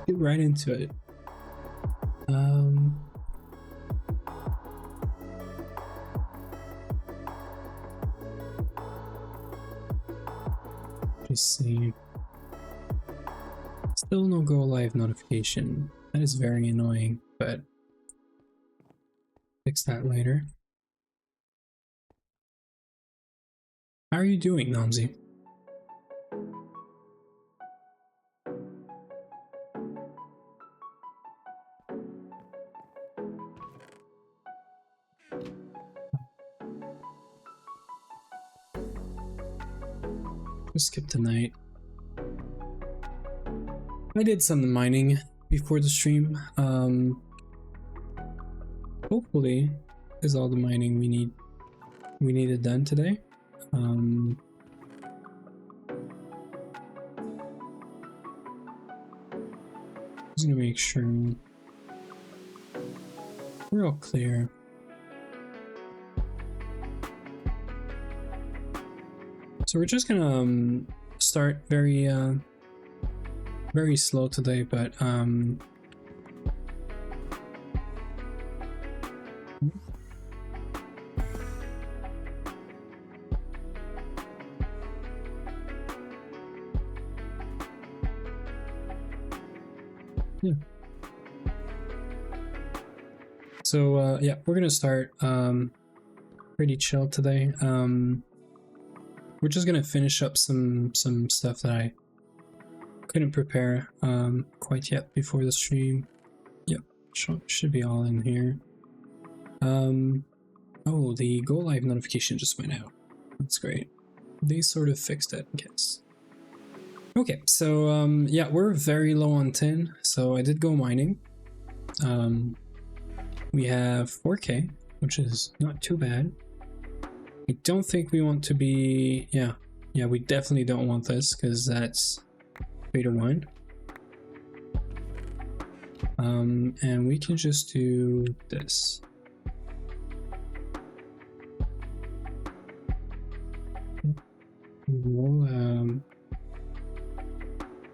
Get right into it. Just see. Still no go live notification. That is very annoying, but fix that later. How are you doing, Namzi? Just skip tonight. I did some mining before the stream. Hopefully is all the mining we needed done today. Just gonna make sure we're all clear. So we're just gonna start very slow today, but yeah. So yeah, we're gonna start pretty chill today. We're just gonna finish up some stuff that I couldn't prepare quite yet before the stream. Yep, should be all in here. Oh, the go live notification just went out. That's great. They sort of fixed it, I guess. Okay, so yeah, we're very low on tin, so I did go mining. We have 4K, which is not too bad. I don't think we want to be, yeah, we definitely don't want this because that's 3 to 1. And we can just do this. We'll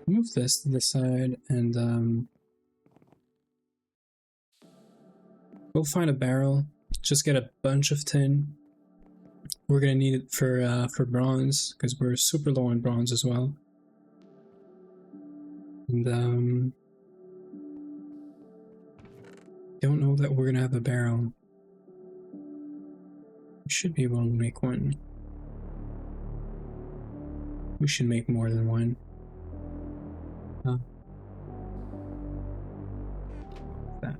move this to the side and go find a barrel. Just get a bunch of tin. We're gonna need it for bronze because we're super low on bronze as well. And don't know that we're gonna have a barrel. We should be able to make one. We should make more than one. That.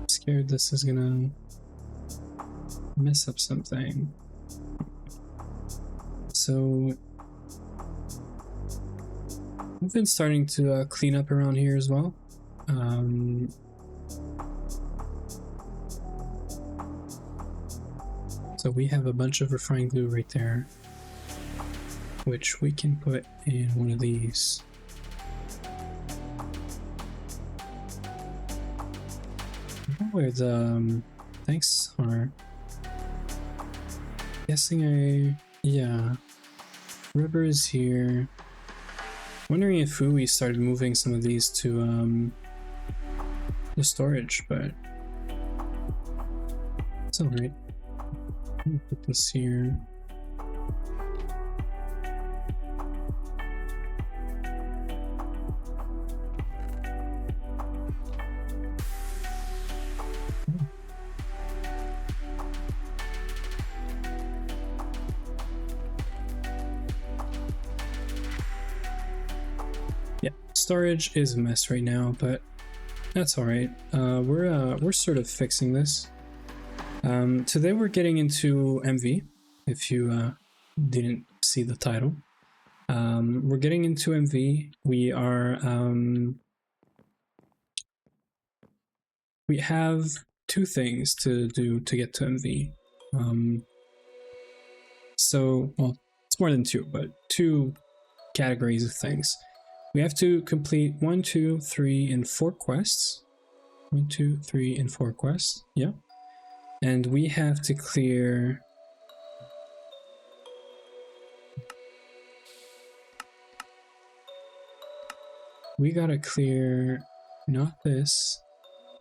Scared this is gonna mess up something. We've been starting to clean up around here as well. So we have a bunch of refined glue right there, which we can put in one of these. I don't know where the thanks are. Guessing yeah. Rubber is here. Wondering if we started moving some of these to the storage, but it's alright. Put this here. Yeah, storage is a mess right now, but that's alright. We're sort of fixing this. Today we're getting into MV, if you didn't see the title. We're getting into MV. We are we have two things to do to get to MV. So, well, it's more than two, but two categories of things. We have to complete 1, 2, 3, and 4 quests. 1, 2, 3, and 4 quests. Yeah. And we have to clear we gotta clear not this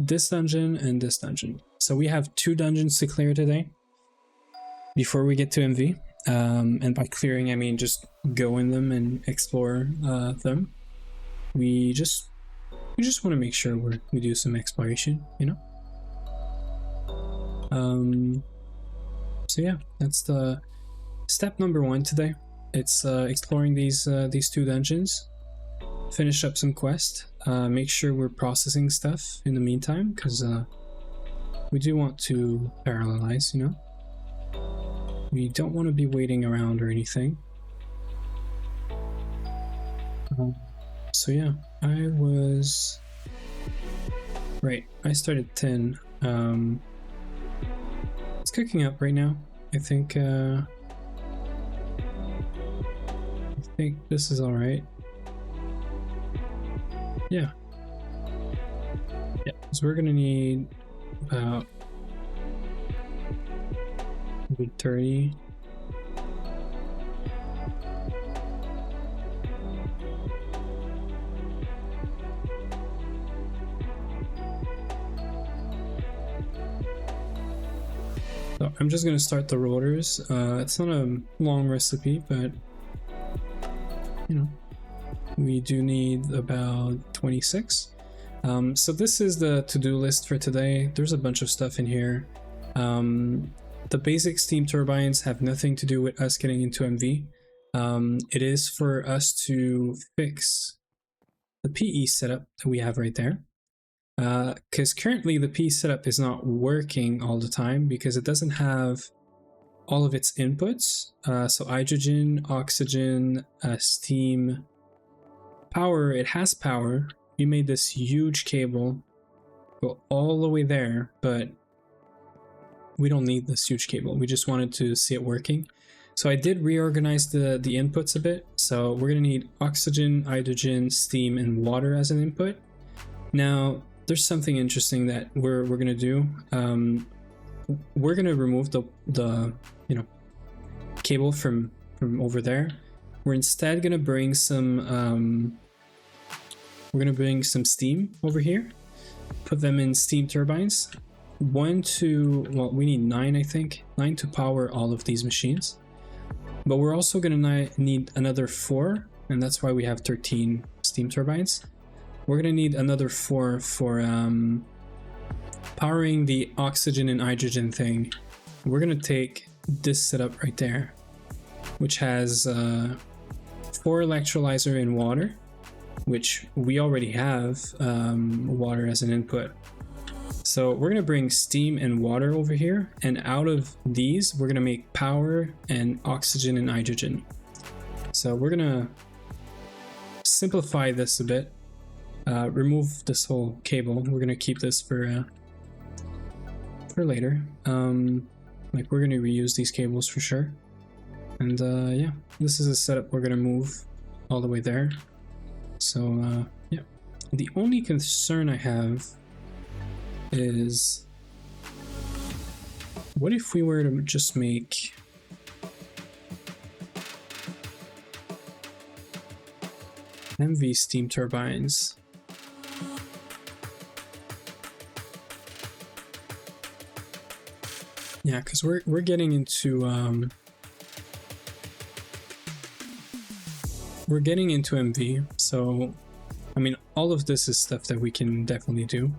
dungeon and this dungeon. So we have 2 dungeons to clear today before we get to MV. And by clearing I mean just go in them and explore them. We just want to make sure we do some exploration, you know. So yeah, that's the step number 1 today. It's exploring these 2 dungeons, finish up some quests, make sure we're processing stuff in the meantime, because we do want to parallelize, you know. We don't want to be waiting around or anything. So yeah, I started 10. It's cooking up right now. I think this is all right. Yeah. So we're gonna need about 30. So I'm just gonna start the rotors. It's not a long recipe, but you know, we do need about 26. So this is the to-do list for today. There's a bunch of stuff in here. The basic steam turbines have nothing to do with us getting into MV. It is for us to fix the PE setup that we have right there. Because currently the PE setup is not working all the time because it doesn't have all of its inputs. So hydrogen, oxygen, steam, power. It has power. We made this huge cable go all the way there, but we don't need this huge cable. We just wanted to see it working. So I did reorganize the inputs a bit. So we're gonna need oxygen, hydrogen, steam, and water as an input. Now, there's something interesting that we're gonna do. We're gonna remove the cable from over there. We're instead gonna bring some steam over here. Put them in steam turbines. We need 9, I think. 9 to power all of these machines. But we're also gonna need another 4, and that's why we have 13 steam turbines. We're gonna need another 4 for powering the oxygen and hydrogen thing. We're gonna take this setup right there, which has 4 electrolyzer and water, which we already have water as an input. So we're gonna bring steam and water over here, and out of these we're gonna make power and oxygen and hydrogen. So we're gonna simplify this a bit. Remove this whole cable. We're gonna keep this for later. Like we're gonna reuse these cables for sure. And yeah, this is a setup we're gonna move all the way there. So yeah, the only concern I have is, what if we were to just make MV steam turbines? Yeah, because we're getting into MV, so I mean all of this is stuff that we can definitely do.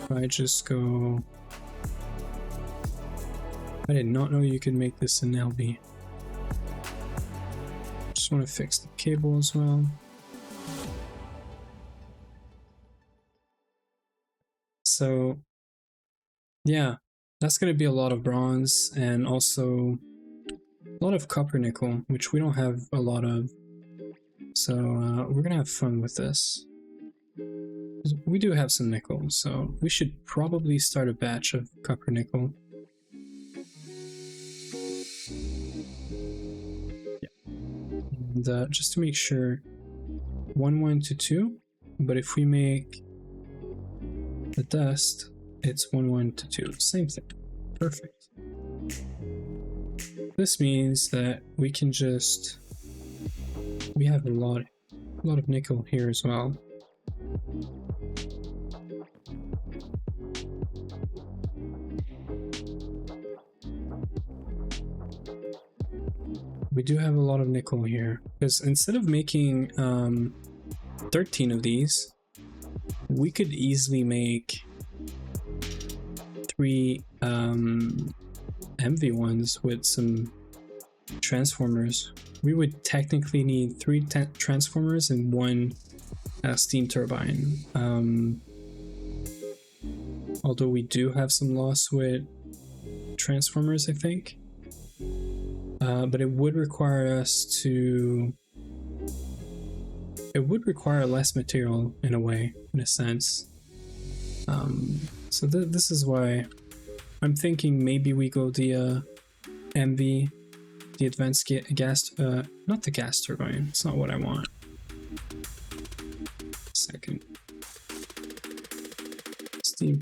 If I just go, I did not know you could make this in LB. Just want to fix the cable as well. So yeah, that's going to be a lot of bronze and also a lot of copper nickel, which we don't have a lot of. So we're going to have fun with this. We do have some nickel, so we should probably start a batch of copper nickel. Yeah. And just to make sure, 1, 1 to 2, but if we make the dust, it's 1, 1 to 2, same thing. Perfect. This means that we can just, we have a lot of nickel here as well. We do have a lot of nickel here, because instead of making 13 of these, we could easily make 3 MV ones with some transformers. We would technically need 3 transformers and 1 steam turbine. Although we do have some loss with transformers, I think. But it would require us to... It would require less material in a way, in a sense. So this is why I'm thinking maybe we go the MV, the advanced gas, not the gas turbine, it's not what I want. Second. Steam.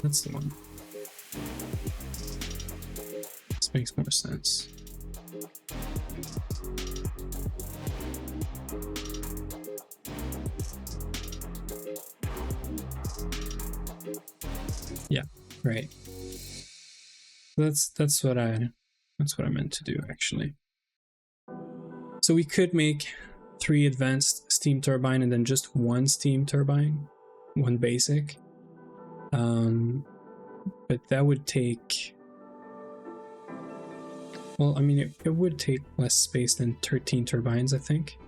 That's the one. This makes more sense. Yeah, right. That's what I meant to do actually. So we could make 3 advanced steam turbine and then just 1 steam turbine, 1 basic. But that would take, well, I mean, it would take less space than 13 turbines, I think.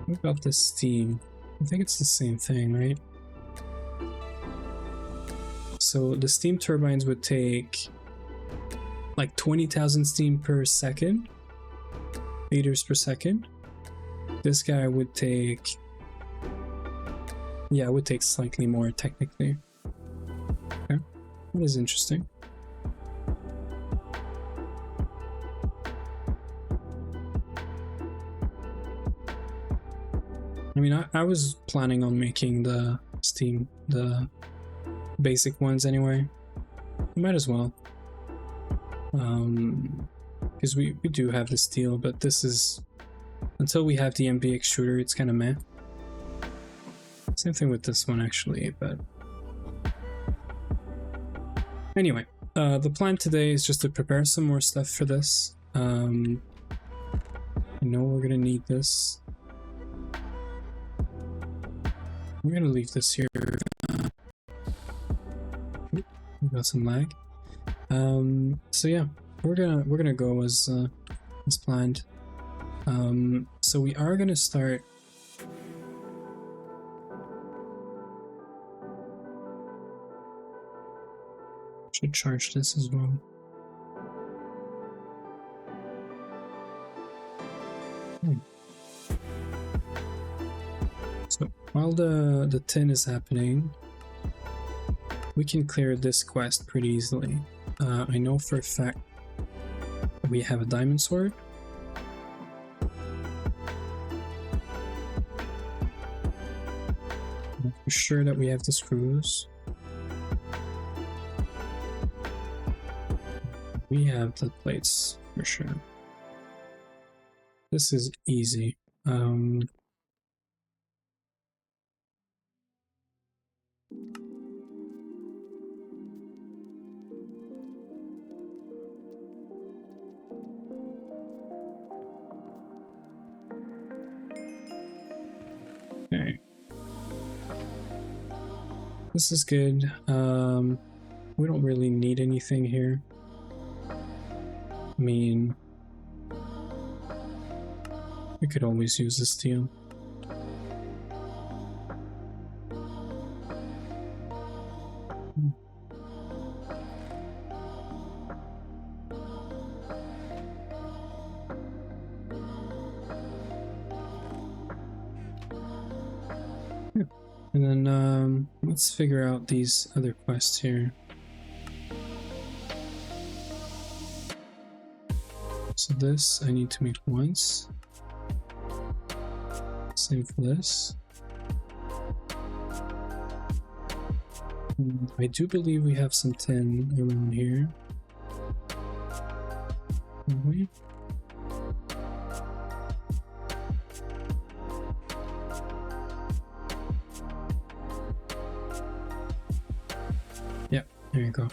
What about the steam? I think it's the same thing, right? So the steam turbines would take like 20,000 steam per second, liters per second. This guy would take, yeah, it would take slightly more technically. Okay, that is interesting. I mean, I was planning on making the steam, the basic ones anyway. Might as well. Because we do have the steel, but this is, until we have the MB extruder, it's kind of meh. Same thing with this one actually, but anyway, the plan today is just to prepare some more stuff for this. I know we're gonna need this. We're gonna leave this here. We got some lag. So yeah, we're gonna go as planned. So we are gonna start. Should charge this as well. So while the tin is happening, we can clear this quest pretty easily. I know for a fact we have a diamond sword. I'm for sure that we have the screws. We have the plates for sure. This is easy. Okay. This is good. We don't really need anything here. I mean, we could always use the steel. And then let's figure out these other quests here. So this I need to make once. Same for this. I do believe we have some tin around here. Yeah, there you go.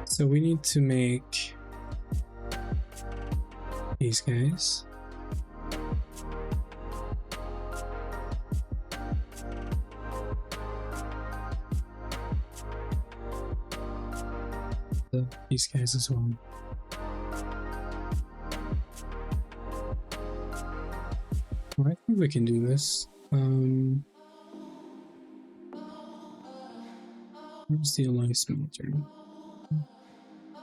So we need to make these guys. These guys as well. Well, I think we can do this. Where's the alloy smelter?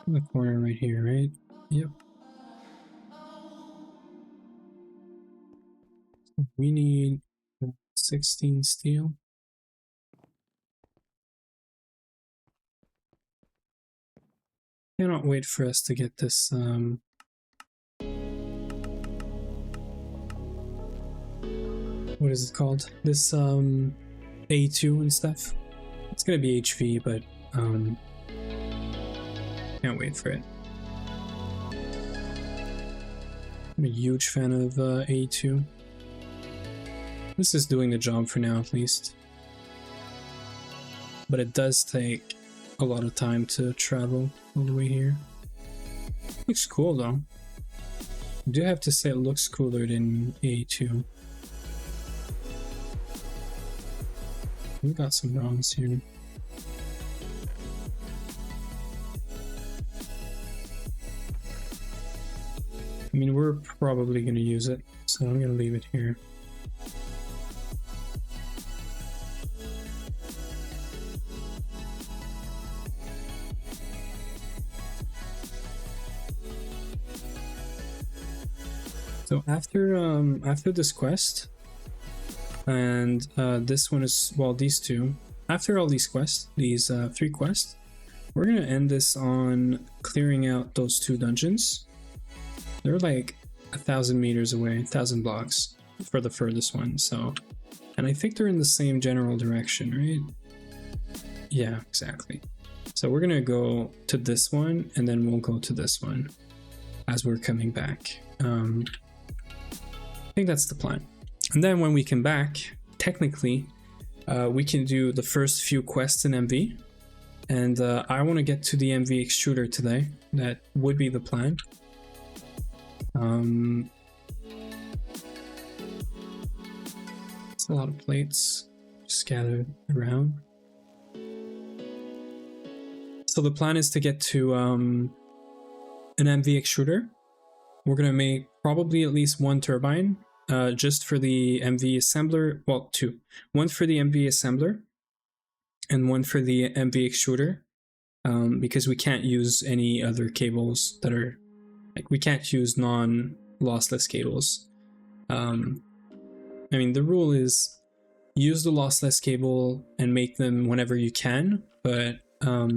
In the corner right here, right? Yep. We need 16 steel. Cannot wait for us to get this what is it called? This A2 and stuff. It's gonna be HV, but can't wait for it. I'm a huge fan of A2. This is doing the job for now, at least. But it does take a lot of time to travel all the way here. Looks cool though. I do have to say it looks cooler than A2. We got some bronze here. I mean, we're probably going to use it, so I'm going to leave it here. So after this quest, and this one is, well, these two, after all these quests, these 3 quests, we're gonna end this on clearing out those 2 dungeons. They're like 1,000 meters away, 1,000 blocks for the furthest one. So, and I think they're in the same general direction, right? Yeah, exactly. So we're gonna go to this one, and then we'll go to this one as we're coming back. I think that's the plan. And then when we come back, technically, we can do the first few quests in MV. And I want to get to the MV extruder today. That would be the plan. It's a lot of plates scattered around. So the plan is to get to an MV extruder. We're going to make probably at least 1 turbine. Just for the MV assembler, well, 2. 1 for the MV assembler, and one for the MV extruder, because we can't use any other cables that are, like, we can't use non-lossless cables. I mean, the rule is use the lossless cable and make them whenever you can, but I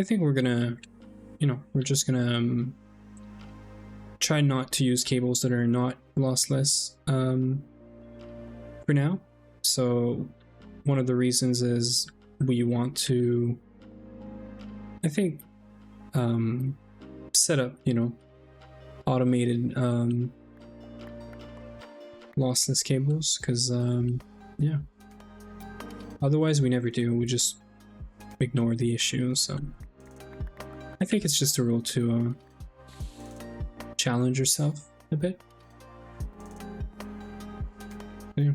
think we're gonna, we're just gonna try not to use cables that are not lossless for now. So one of the reasons is we want to, I think, set up, automated lossless cables, because yeah, otherwise we never do, we just ignore the issue. So I think it's just a rule to challenge yourself a bit. Yeah.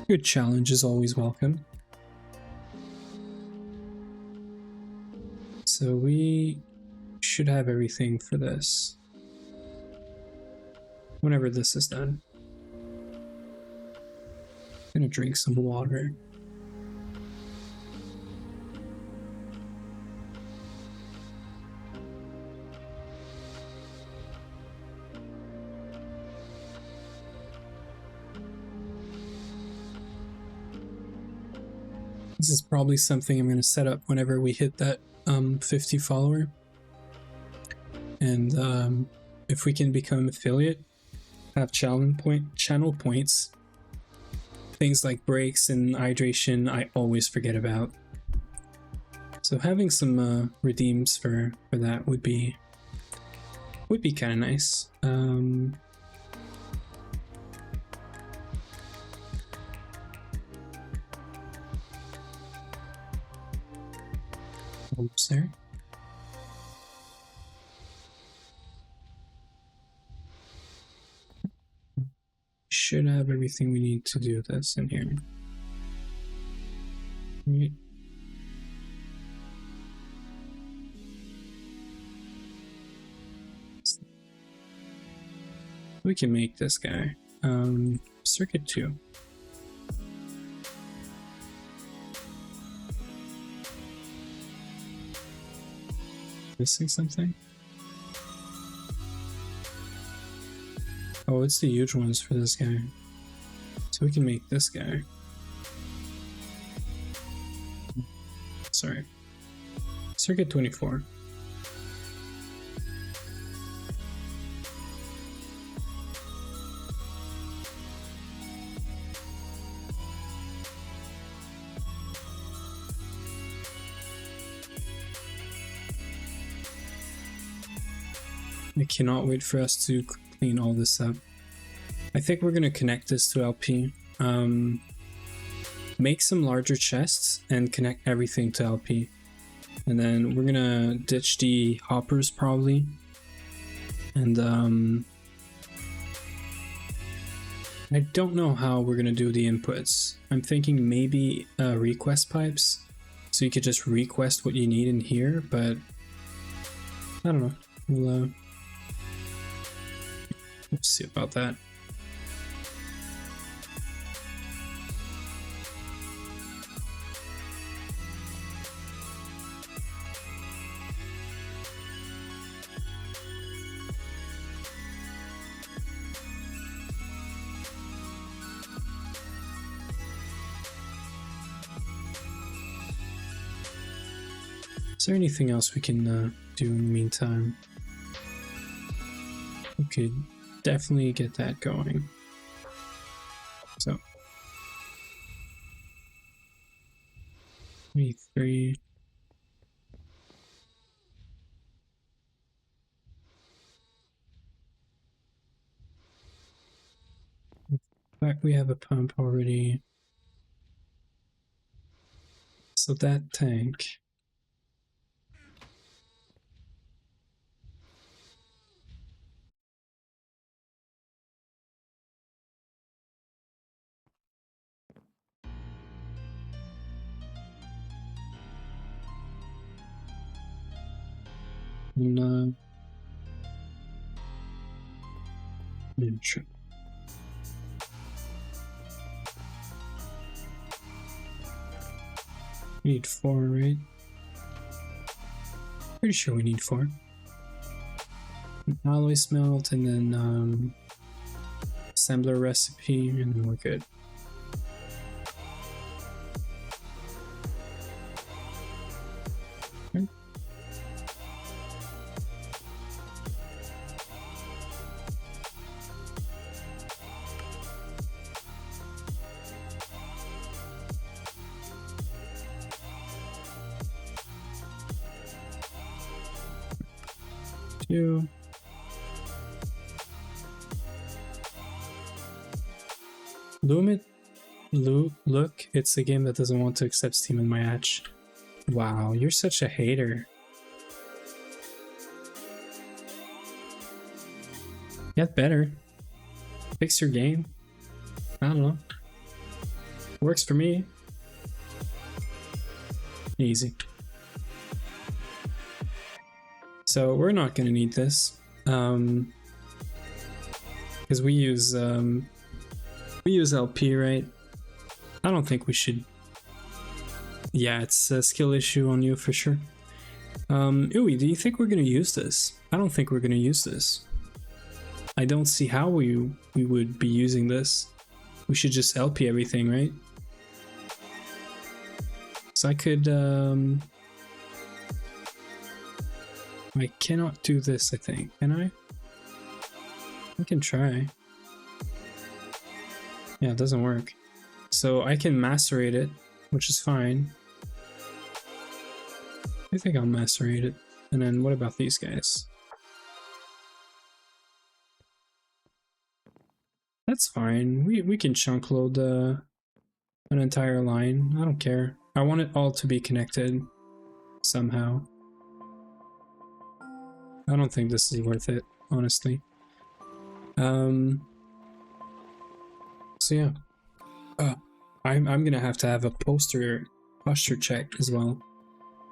Good challenge is always welcome. So we should have everything for this whenever this is done. I'm gonna drink some water. This is probably something I'm going to set up whenever we hit that 50 follower. And if we can become affiliate, have channel points, things like breaks and hydration, I always forget about. So having some redeems for that would be kind of nice. Oops, there. Should have everything we need to do this in here. Right. We can make this guy circuit 2. Missing something? Oh, it's the huge ones for this guy. So we can make this guy. Sorry. Circuit 24. I cannot wait for us to clean all this up. I think we're going to connect this to LP. Make some larger chests and connect everything to LP. And then we're going to ditch the hoppers probably. And I don't know how we're going to do the inputs. I'm thinking maybe request pipes. So you could just request what you need in here, but I don't know. We'll see about that. Is there anything else we can do in the meantime? We could definitely get that going. So 23. In fact, we have a pump already. So that tank. And, Yeah, sure. We need 4, right? Pretty sure we need 4. An alloy smelt, and then assembler recipe, and then we're good. Okay. Two. Look, it's a game that doesn't want to accept Steam in my match. Wow, you're such a hater. Get better. Fix your game. I don't know. Works for me. Easy. So we're not gonna need this. Because we use LP, right? I don't think we should. Yeah, it's a skill issue on you for sure. Ooey, do you think we're gonna use this? I don't think we're gonna use this. I don't see how we would be using this. We should just LP everything, right? So I could I cannot do this, I think. Can I? I can try. Yeah, it doesn't work. So I can macerate it, which is fine. I think I'll macerate it. And then what about these guys? That's fine. We can chunk load an entire line. I don't care. I want it all to be connected somehow. I don't think this is worth it, honestly. So yeah. I'm gonna have to have a posture check as well.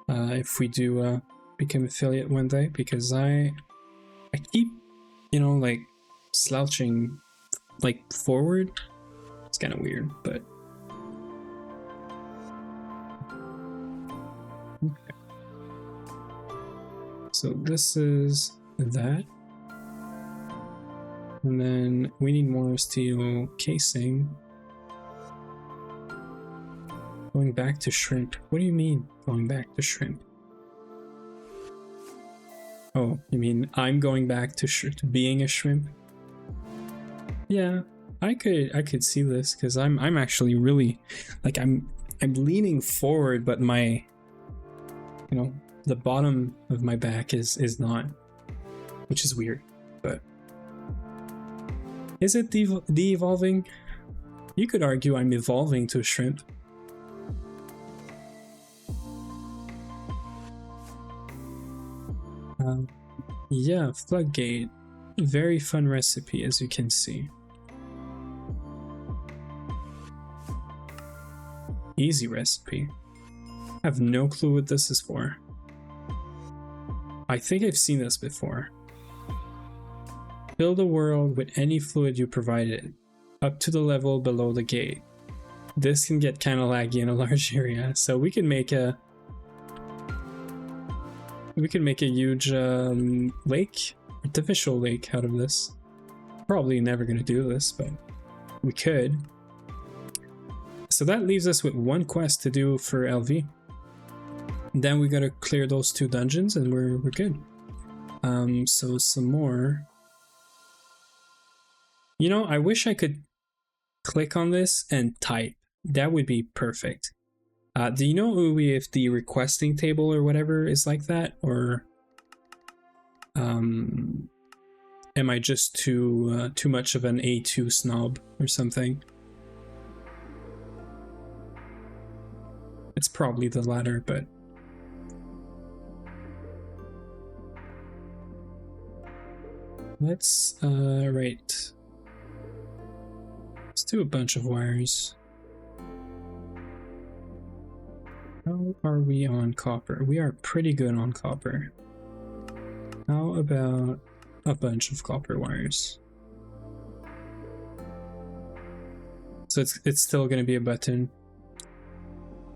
If we do become affiliate one day, because I keep, you know, like slouching like forward. It's kind of weird, but okay. So this is that, and then we need more steel casing. Going back to shrimp. What do you mean going back to shrimp? Oh, you mean I'm going back to being a shrimp? Yeah, I could see this, because I'm actually really, like, I'm leaning forward, but my, you know, the bottom of my back is not, which is weird. But is it de-evolving? You could argue I'm evolving to a shrimp. Yeah, floodgate. Very fun recipe, as you can see. Easy recipe. I have no clue what this is for. I think I've seen this before. Fill the world with any fluid you provided, up to the level below the gate. This can get kind of laggy in a large area, so we can make a huge lake, artificial lake out of this. Probably never gonna do this, but we could. So that leaves us with one quest to do for LV. Then we gotta clear those 2 dungeons and we're good. So some more. You know, I wish I could click on this and type. That would be perfect. Do you know, Uwe, if the requesting table or whatever is like that, or am I just too much of an A2 snob or something? It's probably the latter, but let's right. Let's do a bunch of wires. How are we on copper? We are pretty good on copper. How about a bunch of copper wires? So it's still going to be a button.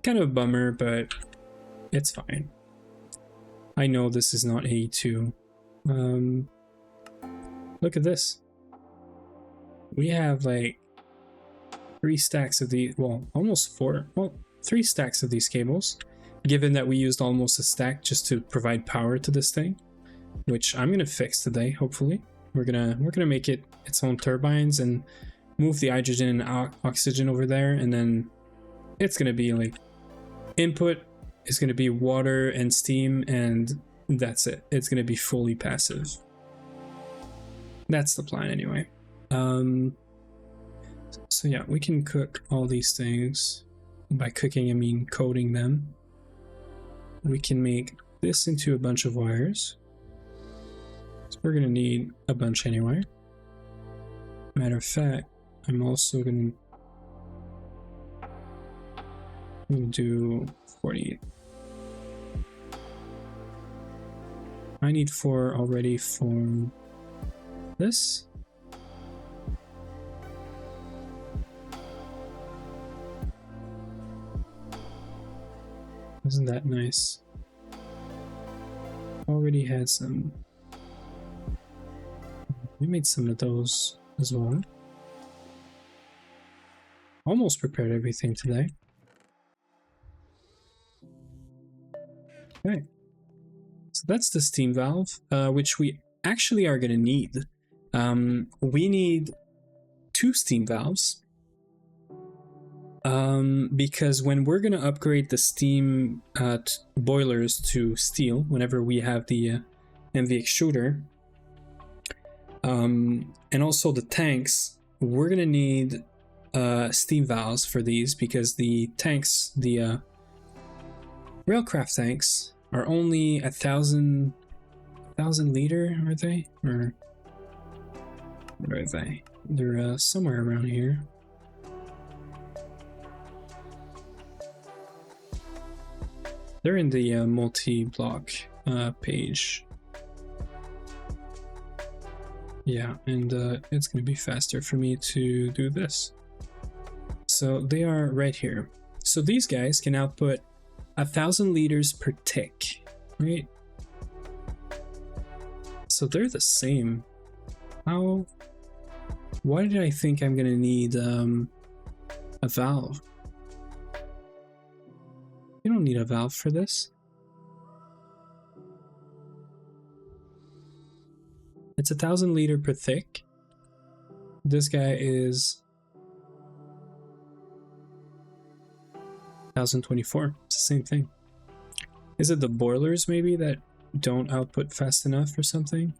Kind of a bummer, but it's fine. I know this is not A2. Look at this. We have like 3 stacks of these, well, almost 4, well, 3 stacks of these cables, given that we used almost a stack just to provide power to this thing, which I'm gonna fix today. Hopefully, we're gonna make it its own turbines and move the hydrogen and oxygen over there, and then it's gonna be like input is gonna be water and steam, and that's it. It's gonna be fully passive. That's the plan anyway. So yeah, we can cook all these things. By cooking, I mean coating them. We can make this into a bunch of wires. So we're gonna need a bunch anyway. Matter of fact, I'm also gonna do 48. I need 4 already for this. Isn't that nice? Already had some. We made some of those as well. Almost prepared everything today. Okay. So that's the steam valve, which we actually are going to need. We need 2 steam valves. Because when we're going to upgrade the steam boilers to steel, whenever we have the MV extruder, and also the tanks, we're going to need steam valves for these, because the tanks, the railcraft tanks, are only 1,000 liter, are they? Or what are they? They're somewhere around here. They're in the multi-block page. Yeah, and it's going to be faster for me to do this. So they are right here. So these guys can output 1,000 liters per tick, right? So they're the same. How? Why did I think I'm going to need a valve? You don't need a valve for this. It's 1,000 liter per thick. This guy is 1,024. It's the same thing. Is it the boilers maybe that don't output fast enough or something?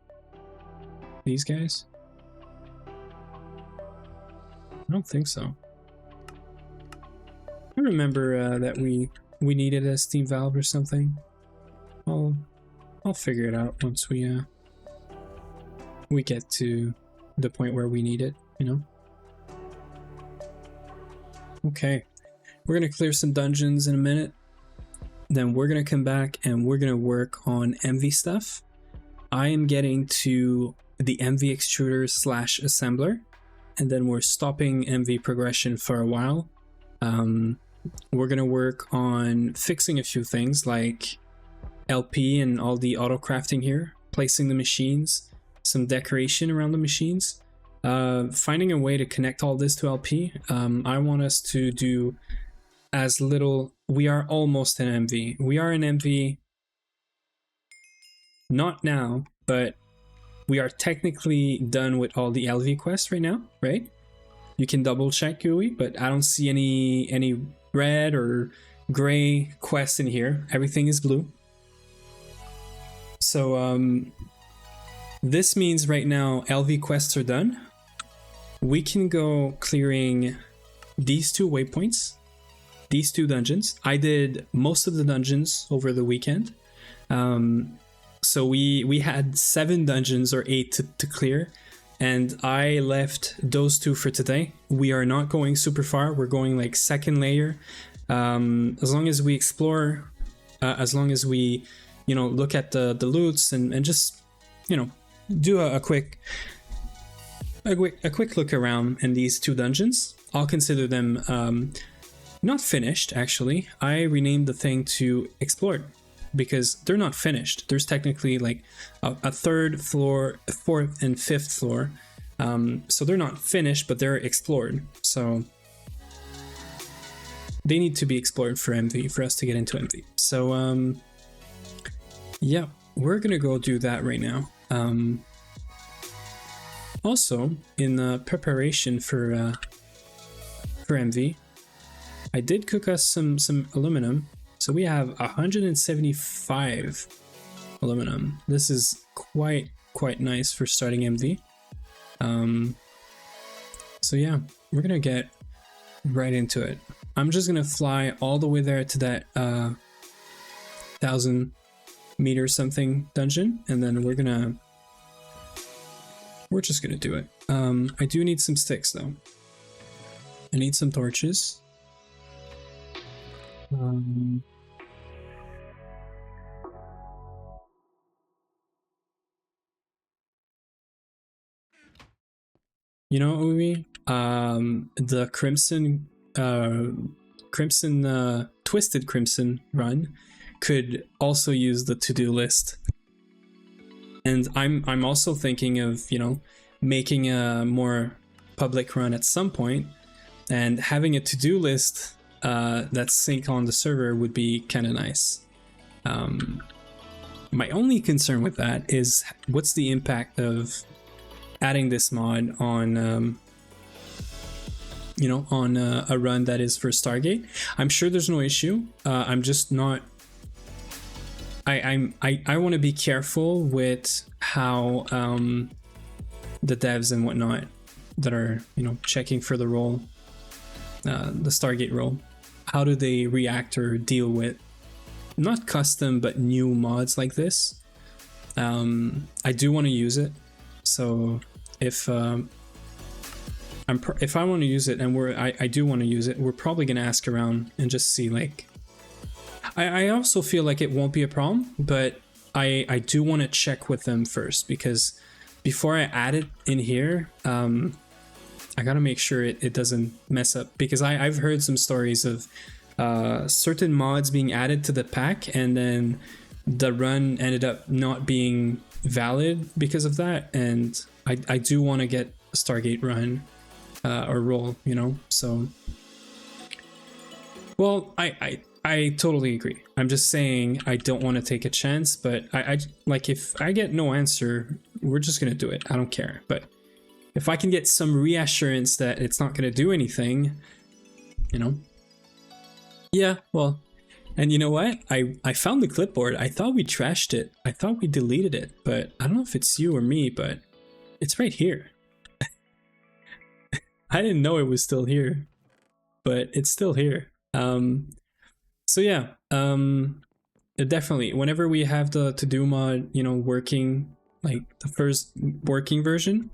These guys? I don't think so. I remember that we needed a steam valve or something. I'll figure it out once we get to the point where we need it, you know. Okay, we're gonna clear some dungeons in a minute. Then we're gonna come back and we're gonna work on MV stuff. I am getting to the MV extruder / assembler, and then we're stopping MV progression for a while. We're gonna work on fixing a few things like LP and all the auto crafting here, placing the machines, some decoration around the machines, finding a way to connect all this to LP. I want us to do as little. We are almost in MV. We are in MV, not now, but we are technically done with all the LV quests right now, right? You can double check, Gooey, but I don't see any red or gray quests in here. Everything is blue. So this means right now LV quests are done. We can go clearing these 2 waypoints, these 2 dungeons. I did most of the dungeons over the weekend. So we had 7 dungeons or 8 to clear, and I left those 2 for today. We are not going super far. We're going like second layer. As long as we explore, as long as we, you know, look at the loots and just, you know, do a quick look around in these 2 dungeons. I'll consider them not finished. Actually, I renamed the thing to explored because they're not finished. There's technically like a third floor, a fourth and fifth floor, so they're not finished, but they're explored. So they need to be explored for MV, for us to get into MV. So yeah, we're gonna go do that right now. Also, in preparation for MV, I did cook us some aluminum. So we have 175 aluminum. This is quite nice for starting MV. So yeah, we're gonna get right into it. I'm just gonna fly all the way there to that 1,000-meter something dungeon, and then we're just gonna do it. I do need some sticks though. I need some torches. You know, Uwe, the Twisted Crimson run could also use the to-do list. And I'm also thinking of, you know, making a more public run at some point, and having a to-do list that's sync on the server would be kind of nice. My only concern with that is what's the impact of adding this mod on you know, on a run that is for Stargate. I'm sure there's no issue. I'm just not. I want to be careful with how the devs and whatnot that are, you know, checking for the role, the Stargate role, how do they react or deal with not custom but new mods like this. I do want to use it, so if if I want to use it, and I do want to use it, we're probably gonna ask around and just see, like, I also feel like it won't be a problem, but I do want to check with them first, because before I add it in here, I gotta make sure it doesn't mess up, because I've heard some stories of certain mods being added to the pack and then the run ended up not being valid because of that, and I do want to get a Stargate run or roll, you know. So, well, I totally agree. I'm just saying I don't want to take a chance, but I like, if I get no answer, we're just gonna do it. I don't care. But if I can get some reassurance that it's not gonna do anything, you know. Yeah, well, and you know what? I found the clipboard. I thought we trashed it. I thought we deleted it, but I don't know if it's you or me, but it's right here. I didn't know it was still here, but it's still here. So yeah, definitely, whenever we have the to-do mod, you know, working, like the first working version,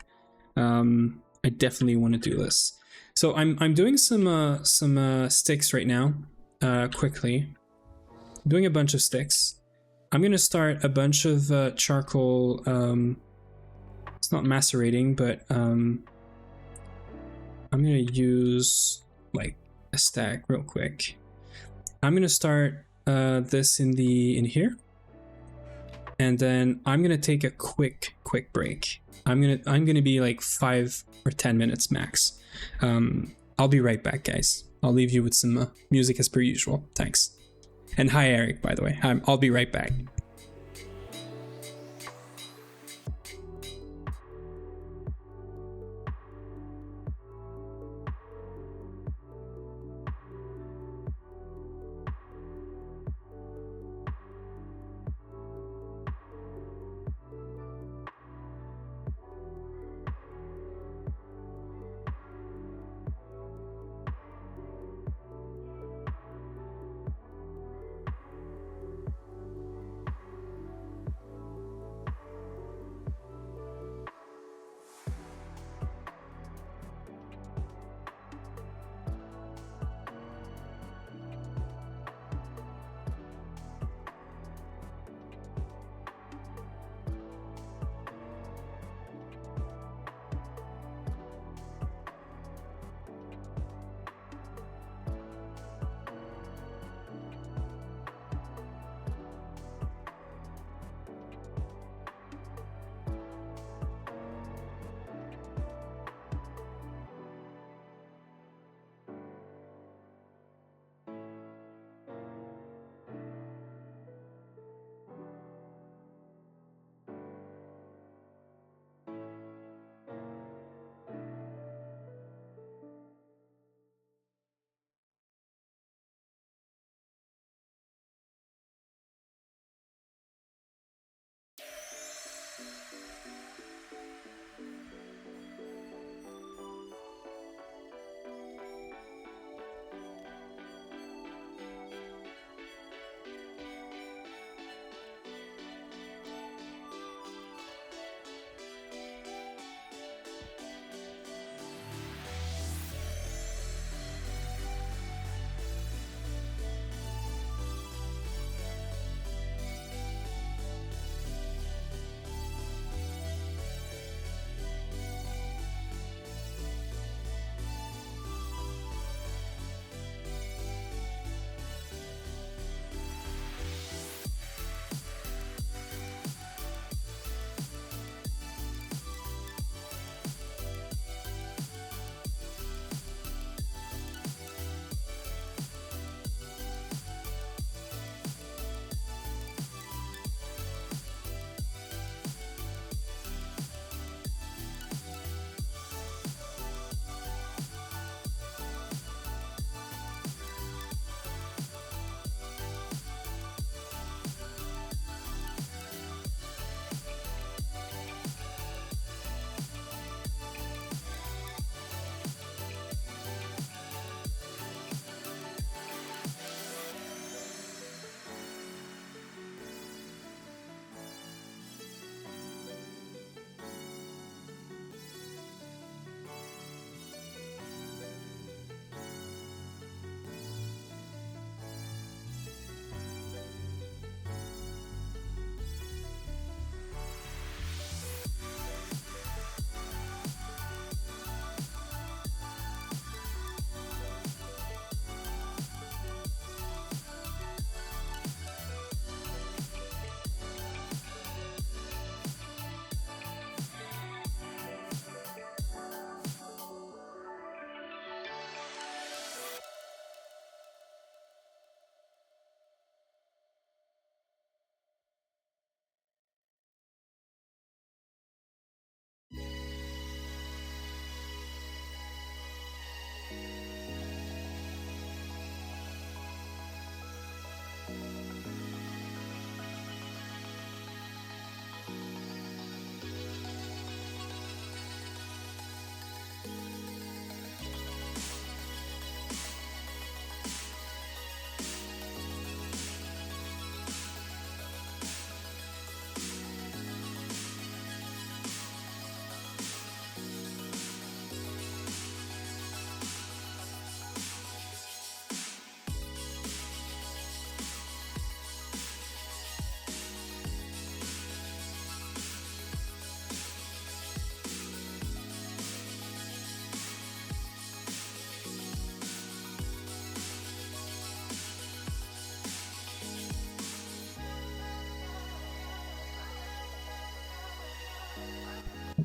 I definitely want to do this. So I'm doing some sticks right now, quickly. I'm doing a bunch of sticks. I'm gonna start a bunch of charcoal. It's not macerating, but I'm gonna use like a stack real quick. I'm gonna start this in here, and then I'm gonna take a quick break. I'm gonna be like 5 or 10 minutes max. I'll be right back, guys. I'll leave you with some music as per usual. Thanks. And hi, Eric, by the way. I'll be right back.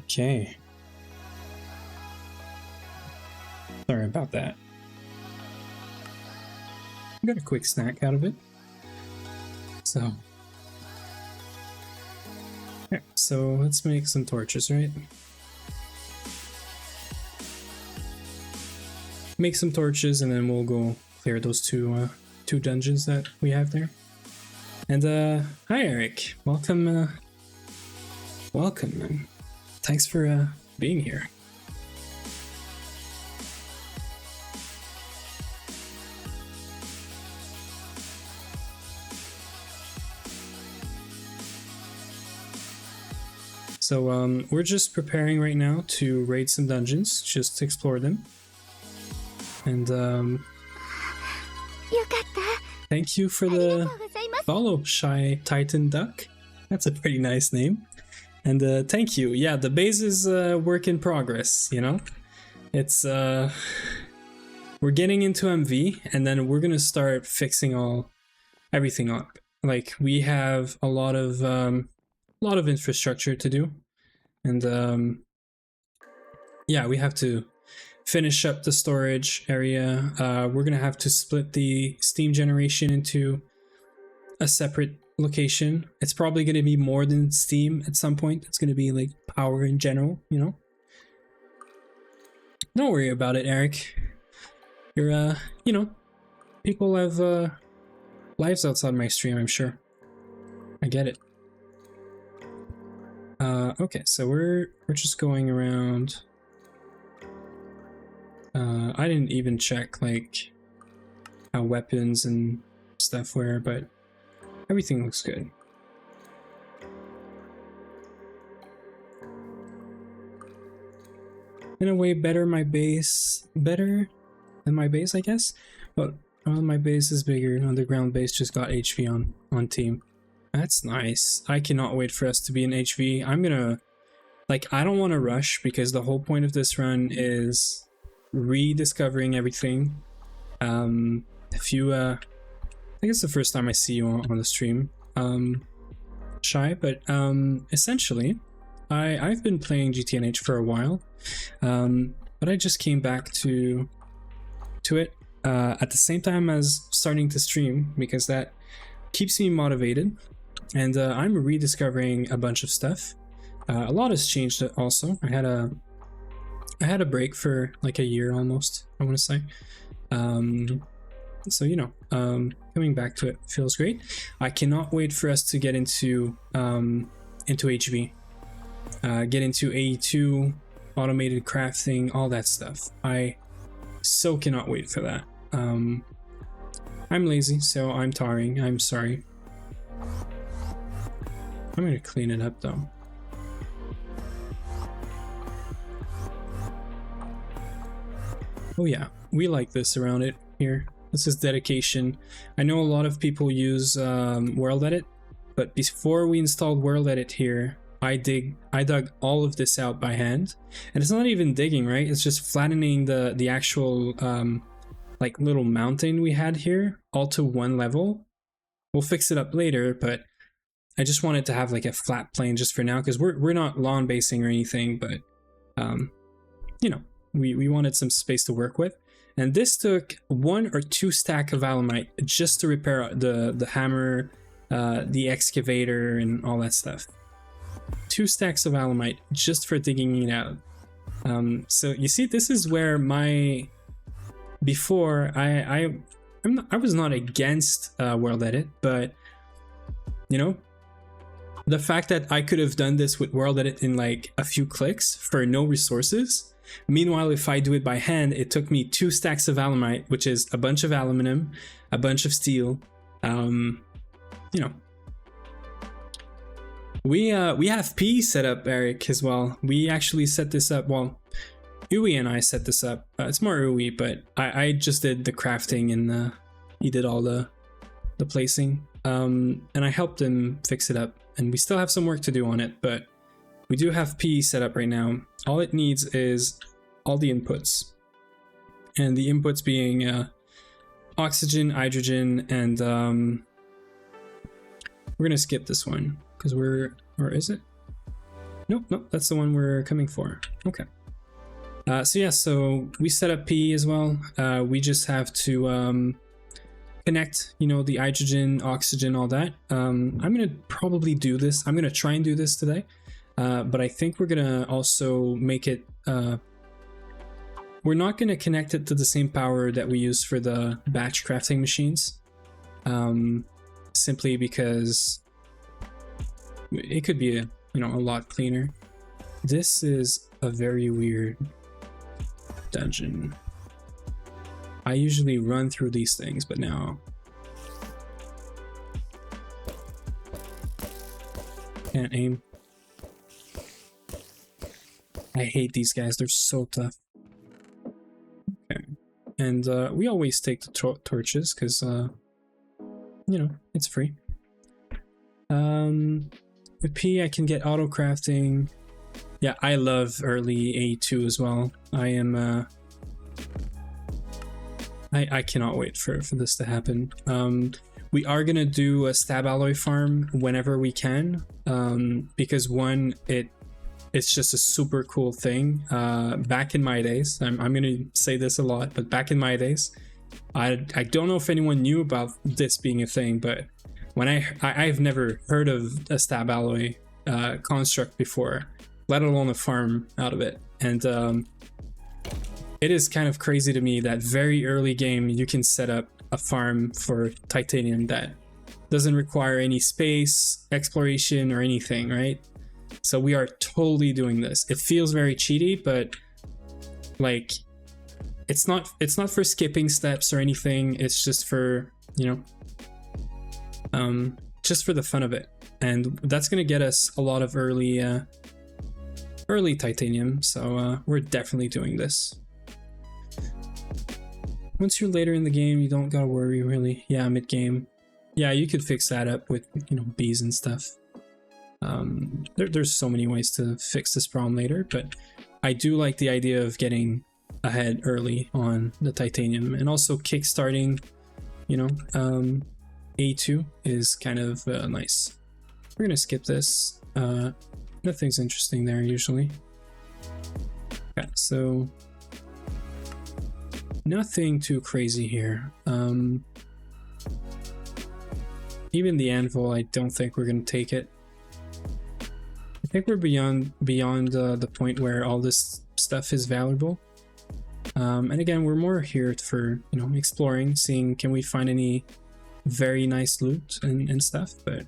Okay. Sorry about that. I got a quick snack out of it. So. Okay, so let's make some torches, right? Make some torches and then we'll go clear those two dungeons that we have there. And hi Eric, welcome. Welcome, man. Thanks for being here. So we're just preparing right now to raid some dungeons, just to explore them. And thank you for the follow, Shy Titan Duck. That's a pretty nice name. And thank you. Yeah, the base is work in progress, you know? It's we're getting into MV and then we're gonna start fixing everything up. Like we have a lot of infrastructure to do. And yeah, we have to finish up the storage area. We're gonna have to split the steam generation into a separate location. It's probably gonna be more than steam at some point. It's gonna be like power in general, you know? Don't worry about it, Eric. You're you know, people have lives outside my stream, I'm sure. I get it. Okay, so we're just going around. I didn't even check like how weapons and stuff were, but everything looks good. In a way, better than my base, I guess. But my base is bigger. Underground base just got HV on team. That's nice. I cannot wait for us to be in HV. I'm gonna, like, I don't want to rush because the whole point of this run is rediscovering everything. If you I think it's the first time I see you on the stream, Shy, but essentially I've been playing GTNH for a while, but I just came back to it at the same time as starting to stream because that keeps me motivated, and I'm rediscovering a bunch of stuff. A lot has changed also. I had a break for like a year almost, I want to say. So you know, coming back to it feels great. I cannot wait for us to get into HV, get into AE2, automated crafting, all that stuff. I so cannot wait for that. I'm lazy, so I'm tiring. I'm sorry. I'm gonna clean it up though. Oh yeah, we like this around it here. This is dedication. I know a lot of people use World Edit, but before we installed World Edit here, I dug all of this out by hand. And it's not even digging, right? It's just flattening the actual like little mountain we had here all to one level. We'll fix it up later, but I just wanted to have like a flat plane just for now because we're not lawn basing or anything, but you know, we wanted some space to work with. And this took 1 or 2 stack of alamite just to repair the hammer, the excavator, and all that stuff. 2 stacks of alamite just for digging it out. So you see, this is where my before I was not against World Edit, but you know, the fact that I could have done this with World Edit in like a few clicks for no resources. Meanwhile, if I do it by hand, it took me 2 stacks of alamite, which is a bunch of aluminum, a bunch of steel. You know, we have P set up, Eric, as well. We actually set this up. Well, Uwe and I set this up. It's more Uwe, but I just did the crafting and he did all the placing. And I helped him fix it up. And we still have some work to do on it, but we do have P set up right now. All it needs is all the inputs. And the inputs being oxygen, hydrogen, and we're gonna skip this one because or is it? Nope, that's the one we're coming for. Okay. So yeah, so we set up P as well. We just have to connect, you know, the hydrogen, oxygen, all that. I'm gonna probably do this. I'm gonna try and do this today, but I think we're gonna also make it. We're not gonna connect it to the same power that we use for the batch crafting machines, simply because it could be a lot cleaner. This is a very weird dungeon. I usually run through these things, but now can't aim. I hate these guys, they're so tough. Okay, and we always take the torches because you know, it's free. With P I can get auto crafting. Yeah, I love early A2 as well. I am I cannot wait for this to happen. We are gonna do a stab alloy farm whenever we can, because one, it's just a super cool thing. Back in my days, I'm gonna say this a lot, but back in my days, I don't know if anyone knew about this being a thing, but when I've never heard of a stab alloy construct before, let alone a farm out of it. And it is kind of crazy to me that very early game you can set up a farm for titanium that doesn't require any space, exploration, or anything, right? So we are totally doing this. It feels very cheaty, but like it's not for skipping steps or anything. It's just for, you know, just for the fun of it. And that's gonna get us a lot of early titanium, so we're definitely doing this. Once you're later in the game, you don't gotta worry, really. Yeah, mid-game. Yeah, you could fix that up with, you know, bees and stuff. There's so many ways to fix this problem later, but I do like the idea of getting ahead early on the titanium, and also kickstarting, you know, A2 is kind of nice. We're gonna skip this. Nothing's interesting there usually. Yeah, so nothing too crazy here. Even the anvil, I don't think we're gonna take it. I think we're beyond the point where all this stuff is valuable. And again, we're more here for, you know, exploring, seeing can we find any very nice loot and stuff, but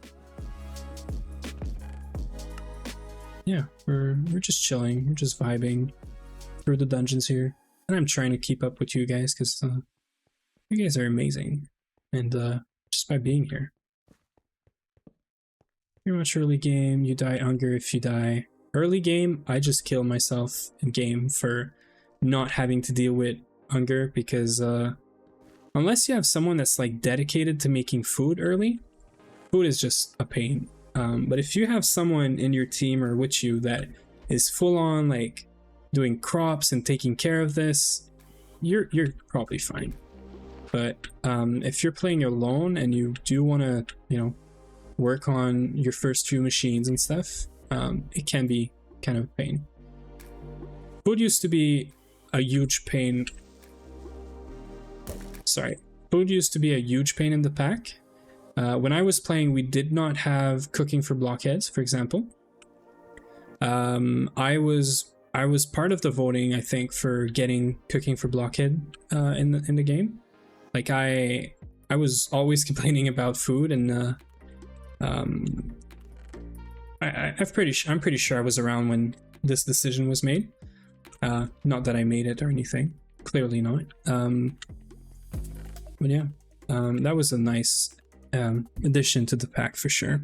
yeah, we're just chilling, we're just vibing through the dungeons here, and I'm trying to keep up with you guys because you guys are amazing, and just by being here. Pretty much early game, you die hunger if you die. Early game, I just kill myself in game for not having to deal with hunger, because unless you have someone that's like dedicated to making food early, food is just a pain. But if you have someone in your team or with you that is full on like doing crops and taking care of this, you're probably fine. But if you're playing alone and you do want to, you know, work on your first few machines and stuff, it can be kind of a pain. Food used to be a huge pain. Sorry, food used to be a huge pain in the pack. When I was playing, we did not have cooking for blockheads, for example. I was part of the voting, I think, for getting cooking for blockhead in the game. Like I was always complaining about food, and I'm pretty sure I was around when this decision was made. Not that I made it or anything, clearly not. But yeah, that was a nice addition to the pack for sure.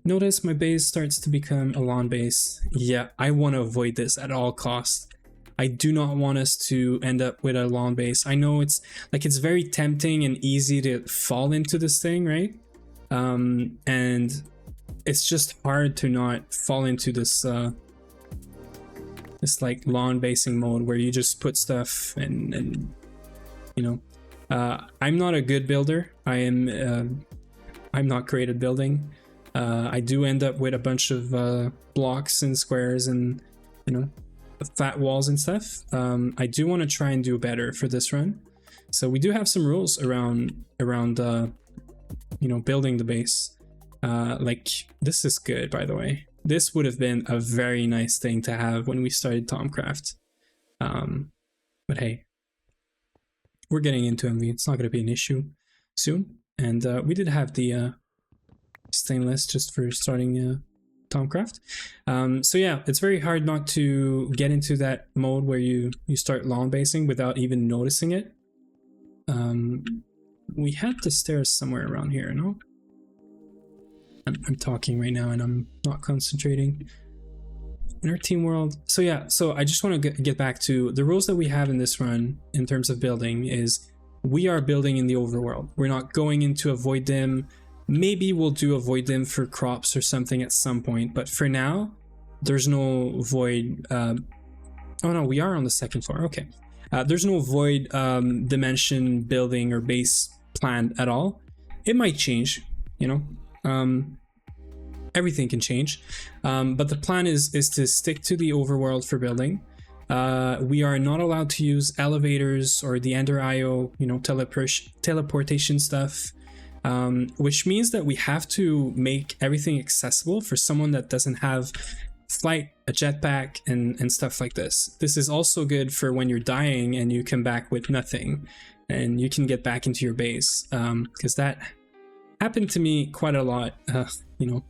Notice my base starts to become a lawn base. Yeah, I want to avoid this at all costs. I do not want us to end up with a lawn base. I know it's like, it's very tempting and easy to fall into this thing, right? And it's just hard to not fall into this this like lawn basing mode where you just put stuff and you know. I'm not a good builder. I'm not great at building. I do end up with a bunch of blocks and squares and, you know, flat walls and stuff. I do want to try and do better for this run. So we do have some rules around you know, building the base. Like, this is good, by the way. This would have been a very nice thing to have when we started Tomcraft. But hey, we're getting into MV. It's not going to be an issue soon. And we did have the stainless just for starting Tomcraft. So yeah, it's very hard not to get into that mode where you start lawn basing without even noticing it. We had the stairs somewhere around here, no? I'm talking right now and I'm not concentrating. In our team world. So yeah, so I just want to get back to the rules that we have in this run in terms of building is we are building in the overworld. We're not going into a void dim. Maybe we'll do a void dim for crops or something at some point, but for now, there's no void. Oh no, we are on the second floor. Okay. There's no void dimension building or base planned at all. It might change, you know. Everything can change, but the plan is to stick to the overworld for building. We are not allowed to use elevators or the Ender IO, you know, teleportation stuff, which means that we have to make everything accessible for someone that doesn't have flight, a jetpack, and stuff like this. This is also good for when you're dying and you come back with nothing, and you can get back into your base, because that happened to me quite a lot, you know,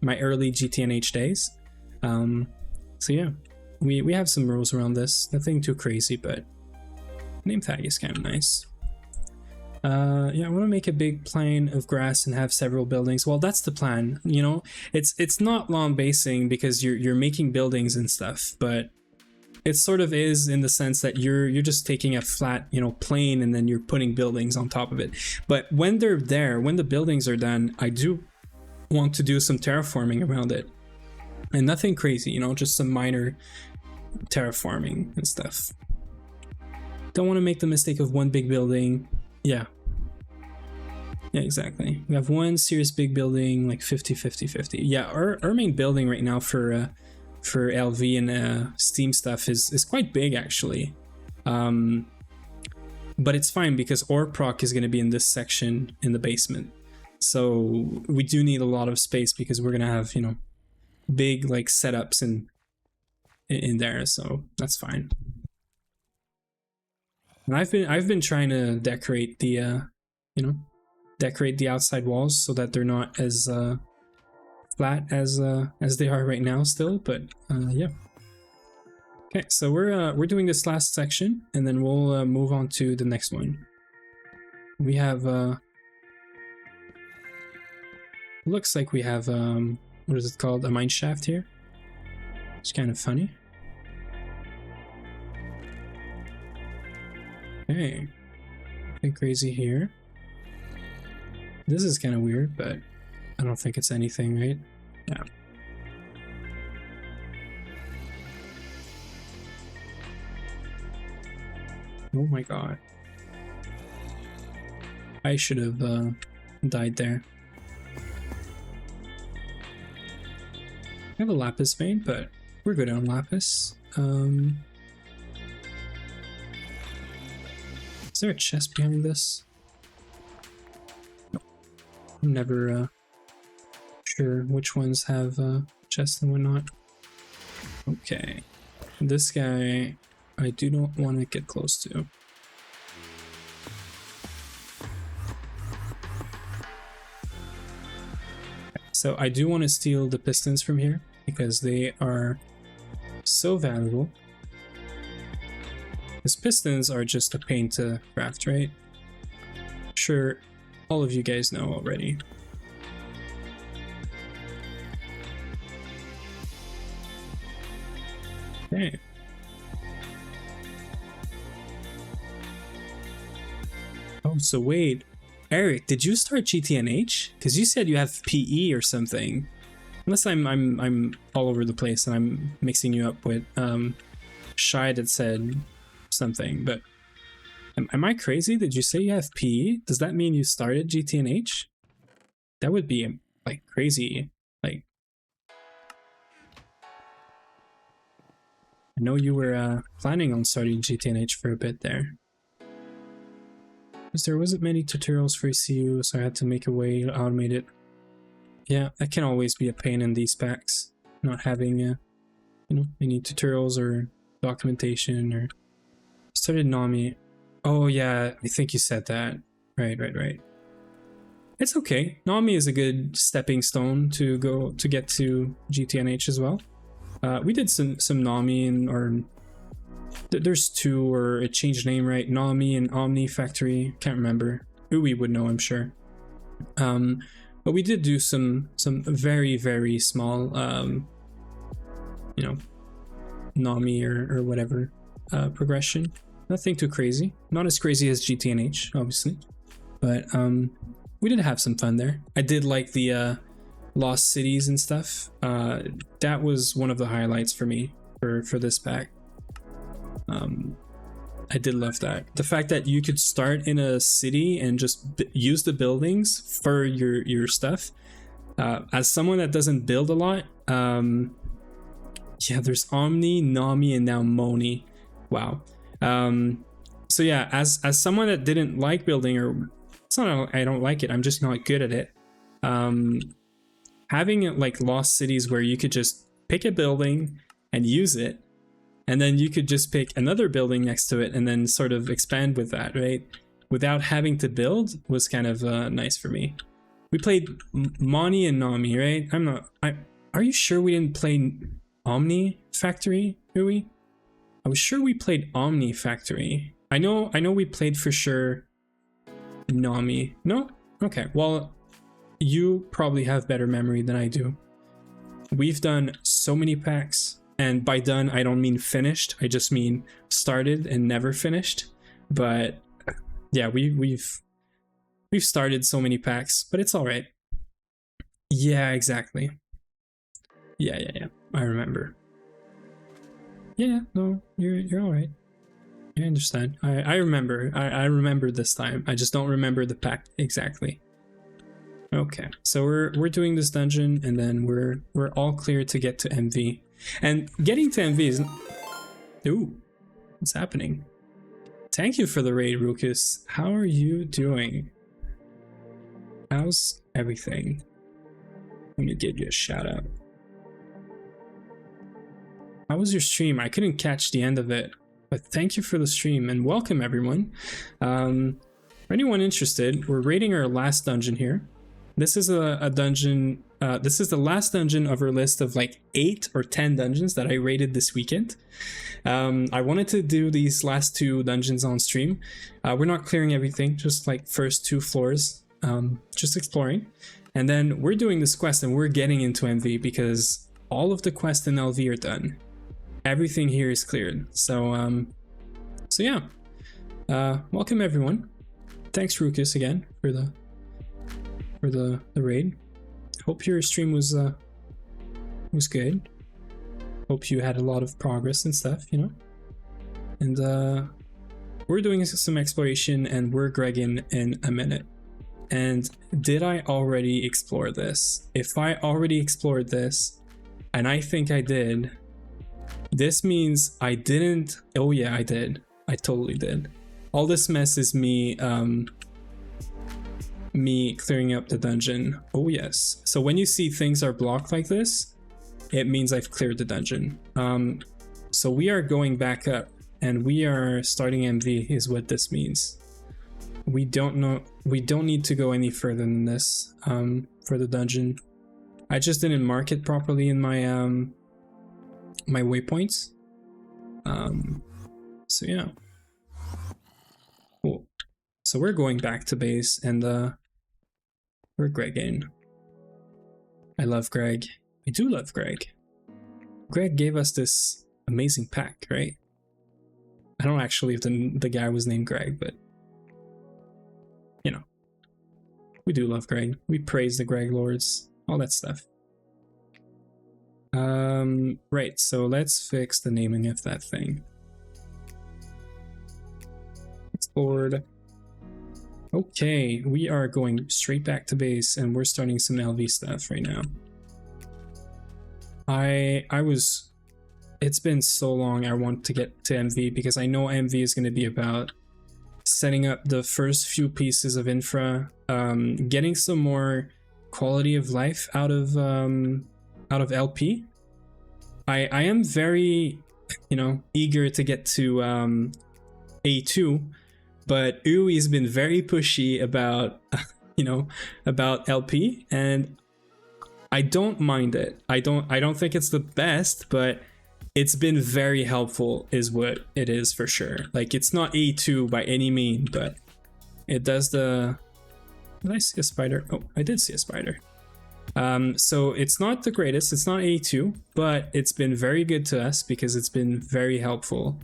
my early GTNH days. So yeah, we have some rules around this. Nothing too crazy, but name tag is kind of nice. Yeah, I want to make a big plain of grass and have several buildings. Well, that's the plan, you know. It's not lawn basing because you're making buildings and stuff, but it sort of is in the sense that you're just taking a flat, you know, plane and then you're putting buildings on top of it. But when they're there, when the buildings are done, I do want to do some terraforming around it, and nothing crazy, you know, just some minor terraforming and stuff. Don't want to make the mistake of one big building. Yeah, exactly. We have one serious big building, like 50. Yeah, our main building right now for LV and Steam stuff is quite big actually, but it's fine because ore proc is going to be in this section in the basement. So we do need a lot of space because we're gonna have, you know, big like setups in there, so that's fine. And I've been trying to decorate the you know, decorate the outside walls so that they're not as flat as they are right now still, but yeah. Okay, so we're doing this last section and then we'll move on to the next one. We have looks like we have what is it called, a mine shaft here. It's kind of funny. Okay, nothing crazy here. This is kind of weird, but I don't think it's anything, right? Yeah. Oh my god, I should have died there. I have a lapis vein, but we're good on lapis. Is there a chest behind this? No. I'm never sure which ones have chests and whatnot. Okay. This guy I do not want to get close to. So I do want to steal the pistons from here because they are so valuable. Because pistons are just a pain to craft, right? Sure, all of you guys know already. Okay. Oh, so wait. Eric, did you start GTNH? Because you said you have PE or something. Unless I'm all over the place and I'm mixing you up with Shy that said something, but am I crazy? Did you say you have PE? Does that mean you started GTNH? That would be like crazy. Like, I know you were planning on starting GTNH for a bit there. Because there wasn't many tutorials for ECU, so I had to make a way to automate it. Yeah, that can always be a pain in these packs, not having you know, any tutorials or documentation. Or started Nami. Oh yeah, I think you said that. Right. It's okay. Nami is a good stepping stone to get to GTNH as well. We did some Nami there's two, or it changed name, right? Nami and Omni Factory. Can't remember. Ui would know, I'm sure. But we did do some very, very small you know, Nami or whatever progression. Nothing too crazy. Not as crazy as GTNH, obviously. But we did have some fun there. I did like the Lost Cities and stuff. That was one of the highlights for me for this pack. I did love that. The fact that you could start in a city and just use the buildings for your stuff. As someone that doesn't build a lot, yeah, there's Omni, Nami, and now Moni. Wow. So yeah, as someone that didn't like building, or it's not I don't like it, I'm just not good at it. Having like Lost Cities where you could just pick a building and use it, and then you could just pick another building next to it and then sort of expand with that, right? Without having to build, was kind of nice for me. We played Moni and Nami, right? Are you sure we didn't play Omni Factory, Ui? I was sure we played Omni Factory. I know we played for sure Nami. No? Okay, well, you probably have better memory than I do. We've done so many packs, and by done, I don't mean finished. I just mean started and never finished. But yeah, we've started so many packs, but it's all right. Yeah, exactly. Yeah. I remember. Yeah, no, you're all right. I understand. I remember. I remember this time. I just don't remember the pack exactly. Okay, so we're doing this dungeon, and then we're all clear to get to MV. And getting to MV is... Ooh, what's happening? Thank you for the raid, Rukus. How are you doing? How's everything? Let me give you a shout out. How was your stream? I couldn't catch the end of it, but thank you for the stream, and welcome everyone. For anyone interested, we're raiding our last dungeon here. This is a dungeon, this is the last dungeon of our list of like 8 or 10 dungeons that I raided this weekend. I wanted to do these last 2 dungeons on stream. We're not clearing everything, just like first 2 floors, just exploring. And then we're doing this quest and we're getting into MV because all of the quests in LV are done. Everything here is cleared. So yeah, welcome everyone. Thanks Rukus again for the raid. Hope your stream was good. Hope you had a lot of progress and stuff, you know. And we're doing some exploration, and we're Gregging in a minute. And did I already explore this? If I already explored this, and I think I did, this means I didn't. Oh yeah, I did. I totally did. All this mess is me me clearing up the dungeon. Oh yes. So when you see things are blocked like this, it means I've cleared the dungeon. So we are going back up, and we are starting MV is what this means. We don't need to go any further than this for the dungeon. I just didn't mark it properly in my my waypoints. So yeah. Cool. So we're going back to base, and we're Gregging. I love Greg. I do love Greg. Greg gave us this amazing pack, right? I don't actually if the guy was named Greg, but you know, we do love Greg. We praise the Greg Lords, all that stuff. Right, so let's fix the naming of that thing. Explored. Okay, we are going straight back to base and we're starting some LV stuff right now. It's been so long I want to get to MV because I know MV is going to be about setting up the first few pieces of infra, getting some more quality of life out of LP. I am very, eager to get to A2, but UI has been very pushy about, about LP, and I don't mind it. I don't think it's the best, but it's been very helpful is what it is for sure. Like, it's not A2 by any mean, but it does the... Did I see a spider? Oh, I did see a spider. So it's not the greatest, it's not A2, but it's been very good to us because it's been very helpful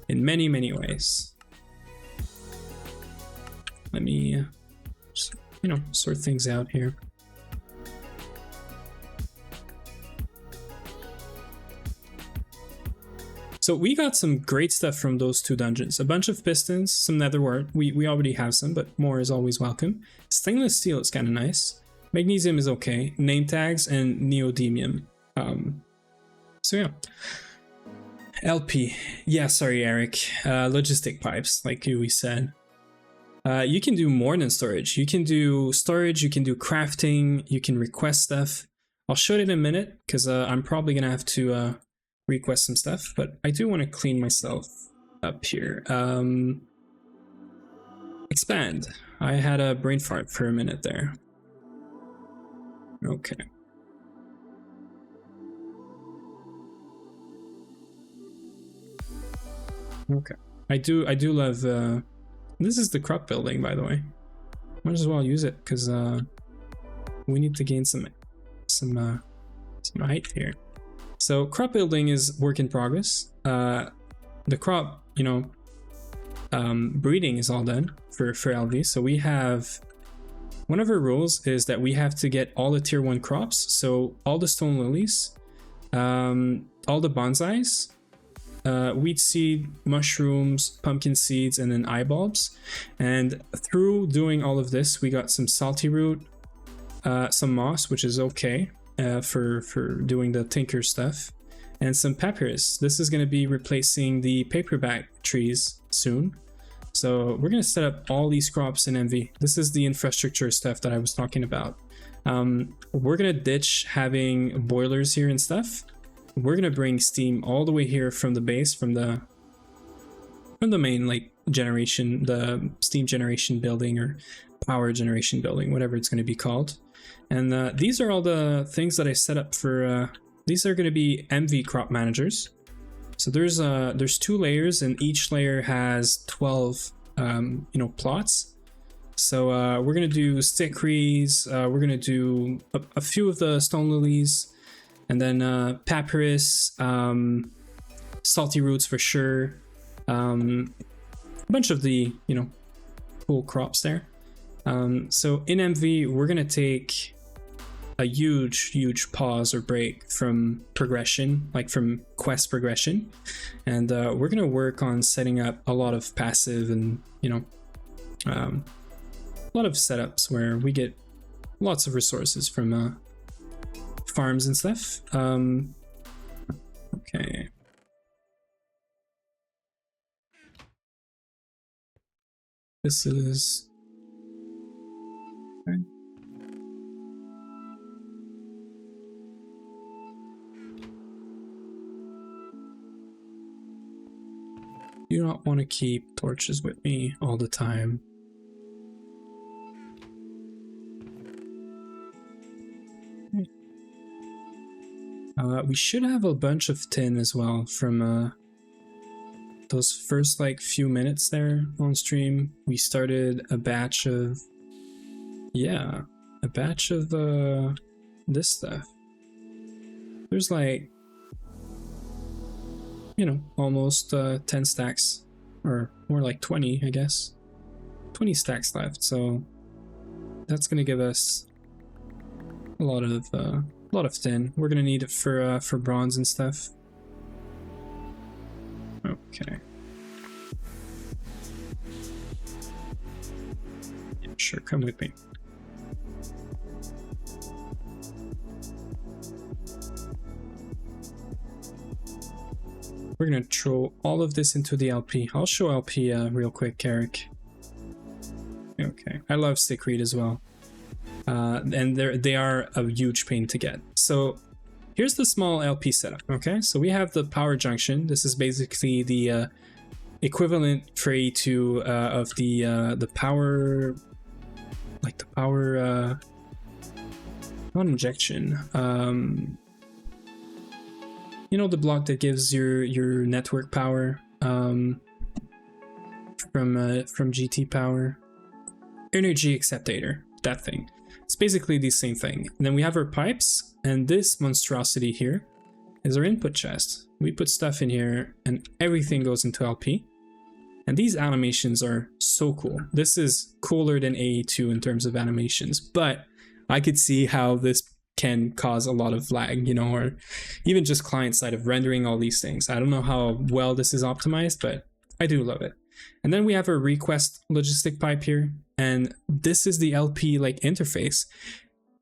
in many, many ways. Let me just, sort things out here. So we got some great stuff from those two dungeons. A bunch of pistons, some nether wart. We already have some, but more is always welcome. Stainless steel is kind of nice. Magnesium is okay. Name tags and neodymium. So yeah. LP. Yeah, sorry, Eric. Logistic pipes, like we said. You can do more than storage. You can do storage, you can do crafting, you can request stuff. I'll show it in a minute, because I'm probably going to have to... request some stuff, but I do want to clean myself up here. Expand. I had a brain fart for a minute there. Okay. Okay. I do love this is the crop building, by the way. Might as well use it because we need to gain some height here. So crop building is work in progress. The crop, breeding is all done for LV. So we have, one of our rules is that we have to get all the tier 1 crops. So all the stone lilies, all the bonsais, wheat seed, mushrooms, pumpkin seeds, and then eye bulbs. And through doing all of this, we got some salty root, some moss, which is okay. For doing the tinker stuff, and some papyrus. This is going to be replacing the paperback trees soon, so we're going to set up all these crops in MV. This is the infrastructure stuff that I was talking about. We're going to ditch having boilers here and stuff. We're going to bring steam all the way here from the base, from the main generation, the steam generation building or power generation building, whatever it's going to be called. And these are all the things that I set up for, these are going to be MV crop managers. So there's 2 layers, and each layer has 12, plots. So we're going to do stickeries, we're going to do a few of the stone lilies, and then papyrus, salty roots for sure, a bunch of the, cool crops there. So in MV, we're going to take a huge pause or break from progression, like from quest progression. And we're going to work on setting up a lot of passive and, a lot of setups where we get lots of resources from farms and stuff. Okay. This is... Okay. Do not want to keep torches with me all the time. We should have a bunch of tin as well from those first few minutes there on stream. We started a batch of, this stuff. There's almost 10 stacks, or more like 20, I guess. 20 stacks left, so that's gonna give us a lot of tin. We're gonna need it for bronze and stuff. Okay. Yeah, sure, come with me. We're gonna throw all of this into the LP. I'll show LP real quick, Eric. Okay, I love stick read as well. And they are a huge pain to get. So here's the small LP setup, okay? So we have the power junction. This is basically the equivalent for A2 of the power, like the power, not injection. You know, the block that gives your network power from GT Power, energy acceptator, that thing. It's basically the same thing. And then we have our pipes, and this monstrosity here is our input chest. We put stuff in here, and everything goes into LP. And these animations are so cool. This is cooler than AE2 in terms of animations, but I could see how this can cause a lot of lag, you know, or even just client side of rendering all these things. I don't know how well this is optimized, but I do love it. And then we have a request logistic pipe here, and this is the LP like interface.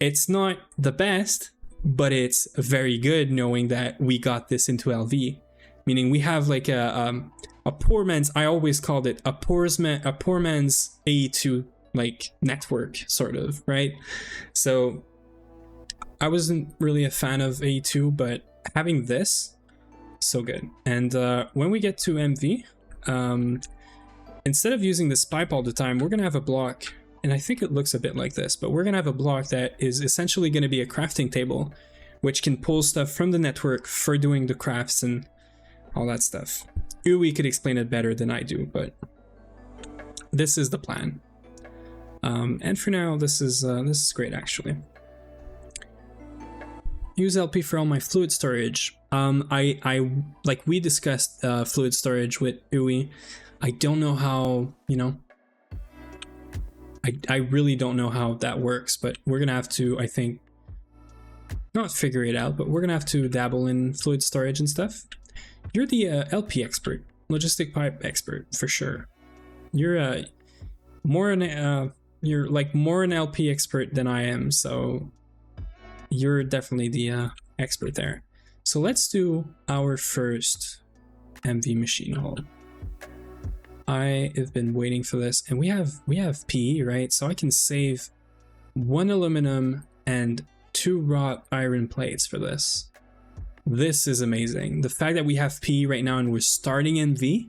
It's not the best, but it's very good knowing that we got this into LV, meaning we have like a poor man's, I always called it a poor man's AE2 like network, sort of, right? So I wasn't really a fan of A2, but having this, so good. And when we get to MV, instead of using this pipe all the time, we're gonna have a block, and I think it looks a bit like this, but we're gonna have a block that is essentially gonna be a crafting table, which can pull stuff from the network for doing the crafts and all that stuff. Uwe could explain it better than I do, but this is the plan. And for now, this is great actually. Use LP for all my fluid storage. I like we discussed fluid storage with Uwe. I don't know how, you know, I really don't know how that works, but we're gonna have to, I think, not figure it out, but we're gonna have to dabble in fluid storage and stuff. You're the LP expert, logistic pipe expert for sure. You're more an LP expert than I am, so you're definitely the expert there. So let's do our first MV machine haul. I have been waiting for this, and we have PE, right? So I can save 1 aluminum and 2 wrought iron plates for this. This is amazing. The fact that we have PE right now and we're starting MV,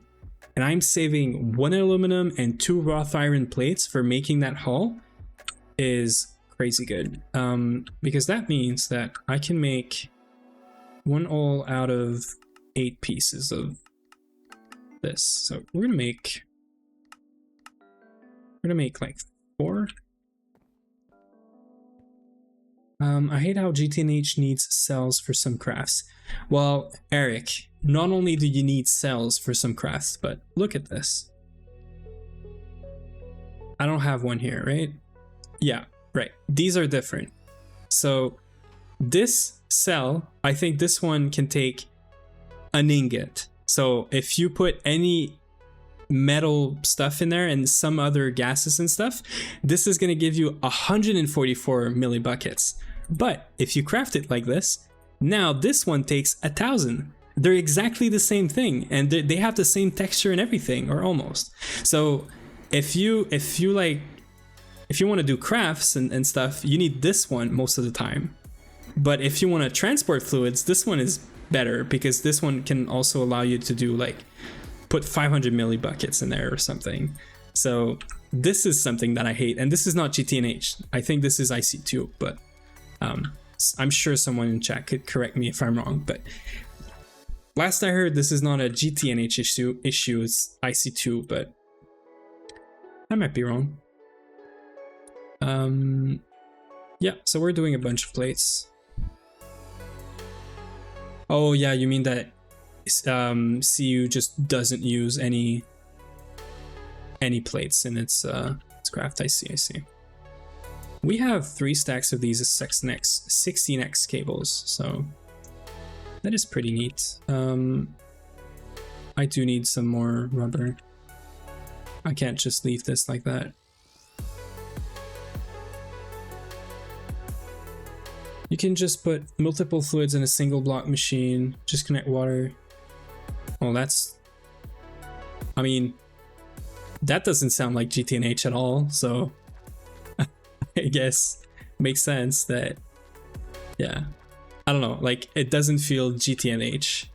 and I'm saving 1 aluminum and 2 wrought iron plates for making that haul is crazy good, because that means that I can make 1 all out of 8 pieces of this. So we're gonna make like 4. I hate how GTNH needs cells for some crafts. Well, Eric, not only do you need cells for some crafts, but look at this. I don't have one here, right? Yeah, right. These are different. So this cell, I think this one can take an ingot. So if you put any metal stuff in there and some other gases and stuff, this is going to give you 144 millibuckets. But if you craft it like this, now this one takes 1,000. They're exactly the same thing, and they have the same texture and everything, or almost. So if you want to do crafts and stuff, you need this one most of the time. But if you want to transport fluids, this one is better, because this one can also allow you to do like put 500 millibuckets in there or something. So this is something that I hate, and this is not GTNH. I think this is IC2, but I'm sure someone in chat could correct me if I'm wrong. But last I heard, this is not a GTNH issue. It's IC2, but I might be wrong. Yeah, so we're doing a bunch of plates. Oh yeah, you mean that CU just doesn't use any plates in its craft. I see. We have 3 stacks of these 16x cables, so that is pretty neat. I do need some more rubber. I can't just leave this like that. You can just put multiple fluids in a single block machine, just connect water. Well, that's, I mean, that doesn't sound like GTNH at all, so I guess makes sense that, yeah, I don't know, like it doesn't feel GTNH.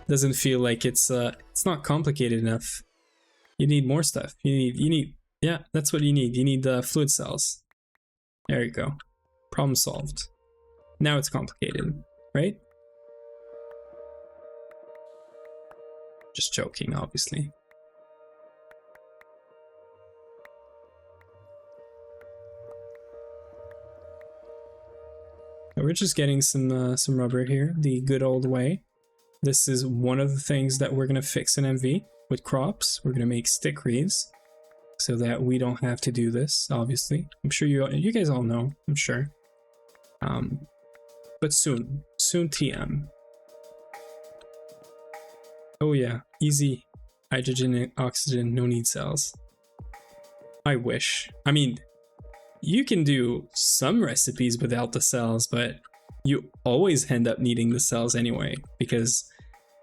Doesn't feel like it's not complicated enough. You need more stuff. You need, yeah, that's what you need. You need the fluid cells. There you go. Problem solved. Now it's complicated, right? Just joking, obviously. We're just getting some rubber here, the good old way. This is one of the things that we're gonna fix in MV with crops. We're gonna make stick reeds so that we don't have to do this. Obviously, I'm sure you guys all know. I'm sure. But soon TM. Oh yeah, easy hydrogen and oxygen, no need cells. I wish. I mean, you can do some recipes without the cells, but you always end up needing the cells anyway, because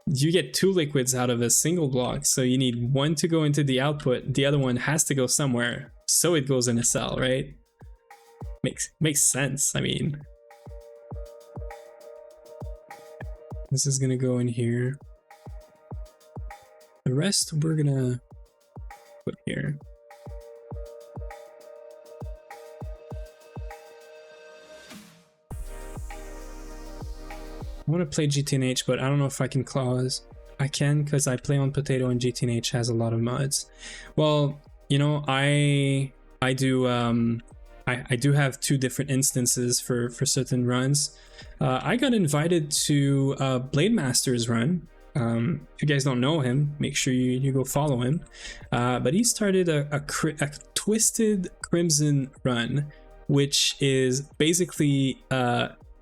you get 2 liquids out of a single block, so you need one to go into the output, the other one has to go somewhere, so it goes in a cell, right? Makes sense. I mean, this is gonna go in here. The rest we're gonna put here. I want to play GTNH, but I don't know if I can clause. I can, because I play on Potato and GTNH has a lot of mods. Well, you know, I do have 2 different instances for certain runs. I got invited to Blade Master's run. If you guys don't know him, make sure you go follow him. But he started a Twisted Crimson run, which is basically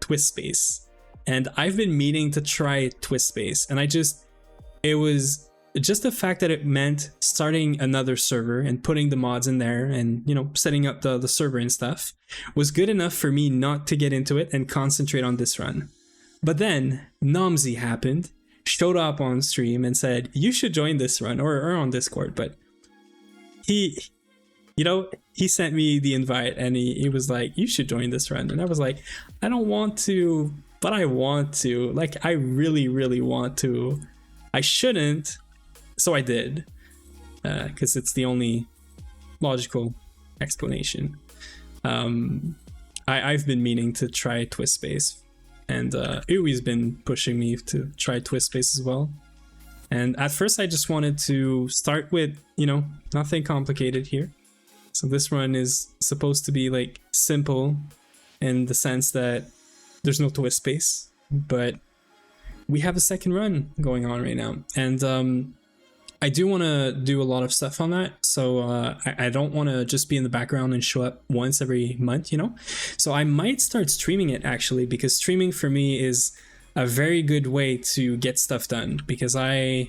Twist Space. And I've been meaning to try Twist Space, and it was just the fact that it meant starting another server and putting the mods in there and, you know, setting up the server and stuff was good enough for me not to get into it and concentrate on this run. But then Nomsy happened, showed up on stream and said, you should join this run, or on Discord, but he sent me the invite and he was like, you should join this run. And I was like, I don't want to, but I want to. Like, I really, really want to. I shouldn't, so I did, because it's the only logical explanation. I've been meaning to try Twist Space, and Uwe's been pushing me to try Twist Space as well. And at first I just wanted to start with, you know, nothing complicated here. So this run is supposed to be like simple in the sense that there's no twist space, but we have a second run going on right now. And I do want to do a lot of stuff on that. So I don't want to just be in the background and show up once every month, you know? So I might start streaming it actually, because streaming for me is a very good way to get stuff done, because I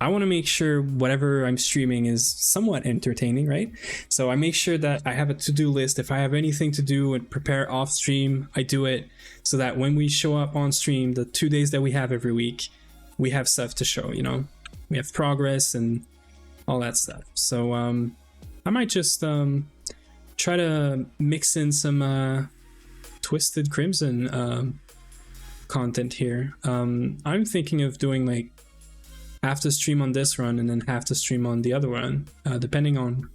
want to make sure whatever I'm streaming is somewhat entertaining, right? So I make sure that I have a to-do list. If I have anything to do and prepare off stream, I do it so that when we show up on stream, the 2 days that we have every week, we have stuff to show, you know? We have progress and all that stuff. So I might just try to mix in some Twisted Crimson content here. I'm thinking of doing like half the stream on this run and then half the stream on the other run, depending on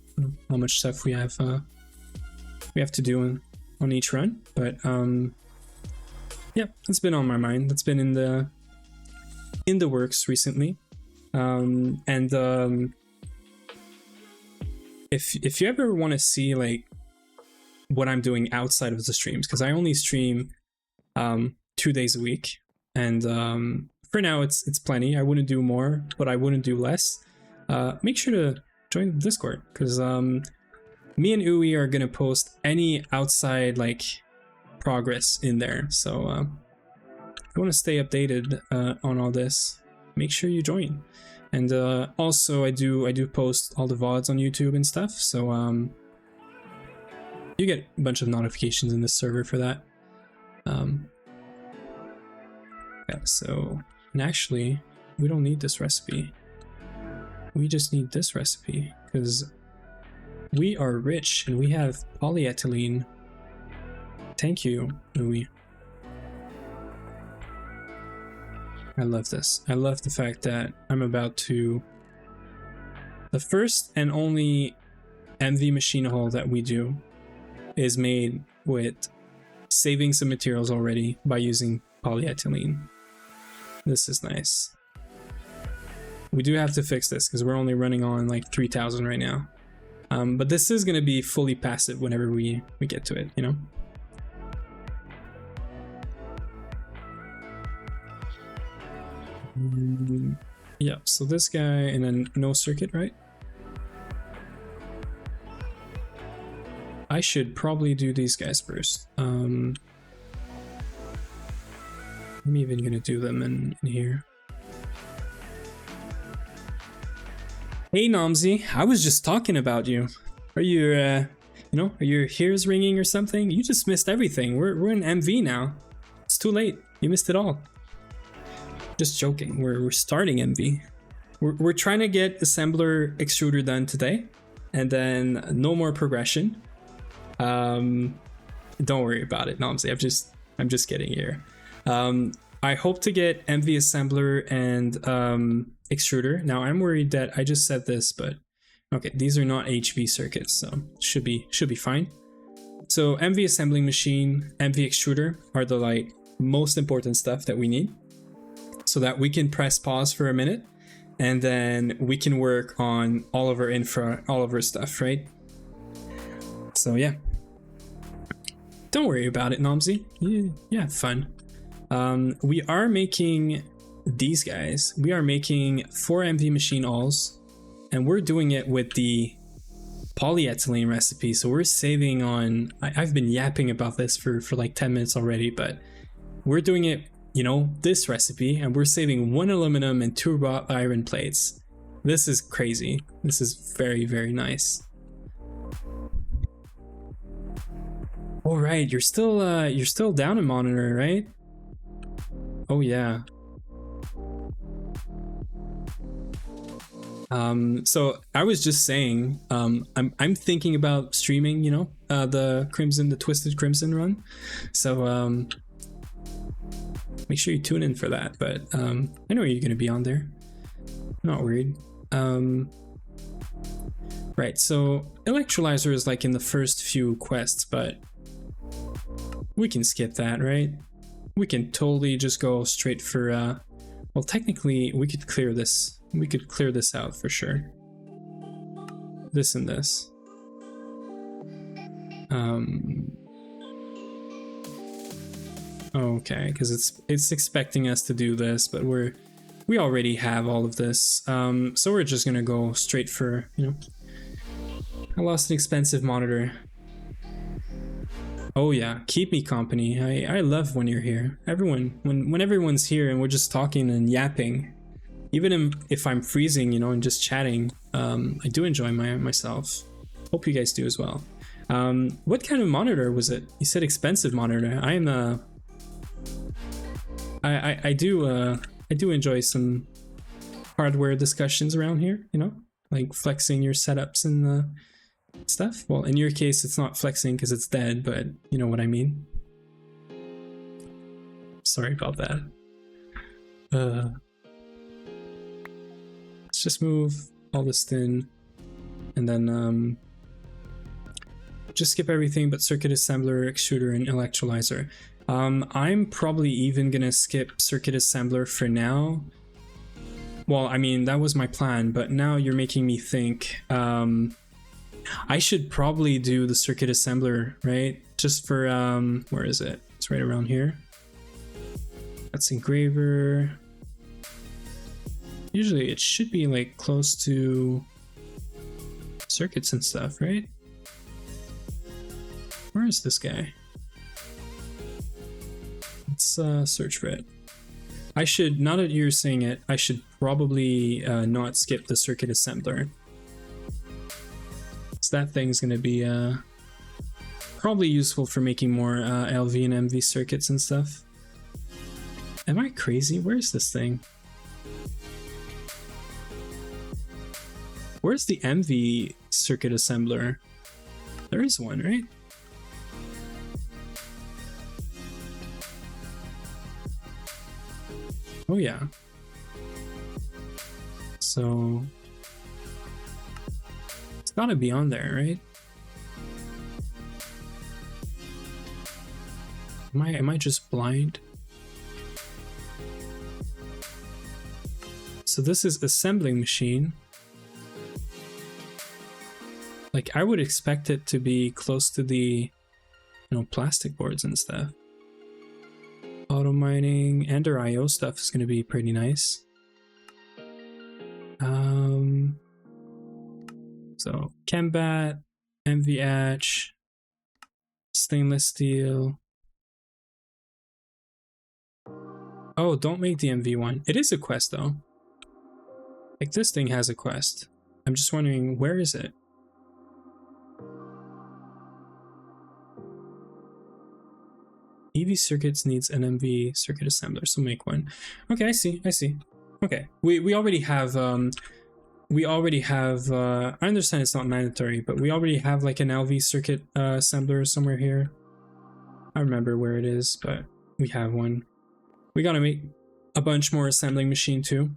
how much stuff we have to do on each run. But yeah, that's been on my mind. That's been in the works recently. If you ever want to see like what I'm doing outside of the streams, because I only stream 2 days a week, and for now it's plenty. I wouldn't do more, but I wouldn't do less. Make sure to join the Discord, because me and Uwe are gonna post any outside like progress in there. So if you want to stay updated on all this, make sure you join. And also I do post all the VODs on YouTube and stuff, so you get a bunch of notifications in this server for that. Yeah, so, and actually, we don't need this recipe. We just need this recipe, because we are rich and we have polyethylene. Thank you, Louis. I love this. I love the fact that I'm about to... The first and only MV machine hull that we do is made with saving some materials already by using polyethylene. This is nice. We do have to fix this because we're only running on like 3,000 right now. But this is going to be fully passive whenever we get to it, you know? Yeah, so this guy and then no circuit, right? I should probably do these guys first. I'm even gonna do them in here. Hey Nomsy, I was just talking about you. Are you, you know, are your ears ringing or something? You just missed everything. We're in MV now. It's too late. You missed it all. Just joking. We're starting MV. We're trying to get assembler extruder done today, and then no more progression. Don't worry about it, Nomsy. I'm just kidding here. I hope to get MV assembler and extruder. Now I'm worried that I just said this, but okay, these are not HV circuits, so should be fine. So MV assembling machine, MV extruder are the like most important stuff that we need, so that we can press pause for a minute, and then we can work on all of our infra, all of our stuff, right? So yeah. Don't worry about it, Nomsy. Yeah, fun. We are making these guys. We are making 4 MV machine alls, and we're doing it with the polyethylene recipe. So we're saving on... I've been yapping about this for like 10 minutes already, but we're doing it, you know, this recipe, and we're saving 1 aluminum and 2 raw iron plates. This is crazy. This is very, very nice. All right, you're still down in monitor, right? Oh yeah. So I was just saying, I'm thinking about streaming, you know, the Twisted Crimson run. So make sure you tune in for that. But I know you're gonna be on there. I'm not worried. Right. So electrolyzer is like in the first few quests, but we can skip that, right? We can totally just go straight for, well, technically we could clear this. We could clear this out for sure. This and this. Okay, because it's expecting us to do this, but we already have all of this. So we're just gonna go straight for, you know, I lost an expensive monitor. Oh yeah, keep me company. I love when you're here. Everyone, when everyone's here and we're just talking and yapping, even if I'm freezing, you know, and just chatting, I do enjoy myself. Hope you guys do as well. What kind of monitor was it? You said expensive monitor. I do enjoy some hardware discussions around here, you know, like flexing your setups and stuff. Well, in your case, it's not flexing because it's dead, but you know what I mean. Sorry about that. Let's just move all this in, and then just skip everything but circuit assembler, extruder, and electrolyzer. I'm probably even gonna skip circuit assembler for now. Well, I mean, that was my plan, but now you're making me think I should probably do the circuit assembler, right? Just for, where is it? It's right around here. That's engraver. Usually it should be like close to circuits and stuff, right? Where is this guy? Let's search for it. I should, now that you're saying it, I should probably not skip the circuit assembler. That thing's gonna be Probably useful for making more LV and MV circuits and stuff. Am I crazy? Where's this thing? Where's the MV circuit assembler? There is one, right? Oh yeah. So it's gotta be on there, right? Am I just blind? So this is assembling machine. Like I would expect it to be close to the, plastic boards and stuff. Auto mining and our IO stuff is going to be pretty nice. So Chembat, MVH, stainless steel. Oh, don't make the MV one. It is a quest though. Like this thing has a quest. I'm just wondering, where is it? EV circuits needs an MV circuit assembler, so make one. Okay, I see. Okay, we already have I understand it's not mandatory, but we already have like an LV circuit assembler somewhere here. I remember where it is, but we have one. We gotta make a bunch more assembling machine too.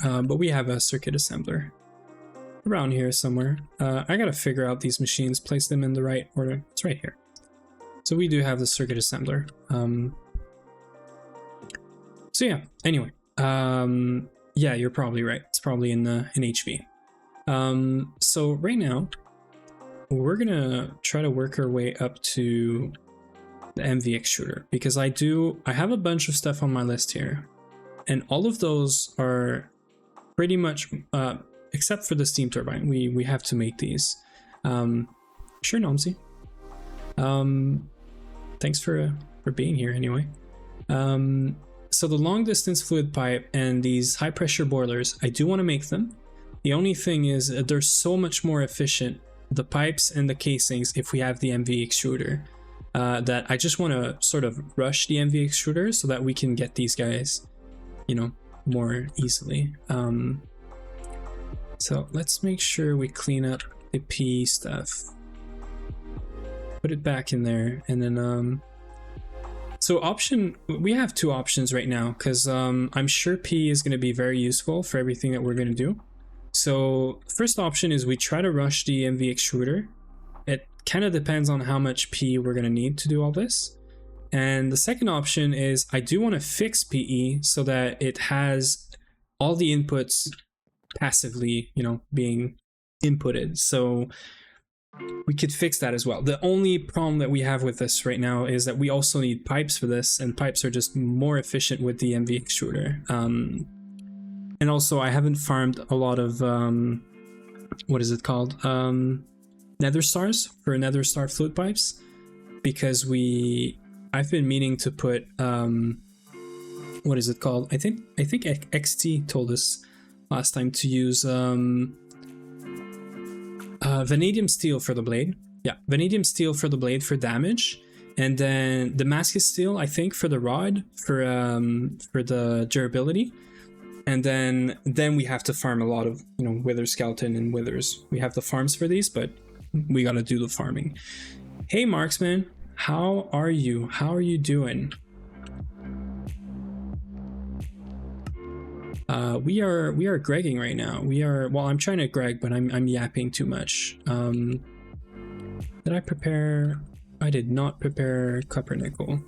But we have a circuit assembler around here somewhere. I gotta figure out these machines, place them in the right order. It's right here. So we do have the circuit assembler. So yeah, anyway. Yeah, you're probably right. It's probably in HV. So right now, we're gonna try to work our way up to the MV extruder, because I have a bunch of stuff on my list here. And all of those are pretty much, except for the steam turbine, we have to make these. Sure, Nomsy. Thanks for being here anyway. So the long distance fluid pipe and these high pressure boilers, I do want to make them. The only thing is they're so much more efficient, the pipes and the casings, if we have the MV extruder, that I just want to sort of rush the MV extruder so that we can get these guys, more easily. So let's make sure we clean up the P stuff. Put it back in there, and then so we have two options right now, because I'm sure P is going to be very useful for everything that we're going to do. So first option is we try to rush the MV extruder. It kind of depends on how much P we're going to need to do all this. And the second option is I do want to fix PE so that it has all the inputs passively, being inputted. So we could fix that as well. The only problem that we have with this right now is that we also need pipes for this, and pipes are just more efficient with the MV extruder. And also I haven't farmed a lot of, what is it called? Nether stars for nether star fluid pipes, because I've been meaning to put, what is it called? I think XT told us last time to use, vanadium steel for the blade. Yeah, vanadium steel for the blade for damage, and then Damascus steel, I think, for the rod for the durability. And then we have to farm a lot of wither skeleton and withers. We have the farms for these, but we gotta do the farming. Hey Marksman, how are you? How are you doing? We are gregging right now. Well, I'm trying to greg, but I'm yapping too much. Did I prepare? I did not prepare copper nickel.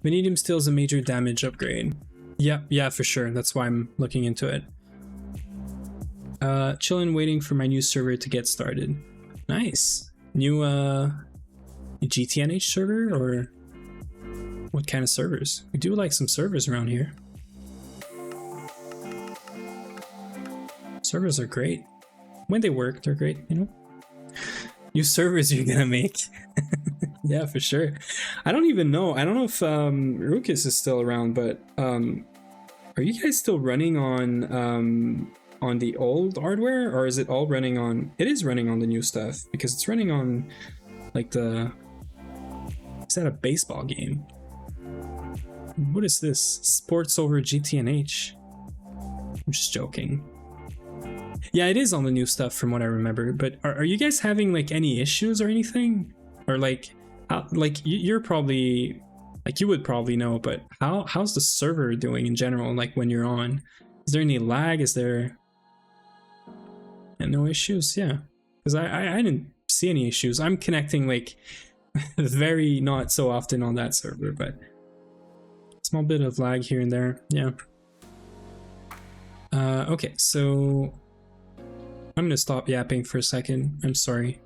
Vanadium steel is a major damage upgrade. Yeah, for sure. That's why I'm looking into it. Chillin', waiting for my new server to get started. Nice. New GTNH server, or what kind of servers? We do like some servers around here. Servers are great. When they work, they're great, New servers you're gonna make. Yeah, for sure. I don't even know. I don't know if Rukus is still around, but are you guys still running on on the old hardware, or is it all running on? It is running on the new stuff because it's running on like the. Is that a baseball game? What is this? Sports over GTNH? I'm just joking. Yeah, it is on the new stuff from what I remember. But are you guys having like any issues or anything? Or like, you're probably like you would probably know. But how's the server doing in general? Like when you're on, is there any lag? Is there no issues? Yeah, because I didn't see any issues. I'm connecting like very not so often on that server, but small bit of lag here and there. Yeah. Okay, so I'm gonna stop yapping for a second. I'm sorry,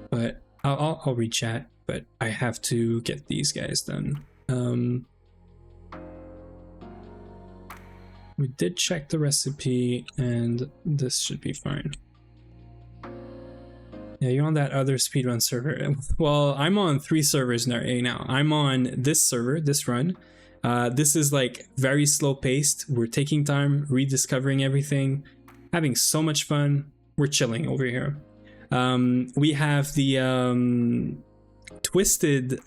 but I'll re-chat. But I have to get these guys done. We did check the recipe, and this should be fine. Yeah, you're on that other speedrun server. Well, I'm on 3 servers now. I'm on this server, this run. This is like very slow paced. We're taking time, rediscovering everything, having so much fun. We're chilling over here. We have the Twisted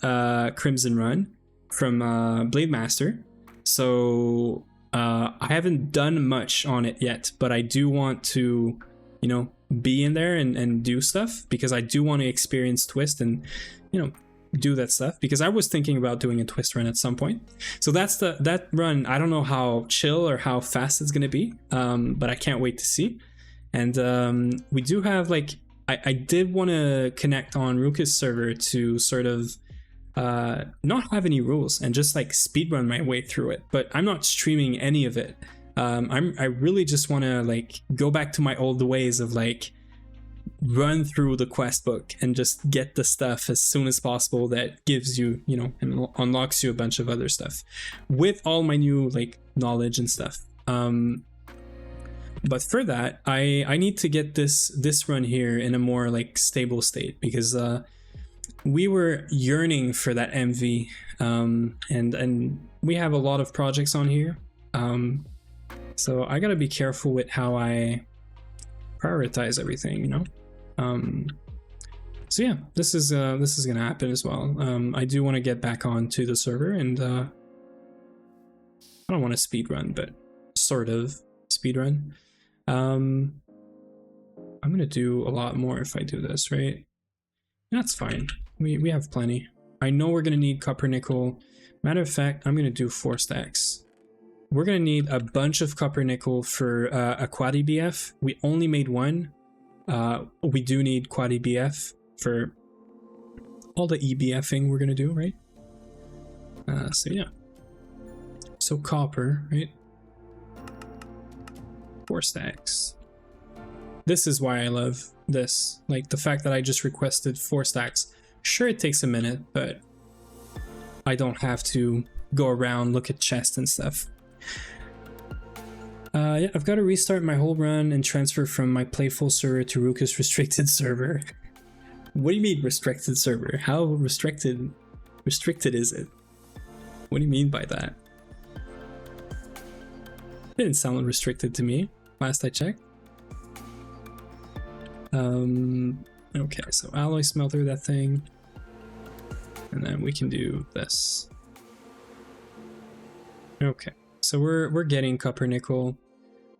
Crimson run from Blade Master. So I haven't done much on it yet, but I do want to, you know, be in there and do stuff because I do want to experience Twist and, you know, do that stuff because I was thinking about doing a Twist run at some point. So that's that run. I don't know how chill or how fast it's gonna be, but I can't wait to see. And we do have like I did want to connect on Ruka's server to sort of not have any rules and just like speedrun my way through it, but I'm not streaming any of it. I really just want to like go back to my old ways of like run through the quest book and just get the stuff as soon as possible that gives you, you know, and unlocks you a bunch of other stuff with all my new like knowledge and stuff. But for that, I need to get this run here in a more like stable state because we were yearning for that MV, and we have a lot of projects on here. So I gotta be careful with how I prioritize everything, you know. So yeah, this is gonna happen as well. I do want to get back onto the server, and I don't want to speed run, but sort of speed run. I'm gonna do a lot more if I do this, right? That's fine. We have plenty. I know we're gonna need copper nickel. Matter of fact, I'm gonna do 4 stacks. We're gonna need a bunch of copper nickel for a quad EBF. We only made 1. We do need quad EBF for all the EBFing we're gonna do, right? So yeah. So copper, right? 4 stacks. This is why I love this. Like the fact that I just requested 4 stacks. Sure, it takes a minute, but I don't have to go around, look at chests and stuff. Yeah, I've got to restart my whole run and transfer from my playful server to Ruka's restricted server. What do you mean restricted server? How restricted is it? What do you mean by that? It didn't sound restricted to me last I checked. Okay, so alloy smelter, that thing. And then we can do this. Okay, so we're getting copper nickel.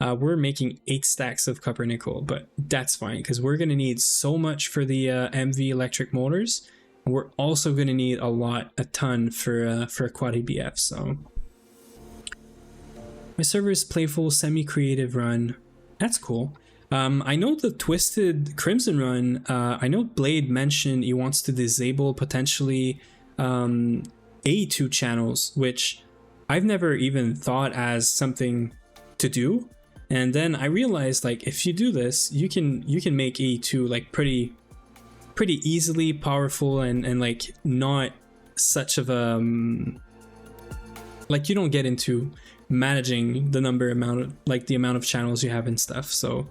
We're making 8 stacks of copper nickel, but that's fine because we're gonna need so much for the MV electric motors. And we're also gonna need a ton for a quad EBF. So my server is playful, semi-creative run. That's cool. I know the Twisted Crimson run. I know Blade mentioned he wants to disable potentially A2 channels, which I've never even thought as something to do. And then I realized like if you do this, you can make A2 like pretty easily powerful and like not such of a like you don't get into managing the amount of channels you have and stuff. So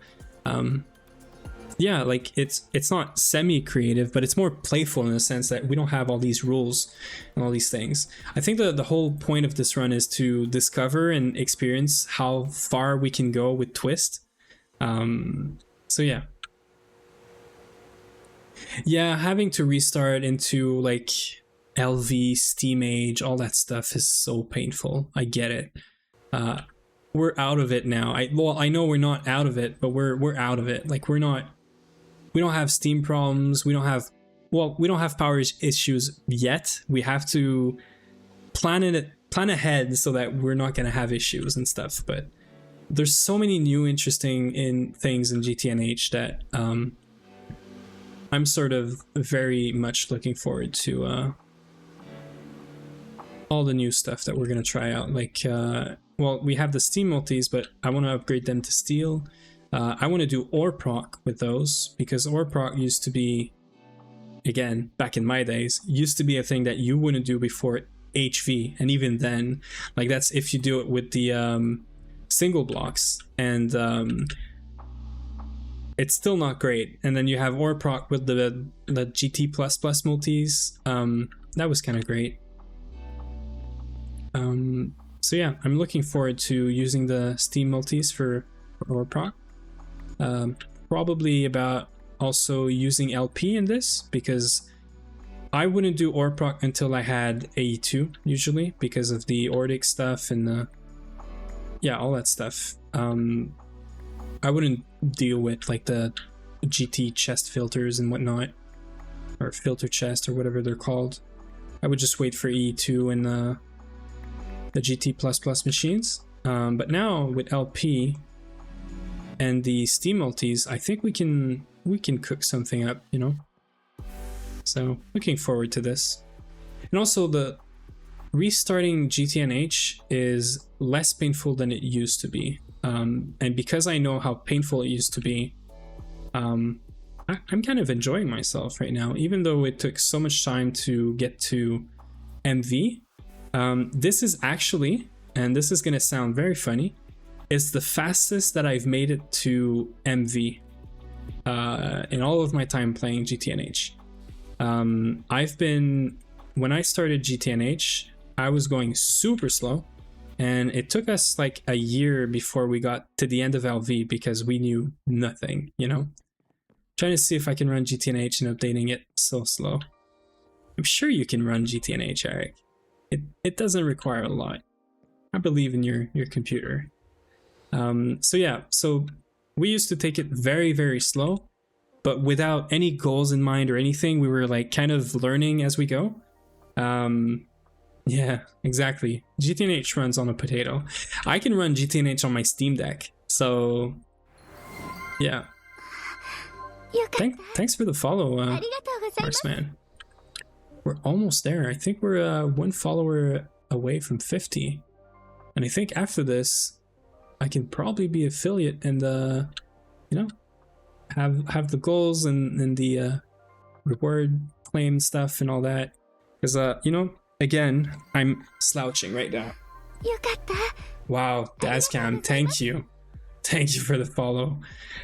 yeah, like it's not semi-creative, but it's more playful in the sense that we don't have all these rules and all these things. I think the whole point of this run is to discover and experience how far we can go with Twist. So yeah. Yeah, having to restart into like LV, Steam Age, all that stuff is so painful. I get it. We're out of it now. I know we're not out of it, but we're out of it. Like we don't have Steam problems. We don't have power issues yet. We have to plan ahead so that we're not gonna have issues and stuff. But there's so many new interesting things in GTNH that I'm sort of very much looking forward to all the new stuff that we're gonna try out. Like, well, we have the Steam multis, but I want to upgrade them to Steel. I want to do ore proc with those because ore proc used to be, again, back in my days, used to be a thing that you wouldn't do before HV, and even then, like that's if you do it with the single blocks, and it's still not great. And then you have ore proc with the GT++ multis. That was kind of great. So yeah, I'm looking forward to using the Steam multis for ore proc. Probably about also using LP in this, because I wouldn't do ore proc until I had AE2 usually, because of the Ordic stuff and yeah, all that stuff. I wouldn't deal with like the GT chest filters and whatnot, or filter chest or whatever they're called. I would just wait for E2 and the GT++ machines. But now with LP and the Steam multis, I think we can cook something up, you know. So looking forward to this. And also the restarting GTNH is less painful than it used to be. And because I know how painful it used to be, I'm kind of enjoying myself right now, even though it took so much time to get to MV. This is actually, and this is going to sound very funny, it's the fastest that I've made it to MV in all of my time playing GTNH. When I started GTNH, I was going super slow, and it took us like a year before we got to the end of LV because we knew nothing, you know? Trying to see if I can run GTNH and updating it so slow. I'm sure you can run GTNH, Eric. It doesn't require a lot. I believe in your computer. So yeah, so we used to take it very, very slow, but without any goals in mind or anything. We were like kind of learning as we go. Yeah, exactly. GTNH runs on a potato. I can run GTNH on my Steam Deck. So yeah. Thanks for the follow, Marksman. We're almost there. I think we're one follower away from 50. And I think after this, I can probably be affiliate and you know, have the goals and the reward claim stuff and all that. Because you know, again, I'm slouching right now. Wow, Dazcam, thank you. Thank you for the follow.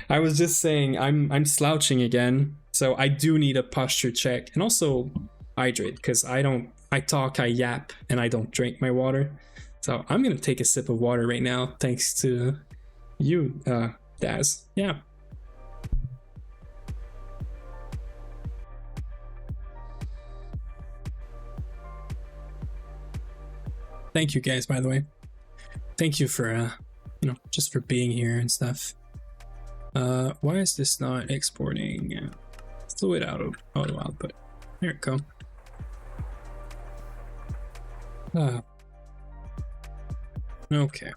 I was just saying I'm slouching again, so I do need a posture check, and also hydrate, because I talk, I yap, and I don't drink my water. So I'm gonna take a sip of water right now, thanks to you, Daz. Yeah. Thank you guys, by the way. Thank you for you know, just for being here and stuff. Why is this not exporting fluid auto output? There it go. Okay.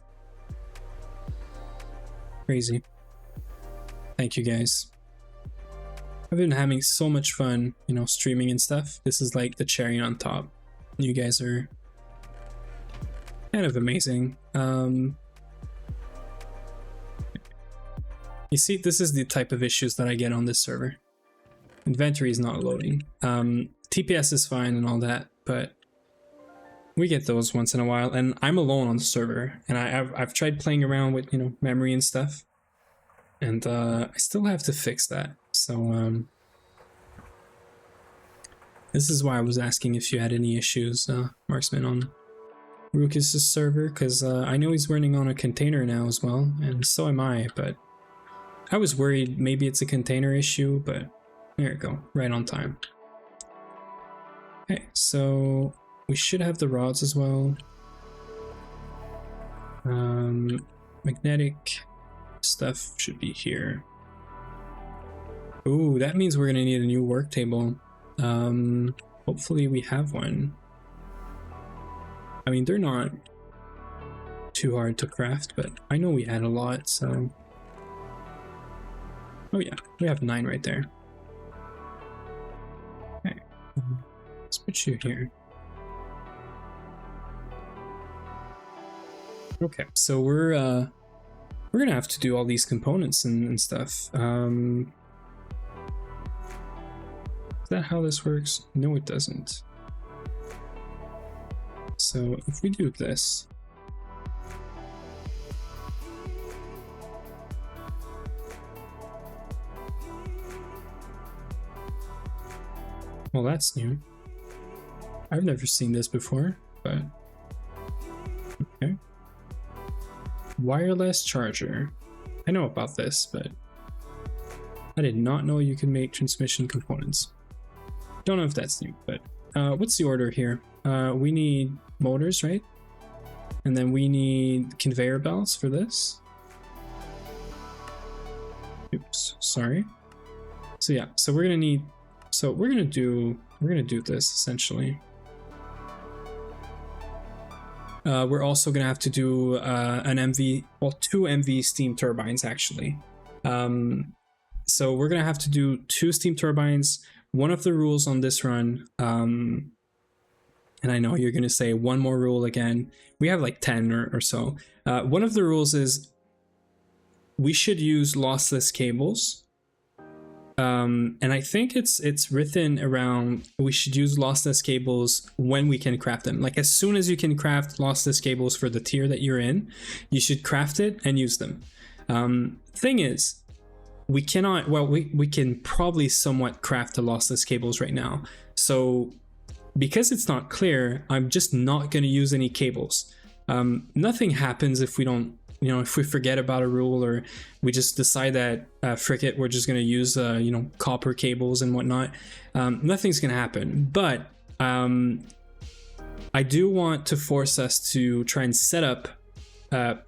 Crazy. Thank you guys. I've been having so much fun, you know, streaming and stuff. This is like the cherry on top. You guys are kind of amazing. You see, this is the type of issues that I get on this server. Inventory is not loading. TPS is fine and all that, but we get those once in a while, and I'm alone on the server, and I've tried playing around with, you know, memory and stuff, and I still have to fix that. So this is why I was asking if you had any issues, Marksman, on Rukus's server, because I know he's running on a container now as well, and so am I, but I was worried maybe it's a container issue, but there you go, right on time. Okay, so we should have the rods as well. Magnetic stuff should be here. Ooh, that means we're gonna need a new work table. Hopefully we have one. I mean, they're not too hard to craft, but I know we had a lot, so... Oh yeah, we have 9 right there. Okay, let's put you here. Okay, so we're gonna have to do all these components and stuff. Is that how this works? No, it doesn't. So if we do this, well, that's new. I've never seen this before, but okay. Wireless charger. I know about this, but I did not know you could make transmission components. Don't know if that's new, but what's the order here? We need motors, right? And then we need conveyor belts for this. Oops, sorry. So yeah, so we're gonna need, so we're gonna do this essentially. We're also gonna have to do an MV, well, 2 MV steam turbines actually. So we're gonna have to do 2 steam turbines. One of the rules on this run, and I know you're gonna say one more rule again. We have like 10 or so. One of the rules is we should use lossless cables. And I think it's written around we should use lossless cables when we can craft them. Like as soon as you can craft lossless cables for the tier that you're in, you should craft it and use them. Thing is, we cannot, well, we can probably somewhat craft the lossless cables right now. So because it's not clear, I'm just not going to use any cables. Nothing happens if we don't, you know, if we forget about a rule or we just decide that frick it, we're just going to use you know, copper cables and whatnot. Nothing's going to happen. But I do want to force us to try and set up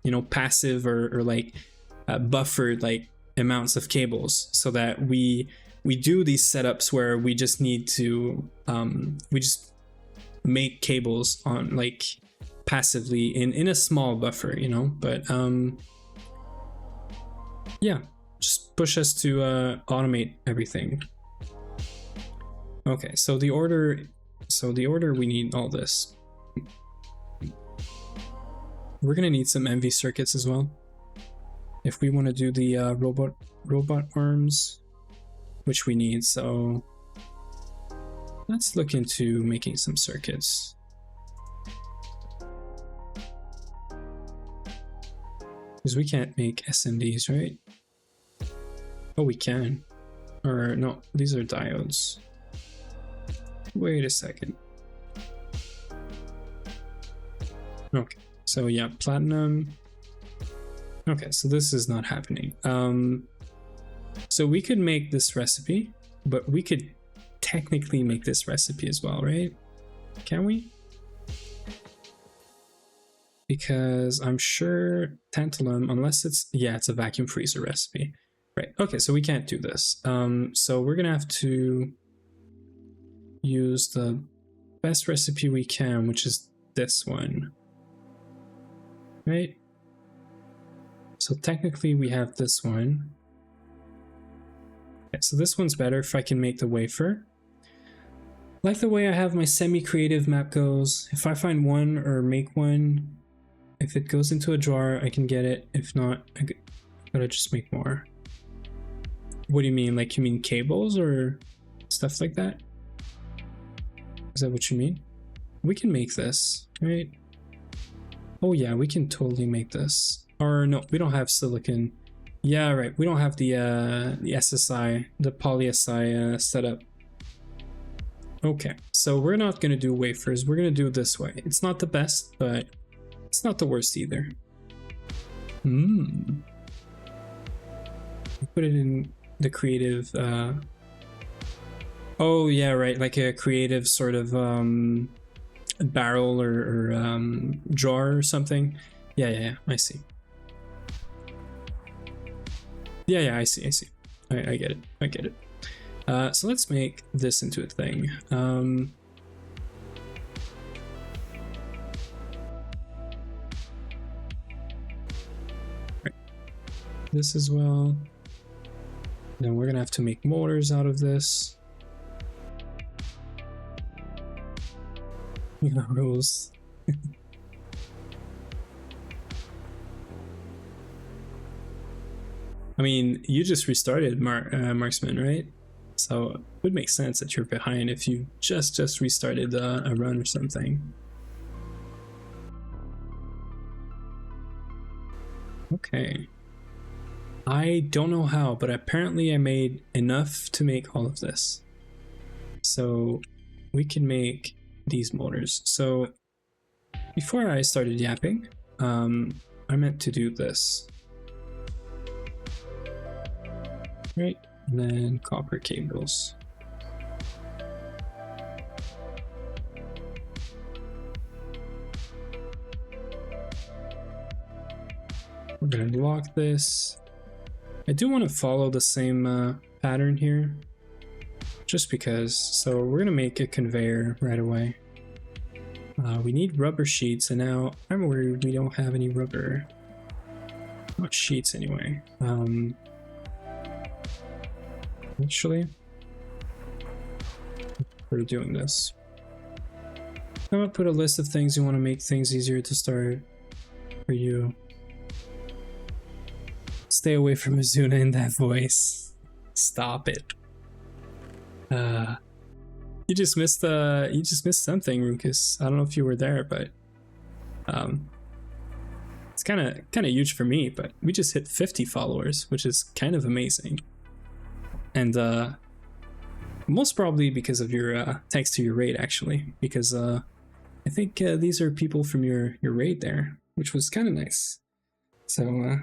you know, passive or like buffered like amounts of cables, so that we do these setups where we just need to we just make cables on like passively in a small buffer, you know. But yeah, just push us to automate everything. Okay, so the order we need all this. We're gonna need some MV circuits as well if we want to do the robot arms, which we need. So let's look into making some circuits. Because we can't make SMDs, right? Oh, we can. Or no, these are diodes. Wait a second. Okay, so yeah, platinum. Okay, so this is not happening. So we could make this recipe, but we could technically make this recipe as well, right? Can we? Because I'm sure tantalum, unless it's, yeah, it's a vacuum freezer recipe. Right, okay, so we can't do this. So we're gonna have to use the best recipe we can, which is this one. Right? So technically we have this one. Okay, so this one's better if I can make the wafer. Like the way I have my semi-creative map goes, if I find one or make one, if it goes into a drawer, I can get it. If not, I gotta just make more. What do you mean? Like, you mean cables or stuff like that? Is that what you mean? We can make this, right? Oh yeah, we can totally make this. Or no, we don't have silicon. Yeah, right. We don't have the SSI, the poly-SI setup. Okay, so we're not gonna do wafers. We're gonna do it this way. It's not the best, but it's not the worst either. Put it in the creative. Oh yeah, right, like a creative sort of barrel or jar or something. Yeah, I see. Yeah, I see. I get it. So let's make this into a thing. Right. This as well. Then we're gonna have to make motors out of this. You know, rules. I mean, you just restarted Marksman, right? So it would make sense that you're behind if you just restarted a run or something. Okay. I don't know how, but apparently I made enough to make all of this. So we can make these motors. So before I started yapping, I meant to do this. Right, and then copper cables. We're gonna block this. I do want to follow the same pattern here, just because. So we're gonna make a conveyor right away. We need rubber sheets, and now I'm worried we don't have any rubber. Not sheets anyway. Actually, we're doing this. I'm gonna put a list of things you want to make things easier to start for you. Stay away from Azuna in that voice. Stop it. You just missed something, Rukus. I don't know if you were there, but it's kind of huge for me. But we just hit 50 followers, which is kind of amazing. And most probably because of your thanks to your raid, actually, because I think these are people from your raid there, which was kind of nice. So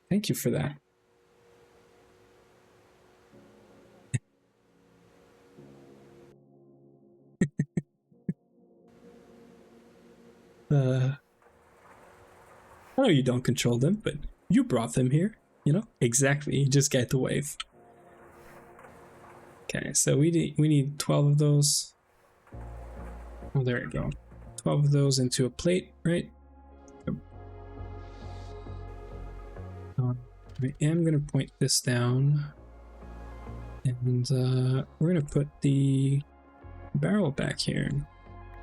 thank you for that. I know you don't control them, but you brought them here, you know? Exactly, you just get the wave. Okay, so we need 12 of those. Oh, there you go. 12 of those into a plate, right? I am going to point this down. And we're going to put the barrel back here.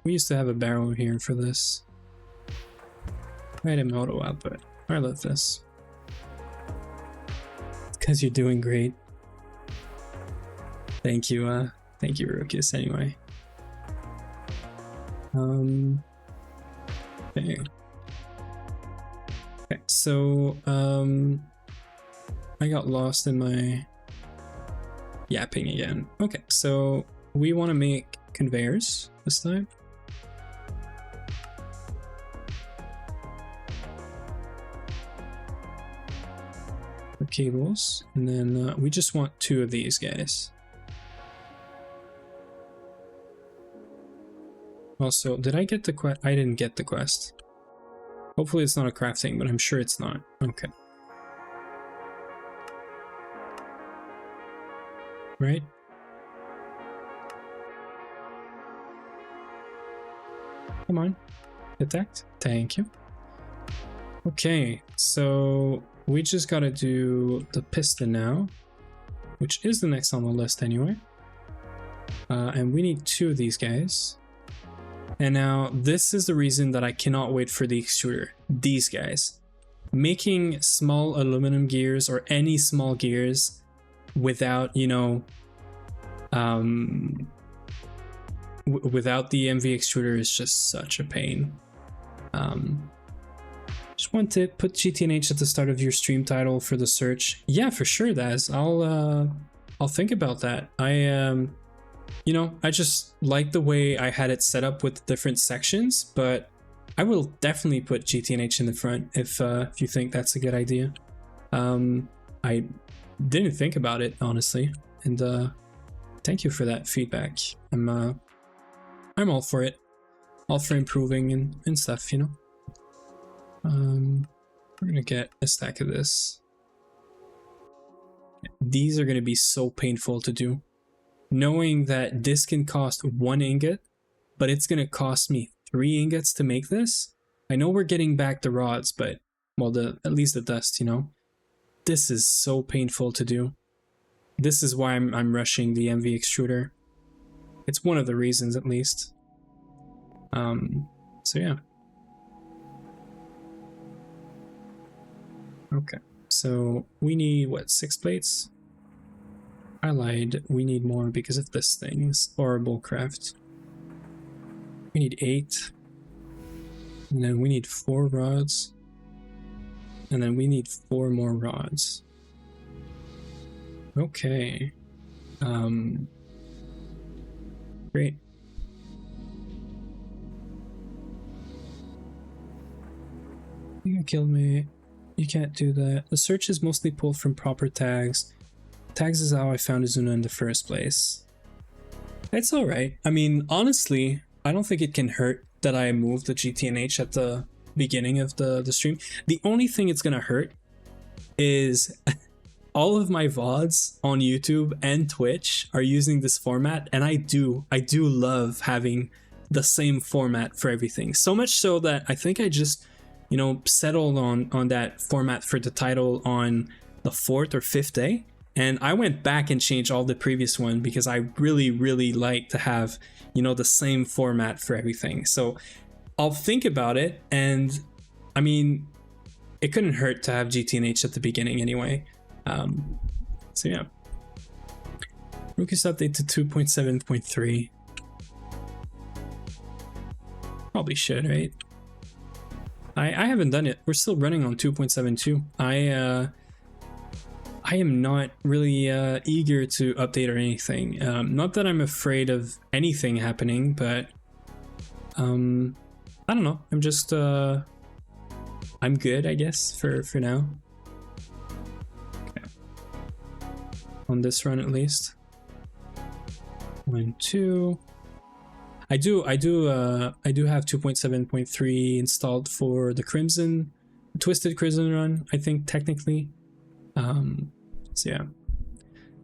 We used to have a barrel here for this. Item auto output. I love this. Because you're doing great. Thank you, Rukus, anyway. Okay. Okay, so, I got lost in my yapping again. Okay, so we want to make conveyors this time. For cables, and then we just want 2 of these guys. Also, did I get the quest? I didn't get the quest. Hopefully it's not a crafting, but I'm sure it's not. Okay. Right? Come on. Detect. Thank you. Okay, so we just gotta do the piston now, which is the next on the list anyway. And we need 2 of these guys. And now this is the reason that I cannot wait for the extruder. These guys. Making small aluminum gears or any small gears without, you know, without the MV extruder is just such a pain. Just want to put GTNH at the start of your stream title for the search. Yeah, for sure, Daz. I'll think about that. You know, I just like the way I had it set up with different sections, but I will definitely put GTNH in the front if you think that's a good idea. I didn't think about it, honestly. And thank you for that feedback. I'm all for it. All for improving and stuff, you know. We're gonna get a stack of this. These are gonna be so painful to do. Knowing that this can cost 1 ingot, but it's gonna cost me 3 ingots to make this. I know we're getting back the rods, but well, at least the dust, you know. This is so painful to do. This is why I'm rushing the MV extruder. It's one of the reasons, at least. So yeah. Okay, so we need, what, 6 plates? I lied, we need more because of this thing's horrible craft. We need 8. And then we need 4 rods. And then we need 4 more rods. Okay. Great. You killed me. You can't do that. The search is mostly pulled from proper tags. Tags is how I found Izuna in the first place. It's alright. I mean, honestly, I don't think it can hurt that I moved the GTNH at the beginning of the stream. The only thing it's gonna hurt is all of my VODs on YouTube and Twitch are using this format, and I do love having the same format for everything. So much so that I think I just, you know, settled on that format for the title on the 4th or 5th day. And I went back and changed all the previous one because I really like to have, you know, the same format for everything. So I'll think about it, and I mean, it couldn't hurt to have GTNH at the beginning anyway. So yeah. Rukus update to 2.7.3. Probably should, right? I haven't done it. We're still running on 2.72. I am not really eager to update or anything. Not that I'm afraid of anything happening, but I don't know. I'm just I'm good, I guess, for now. Okay. On this run, at least. 1, 2. I do have 2.7.3 installed for the Crimson, Twisted Crimson run, I think, technically. So yeah.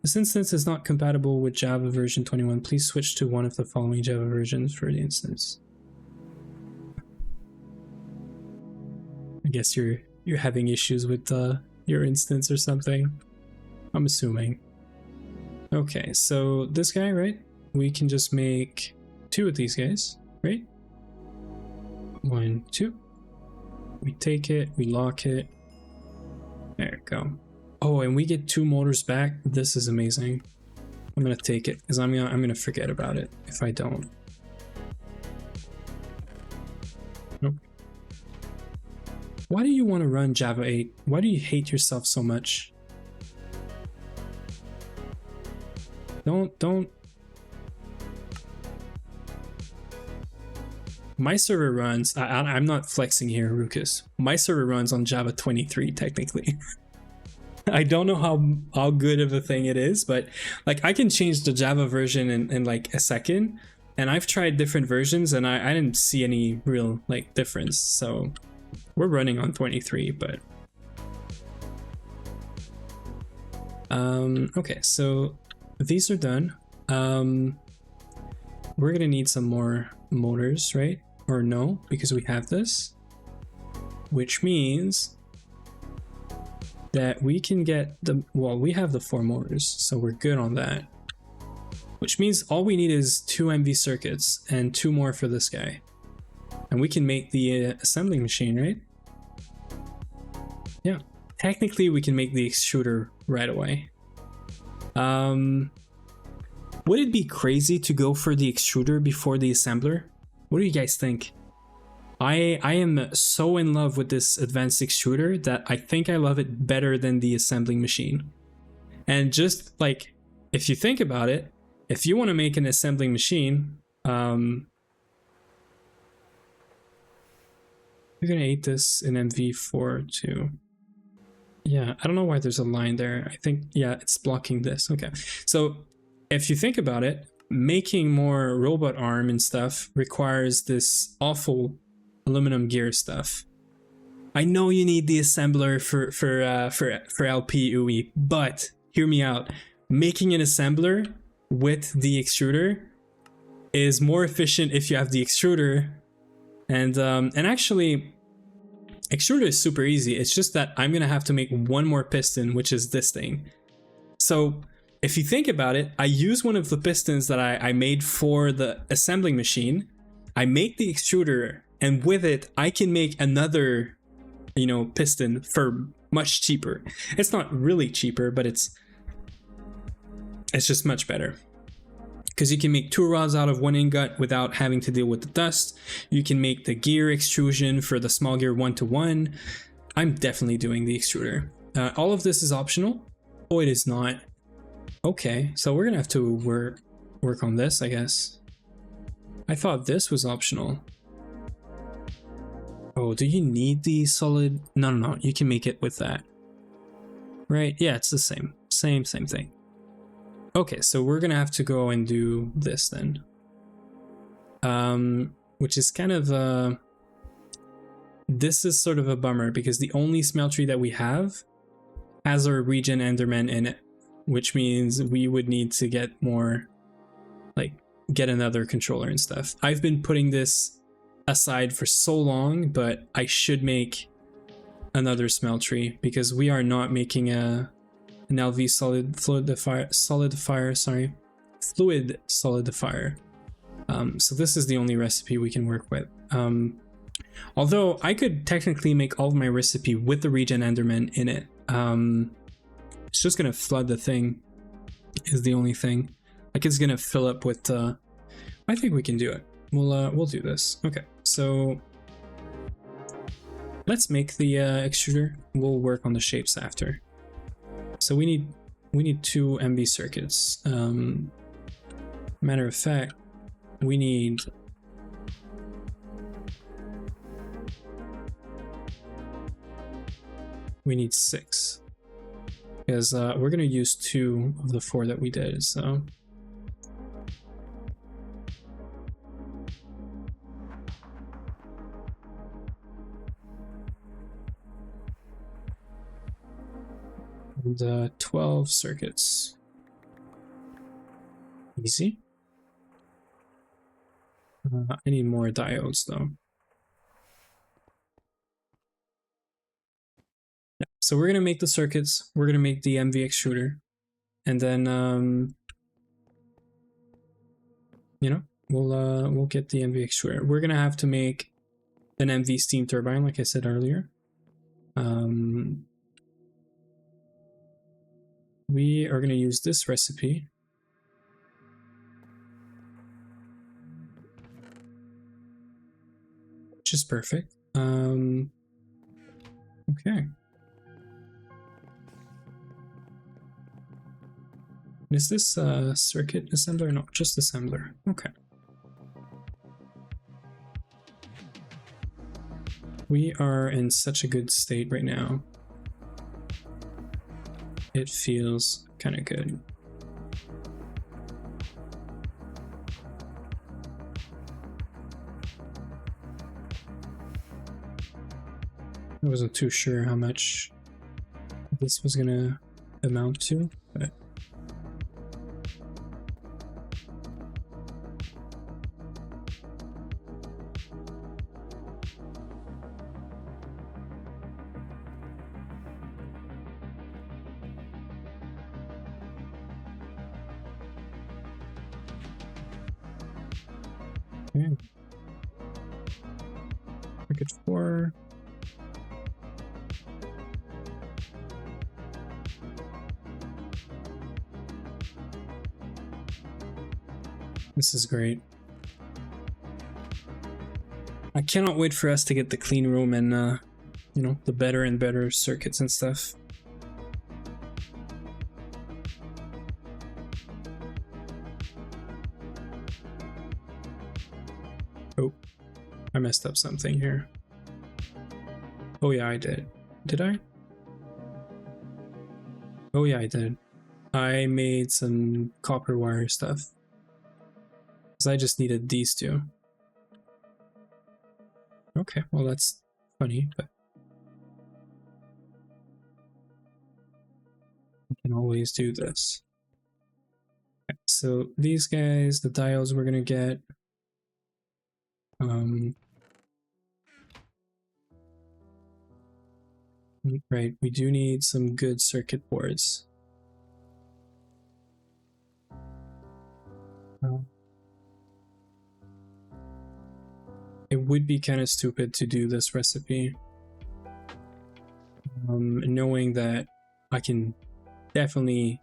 This instance is not compatible with Java version 21. Please switch to one of the following Java versions for the instance. I guess you're having issues with your instance or something. I'm assuming. Okay, so this guy, right? We can just make 2 of these guys, right? 1, 2. We take it, we lock it. There we go. Oh, and we get 2 motors back. This is amazing. I'm gonna take it because I'm gonna forget about it if I don't. Nope. Why do you want to run Java 8? Why do you hate yourself so much? Don't. My server runs, I'm not flexing here, Rukus. My server runs on Java 23, technically. I don't know how good of a thing it is, but like I can change the Java version in like a second, and I've tried different versions and I didn't see any real like difference. So we're running on 23, but okay, so these are done. We're gonna need some more motors, right? Or no, because we have this, which means that we can get the, well, we have the 4 motors, so we're good on that. Which means all we need is 2 MV circuits and 2 more for this guy. And we can make the assembling machine, right? Yeah, technically we can make the extruder right away. Would it be crazy to go for the extruder before the assembler? What do you guys think? I am so in love with this advanced extruder that I think I love it better than the assembling machine. And just like, if you think about it, if you want to make an assembling machine, you're gonna eat this in MV4 too. Yeah, I don't know why there's a line there. I think, yeah, it's blocking this. Okay. So if you think about it, making more robot arm and stuff requires this awful aluminum gear stuff. I know you need the assembler for LP UE, but hear me out. Making an assembler with the extruder is more efficient if you have the extruder, and actually, extruder is super easy. It's just that I'm gonna have to make one more piston, which is this thing. So if you think about it, I use one of the pistons that I made for the assembling machine. I make the extruder, and with it, I can make another, you know, piston for much cheaper. It's not really cheaper, but it's just much better. Because you can make 2 rods out of 1 ingot without having to deal with the dust. You can make the gear extrusion for the small gear 1-to-1. I'm definitely doing the extruder. All of this is optional. Oh, it is not. Okay, so we're gonna have to work on this, I guess. I thought this was optional. Oh, do you need the solid? No, you can make it with that. Right, yeah, it's the same thing. Okay, so we're gonna have to go and do this then. Which is kind of this is sort of a bummer because the only smeltery that we have has our regen Enderman in it, which means we would need to get more, like, get another controller and stuff. I've been putting this aside for so long, but I should make another smeltery because we are not making an LV fluid solidifier. So this is the only recipe we can work with. Although I could technically make all of my recipe with the regen Enderman in it. It's just gonna flood the thing, is the only thing. Like, it's gonna fill up with. I think we can do it. We'll do this. Okay, so let's make the extruder. We'll work on the shapes after. So we need 2 MV circuits. Matter of fact, we need we need 6 because we're gonna use 2 of the 4 that we did. So and 12 circuits. Easy. I need more diodes though. Yeah, so we're gonna make the circuits, we're gonna make the MV extruder, and then you know, we'll get the MV extruder. We're gonna have to make an MV steam turbine, like I said earlier. We are gonna use this recipe. Which is perfect. Okay. Is this circuit assembler? No, just assembler. Okay. We are in such a good state right now. It feels kind of good. I wasn't too sure how much this was gonna amount to, but okay. Circuit 4. This is great. I cannot wait for us to get the clean room and, you know, the better and better circuits and stuff. Oh, I messed up something here. Oh yeah, I did. Did I? Oh yeah, I did. I made some copper wire stuff. Because I just needed these two. Okay, well that's funny, but we can always do this. Okay, so these guys, the diodes we're gonna get. Right, we do need some good circuit boards. It would be kind of stupid to do this recipe, knowing that I can definitely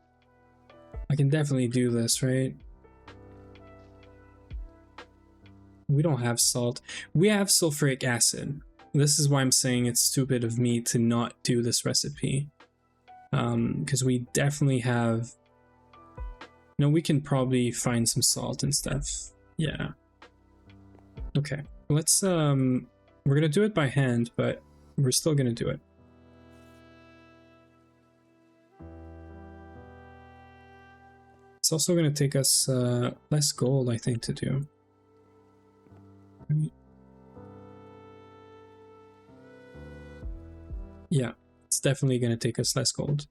do this, right? We don't have salt. We have sulfuric acid. This is why I'm saying it's stupid of me to not do this recipe. Because we definitely have... No, we can probably find some salt and stuff. Yeah. Okay. Let's, we're gonna do it by hand, but we're still gonna do it. It's also gonna take us less gold, I think, to do. Yeah, it's definitely gonna take us less gold.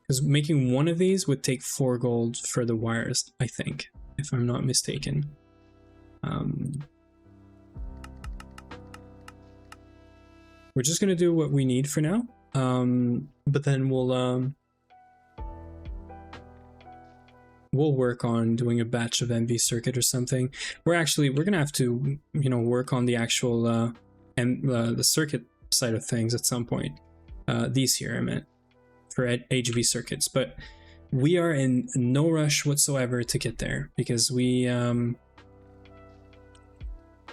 Because making one of these would take 4 gold for the wires, I think, if I'm not mistaken. We're just gonna do what we need for now, but then we'll work on doing a batch of MV circuit or something. We're gonna have to, you know, work on the actual the circuit side of things at some point. These here, I meant, for HV circuits, but we are in no rush whatsoever to get there because we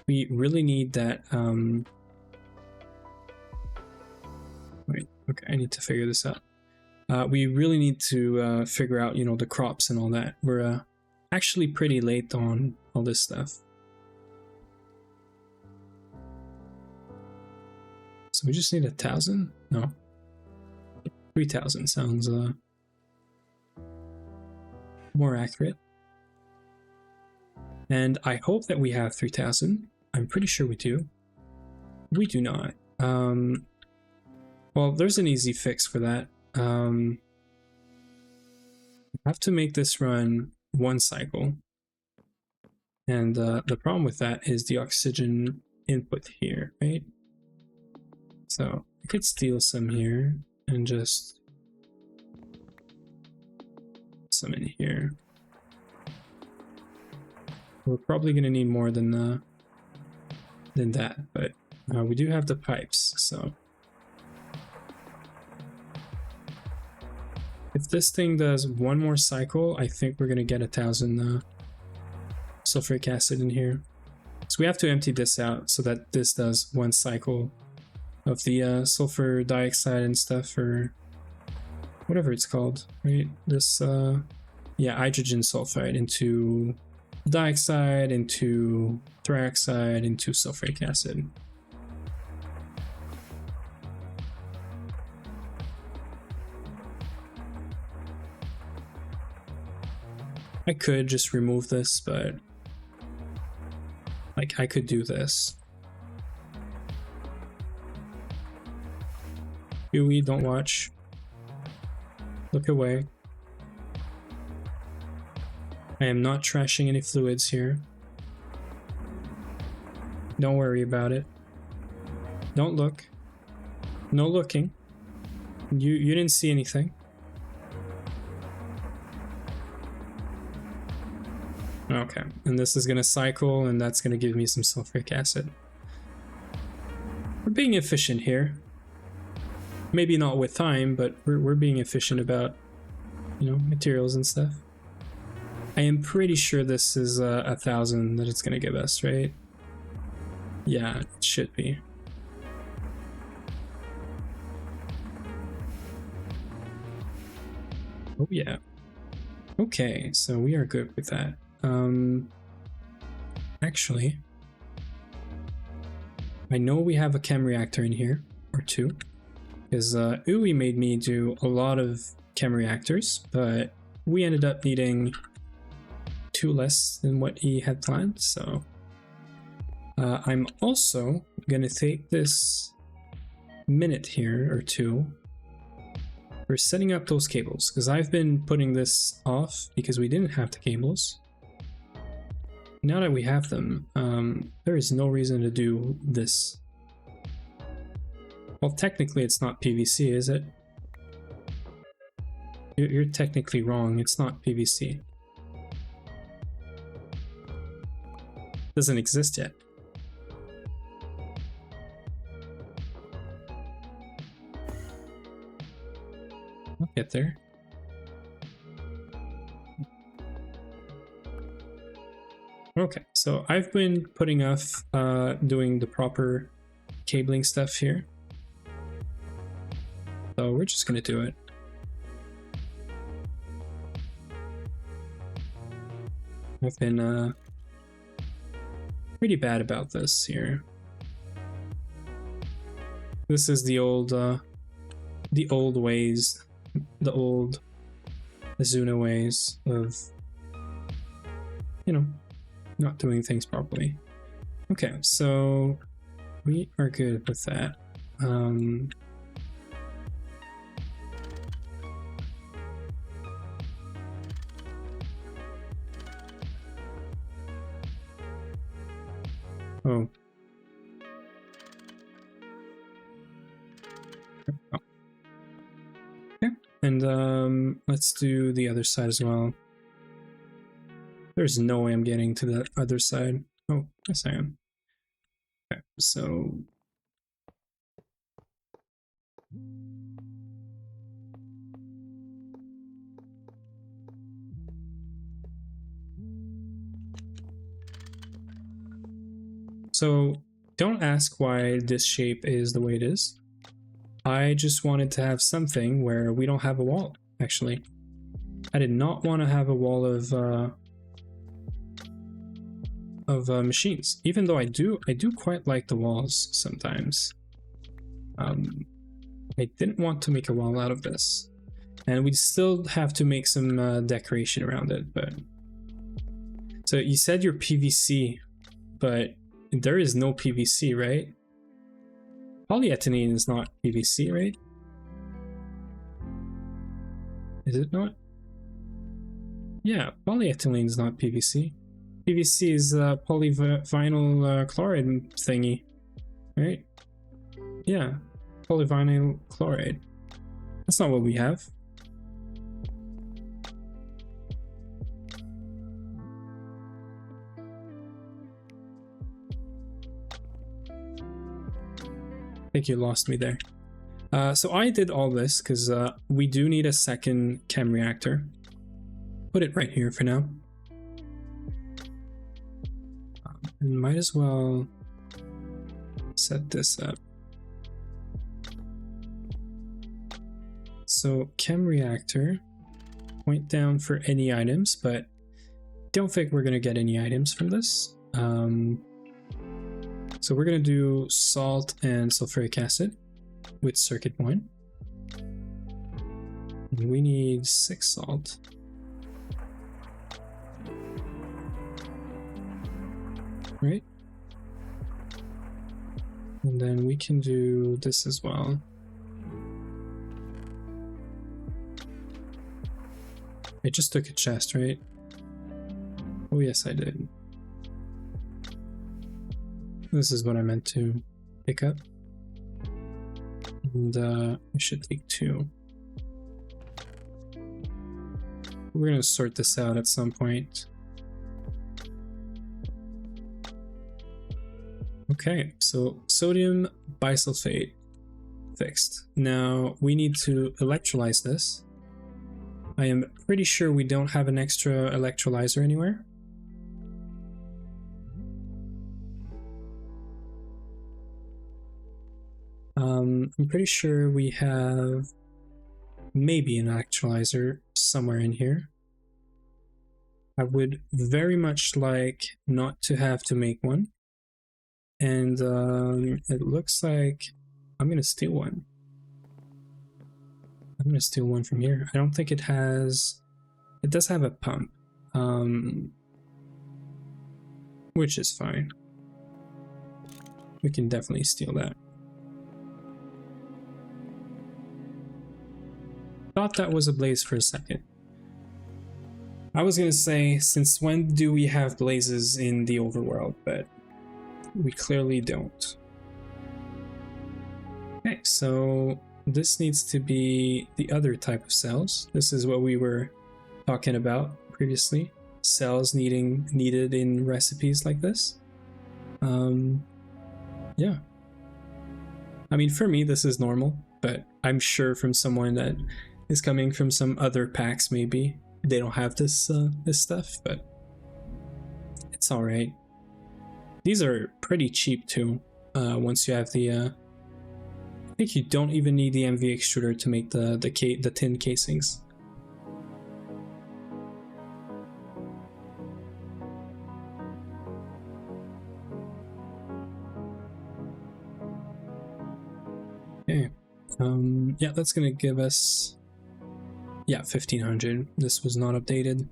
really need that. Wait, okay, I need to figure this out. We really need to figure out, you know, the crops and all that. We're actually pretty late on all this stuff. So we just need 1,000? No. 3,000 sounds more accurate. And I hope that we have 3,000. I'm pretty sure we do. We do not. Well, there's an easy fix for that. I have to make this run 1 cycle. And the problem with that is the oxygen input here, right? So I could steal some here and just some in here. We're probably going to need more than that, but we do have the pipes, so if this thing does 1 more cycle, I think we're going to get 1,000 sulfuric acid in here. So we have to empty this out so that this does 1 cycle of the sulfur dioxide and stuff, or whatever it's called, right? This, yeah, hydrogen sulfide into dioxide, into trioxide, into sulfuric acid. I could just remove this, but like I could do this. Huey, don't watch. Look away. I am not trashing any fluids here. Don't worry about it. Don't look. No looking. You didn't see anything. Okay, and this is gonna cycle, and that's gonna give me some sulfuric acid. We're being efficient here. Maybe not with time, but we're being efficient about, you know, materials and stuff. I am pretty sure this is 1,000 that it's gonna give us, right? Yeah, it should be. Oh yeah. Okay, so we are good with that. Actually, I know we have a chem reactor in here, or 2. Because Uwe made me do a lot of chem reactors, but we ended up needing 2 less than what he had planned, so I'm also gonna take this minute here or 2 for setting up those cables, because I've been putting this off because we didn't have the cables. Now that we have them, there is no reason to do this. Well, technically it's not PVC, is it? You're technically wrong, it's not PVC. Doesn't exist yet. I'll get there. Okay, so I've been putting off doing the proper cabling stuff here. So we're just gonna do it. I've been pretty bad about this here. This is the old ways, the old Azuna ways of, you know, not doing things properly. Okay, so we are good with that. Oh. Okay, and let's do the other side as well. There's no way I'm getting to the other side. Oh, yes I am. Okay, so don't ask why this shape is the way it is. I just wanted to have something where we don't have a wall, actually. I did not want to have a wall of machines, even though I do quite like the walls sometimes. I didn't want to make a wall out of this, and we still have to make some decoration around it. But so you said you're PVC, but there is no PVC, right? Polyethylene is not PVC, right? Is it not? Yeah, polyethylene is not PVC. PVC is polyvinyl chloride thingy, right? Yeah, polyvinyl chloride. That's not what we have. I think you lost me there. So I did all this because we do need a second chem reactor. Put it right here for now. And might as well set this up. So chem reactor, point down for any items, but don't think we're gonna get any items from this. So we're gonna do salt and sulfuric acid with circuit 1. And we need 6 salt. Right? And then we can do this as well. I just took a chest, right? Oh yes, I did. This is what I meant to pick up. And I should take 2. We're gonna sort this out at some point. Okay, so sodium bisulfate fixed. Now we need to electrolyze this. I am pretty sure we don't have an extra electrolyzer anywhere. I'm pretty sure we have maybe an electrolyzer somewhere in here. I would very much like not to have to make one. And it looks like I'm gonna steal one. I'm gonna steal one from here. I don't think it has... It does have a pump. Which is fine. We can definitely steal that. Thought that was a blaze for a second. I was gonna say, since when do we have blazes in the overworld, but we clearly don't. Okay, so this needs to be the other type of cells. This is what we were talking about previously. Cells needed in recipes like this. Yeah. I mean, for me, this is normal, but I'm sure from someone that is coming from some other packs, maybe they don't have this stuff, but it's all right. These are pretty cheap too. Once you have the, I think you don't even need the MV extruder to make the tin casings. Okay, yeah, that's gonna give us, yeah, 1500. This was not updated.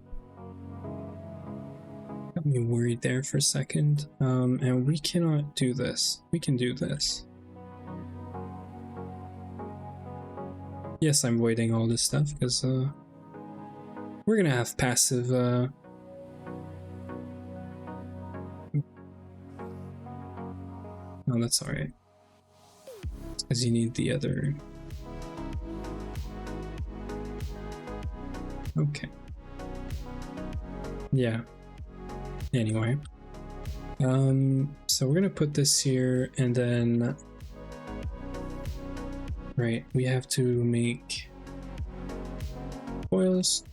Got me worried there for a second. And we cannot do this. We can do this. Yes, I'm voiding all this stuff because we're gonna have passive. No, that's all right. Because you need the other. Okay. Yeah. Anyway. So we're gonna put this here and then. Right, we have to make coils.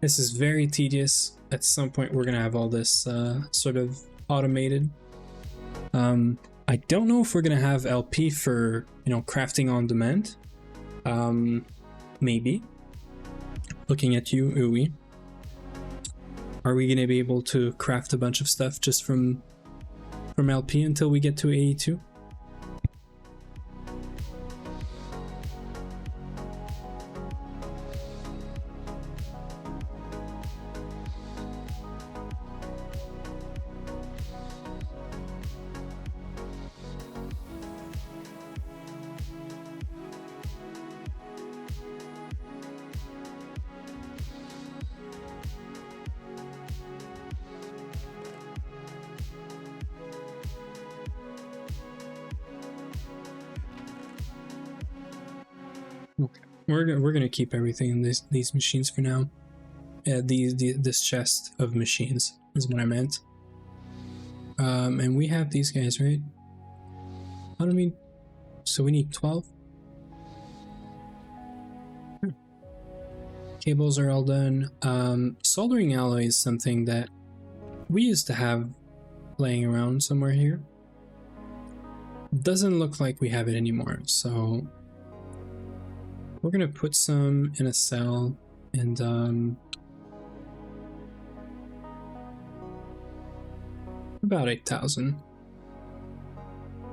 This is very tedious. At some point we're gonna have all this sort of automated. I don't know if we're gonna have LP for, you know, crafting on demand. Maybe. Looking at you, Uwe. Are we gonna be able to craft a bunch of stuff just from LP until we get to 82? Okay, we're gonna keep everything in these machines for now. This chest of machines is what I meant. And we have these guys, right? I don't mean. So we need 12. Cables are all done. Soldering alloy is something that we used to have laying around somewhere here. Doesn't look like we have it anymore, so we're gonna put some in a cell and about 8,000.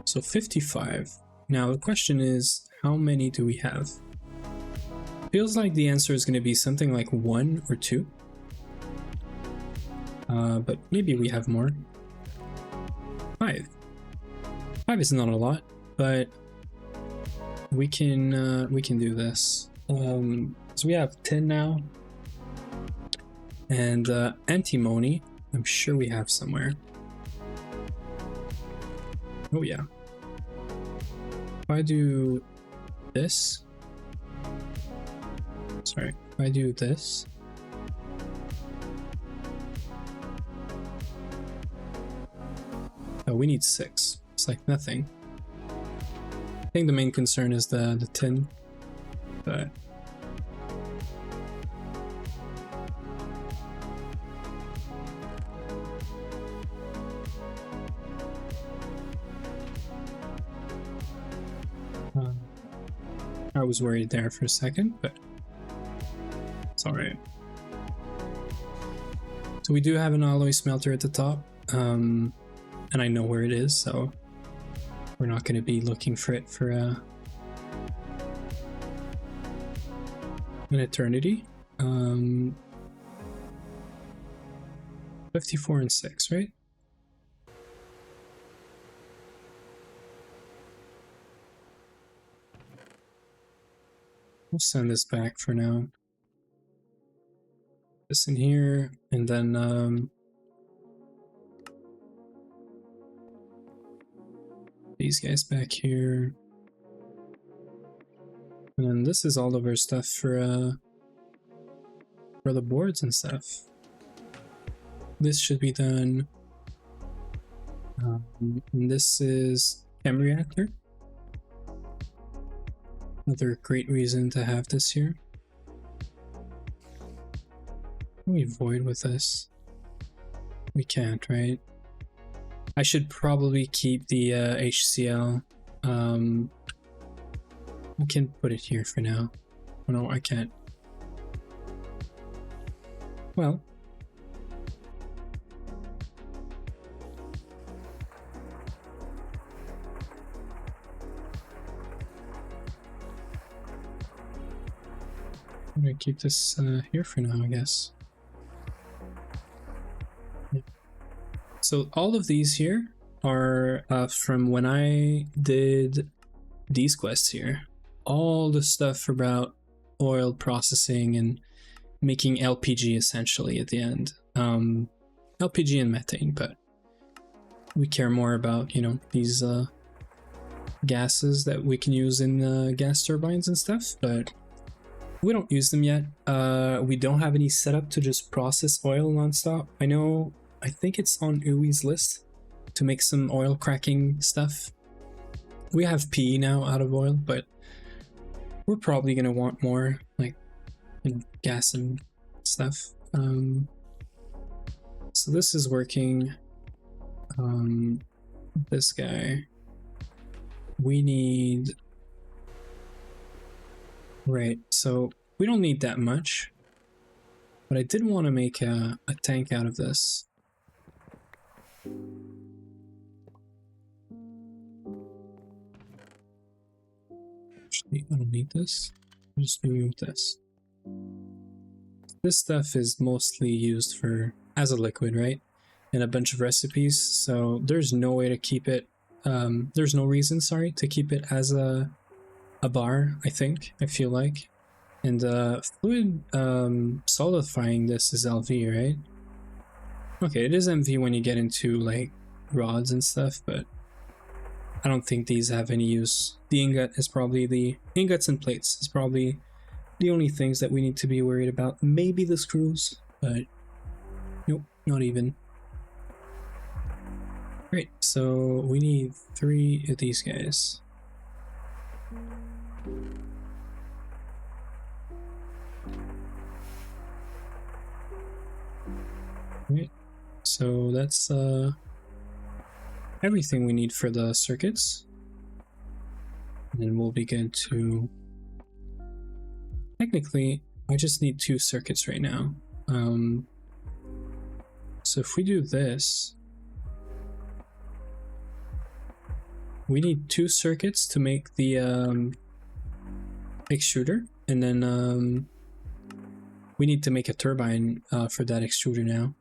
So 55. Now the question is, how many do we have? Feels like the answer is going to be something like 1 or 2. But maybe we have more. 5. 5 is not a lot, but we can do this. So we have 10 now. And antimony, I'm sure we have somewhere. Oh yeah. If I do this, sorry, if I do this, oh, we need 6. It's like nothing. I think the main concern is the tin, but I was worried there for a second, but it's alright. So we do have an alloy smelter at the top, and I know where it is, so we're not going to be looking for it for an eternity. 54 and 6, right? We'll send this back for now. This in here, and then these guys back here. And then this is all of our stuff for the boards and stuff. This should be done. And this is chem reactor. Another great reason to have this here. Can we void with this? We can't, right? I should probably keep the HCl. I can put it here for now. Oh, no, I can't. Well. I'm gonna keep this here for now, I guess. Yeah. So all of these here are from when I did these quests here. All the stuff about oil processing and making LPG essentially at the end. LPG and methane, but we care more about, you know, these gases that we can use in gas turbines and stuff, but we don't use them yet. We don't have any setup to just process oil nonstop. I think it's on Ui's list to make some oil cracking stuff. We have PE now out of oil, but we're probably gonna want more, like gas and stuff. So this is working. This guy. We need... Right, so we don't need that much, but I did want to make a tank out of this. Actually, I don't need this. I'll just remove this. This stuff is mostly used as a liquid, right? In a bunch of recipes, so there's no way to keep it, there's no reason, sorry, to keep it as a bar, I feel like. And fluid solidifying this is LV, right? Okay, it is MV when you get into like rods and stuff, but I don't think these have any use. The ingot is probably the ingots and plates is probably the only things that we need to be worried about. Maybe the screws, but nope, not even. Great, so we need 3 of these guys. Right, so that's everything we need for the circuits. And then we'll begin to... Technically, I just need 2 circuits right now. So if we do this, we need 2 circuits to make the extruder, and then we need to make a turbine for that extruder now.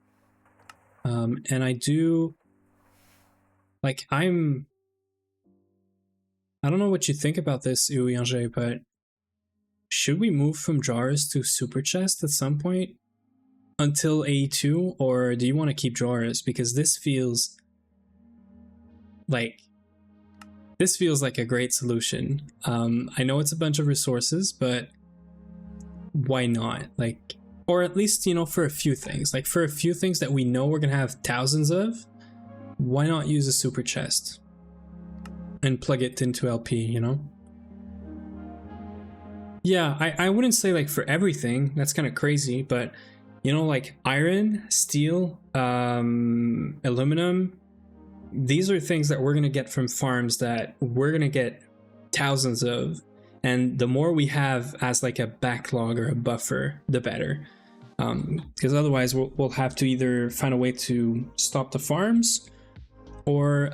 And I do, like, I don't know what you think about this, Uyange, but should we move from drawers to super chest at some point until AE2, or do you want to keep drawers? Because this feels like a great solution. I know it's a bunch of resources, but why not? Like, or at least, you know, for a few things, like for a few things that we know we're gonna have thousands of, why not use a super chest and plug it into LP, you know? Yeah, I wouldn't say like for everything, that's kind of crazy, but you know, like iron, steel, aluminum, these are things that we're gonna get from farms that we're gonna get thousands of, and the more we have as like a backlog or a buffer, the better. Because otherwise we'll have to either find a way to stop the farms or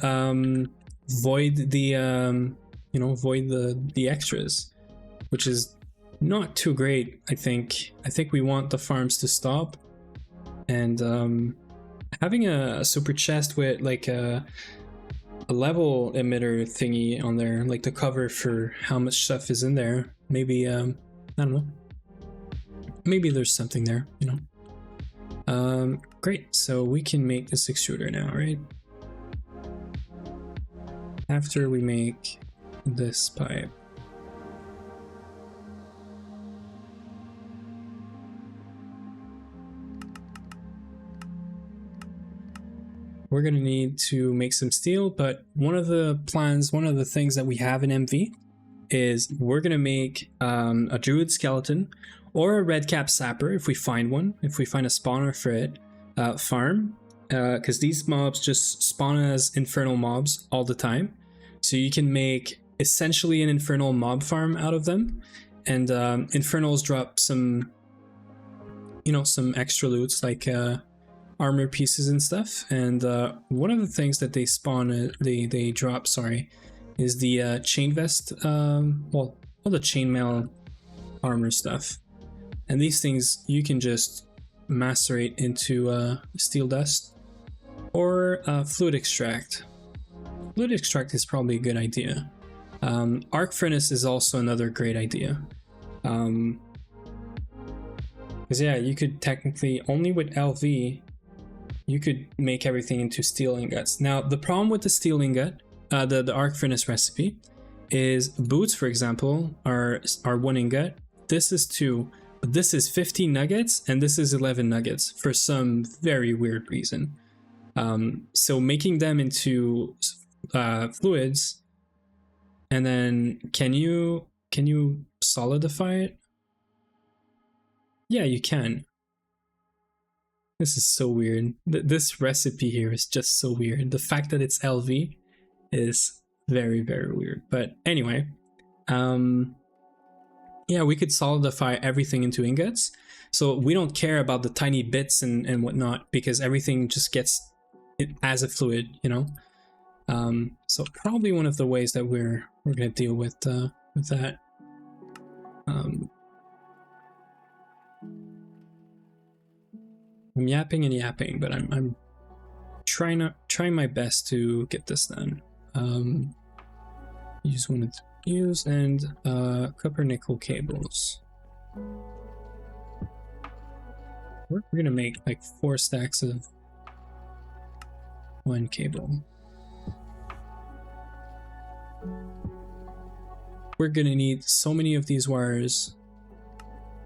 void the void the extras, which is not too great, I think. I think we want the farms to stop. And having a super chest with like a level emitter thingy on there, like the cover for how much stuff is in there, maybe, I don't know. Maybe there's something there, you know. Great, so we can make this extruder now, right? After we make this pipe. We're gonna need to make some steel, but one of the plans, one of the things that we have in MV is we're gonna make a druid skeleton or a red cap sapper if we find one, if we find a spawner for it, farm, because these mobs just spawn as infernal mobs all the time. So you can make essentially an infernal mob farm out of them, and infernals drop some, you know, some extra loots like armor pieces and stuff. And one of the things that they spawn, they drop, sorry, is the chain vest, well, all the chainmail armor stuff. And these things you can just macerate into steel dust or fluid extract. Fluid extract is probably a good idea. Arc furnace is also another great idea. Because yeah, you could technically, only with LV, you could make everything into steel ingots. Now, the problem with the steel ingot, the arc furnace recipe, is boots, for example, are 1 ingot. This is 2, but this is 15 nuggets, and this is 11 nuggets for some very weird reason. So making them into fluids, and then can you solidify it? Yeah, you can. This is so weird. This recipe here is just so weird. The fact that it's LV is very, very weird. But anyway, yeah, we could solidify everything into ingots. So we don't care about the tiny bits and whatnot, because everything just gets it as a fluid, you know? So probably one of the ways that we're gonna deal with that. I'm yapping and yapping, but I'm trying my best to get this done. Use one of use and copper nickel cables. We're gonna make like 4 stacks of 1 cable. We're gonna need so many of these wires,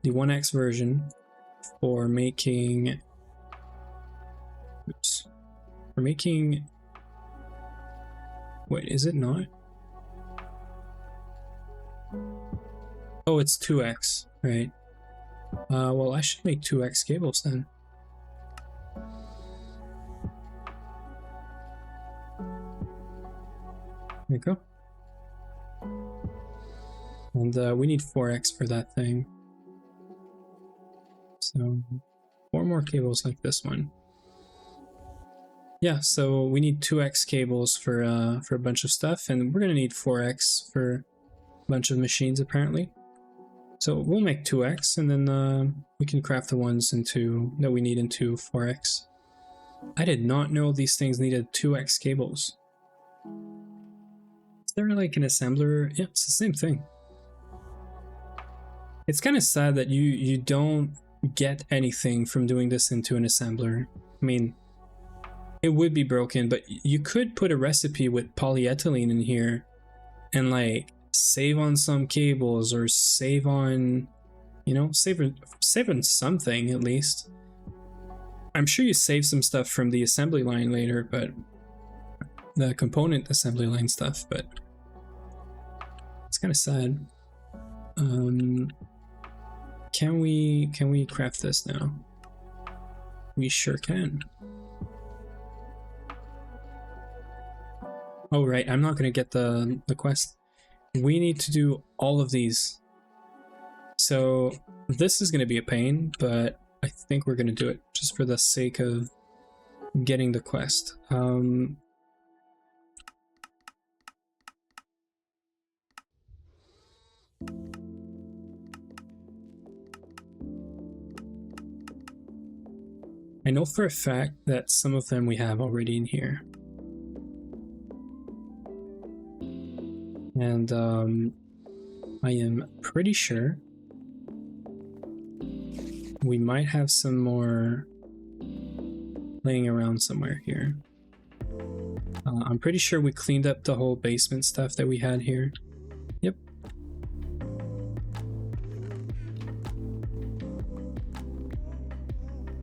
the 1x version, for making, oops, for making, wait, is it not? Oh, it's 2x, right? Well, I should make 2x cables then. There you go. And we need 4x for that thing. So 4 more cables like this one. Yeah, so we need 2x cables for a bunch of stuff, and we're gonna need 4x for a bunch of machines apparently. So we'll make 2x, and then we can craft the ones that we need into 4x. I did not know these things needed 2x cables. Is there like an assembler? Yeah, it's the same thing. It's kind of sad that you don't get anything from doing this into an assembler. I mean, it would be broken, but you could put a recipe with polyethylene in here and like save on some cables, or save on, you know, save on something at least. I'm sure you save some stuff from the assembly line later, but the component assembly line stuff, but it's kind of sad. Can we craft this now? We sure can. Oh right, I'm not gonna get the quest. We need to do all of these. So this is gonna be a pain, but I think we're gonna do it just for the sake of getting the quest. I know for a fact that some of them we have already in here. And I am pretty sure we might have some more laying around somewhere here. I'm pretty sure we cleaned up the whole basement stuff that we had here. Yep.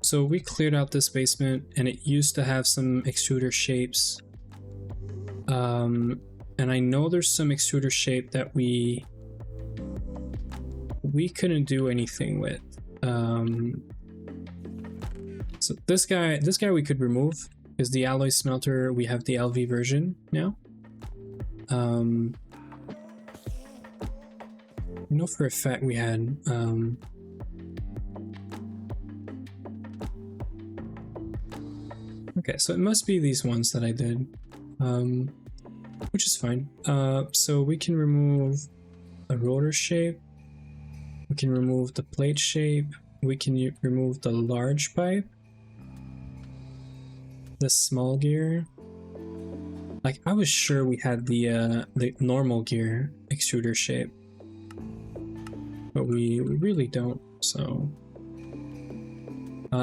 So we cleared out this basement, and it used to have some extruder shapes. And I know there's some extruder shape that we couldn't do anything with. So this guy we could remove, because the alloy smelter, we have the LV version now. I know for a fact we had okay, so it must be these ones that I did, which is fine. So we can remove a rotor shape, we can remove the plate shape, we can remove the large pipe, the small gear. Like, I was sure we had the normal gear extruder shape, but we really don't. So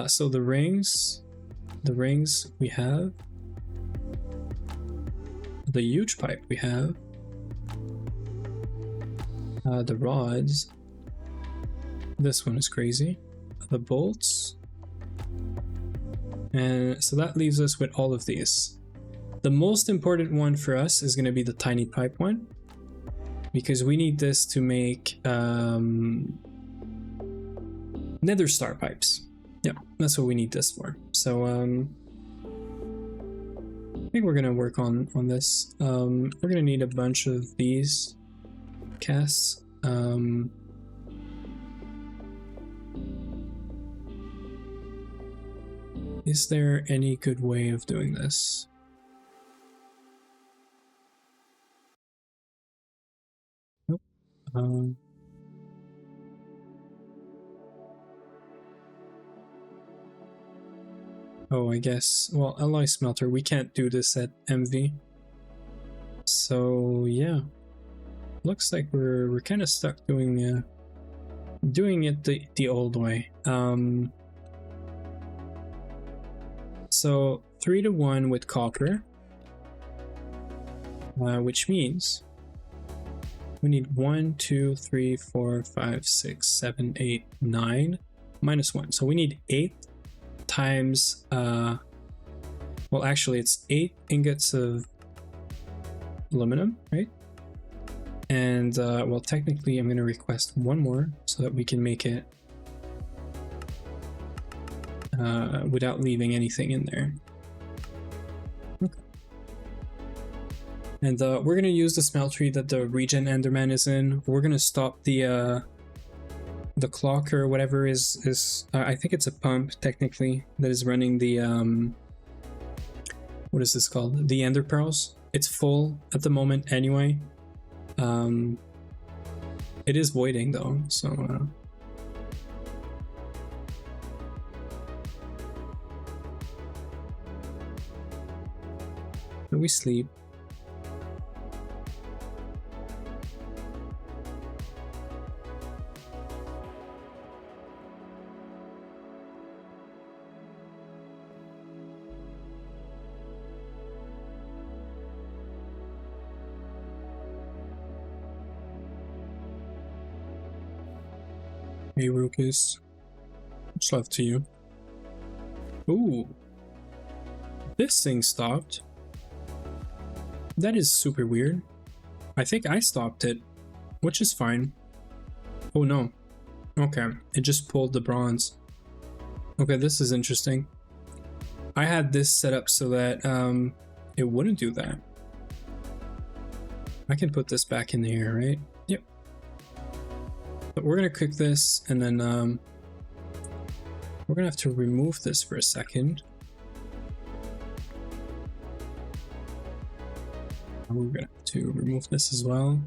so the rings we have, the huge pipe we have, the rods, this one is crazy, the bolts, and so that leaves us with all of these. The most important one for us is going to be the tiny pipe one, because we need this to make nether star pipes. Yeah, that's what we need this for. So I think we're gonna work on this. We're gonna need a bunch of these casts. Is there any good way of doing this? Nope. Oh, I guess, well, alloy smelter, we can't do this at MV. So yeah, looks like we're kind of stuck doing it the old way. So 3-to-1 with copper, which means we need 1, 2, 3, 4, 5, 6, 7, 8, 9 minus 1. So we need 8 times well, actually it's 8 ingots of aluminum, right? And well, technically I'm going to request one more so that we can make it without leaving anything in there. Okay. And we're going to use the smeltery that the regen enderman is in. We're going to stop the clock or whatever is I think it's a pump technically that is running the what is this called, the ender pearls. It's full at the moment anyway. It is voiding though, so we sleep. Hey Rukus, much love to you. Ooh, this thing stopped. That is super weird. I think I stopped it, which is fine. Oh no. Okay, it just pulled the bronze. Okay, this is interesting. I had this set up so that it wouldn't do that. I can put this back in here, right? Yep. But we're gonna cook this, and then we're gonna have to remove this for a second. We're gonna have to remove this as well.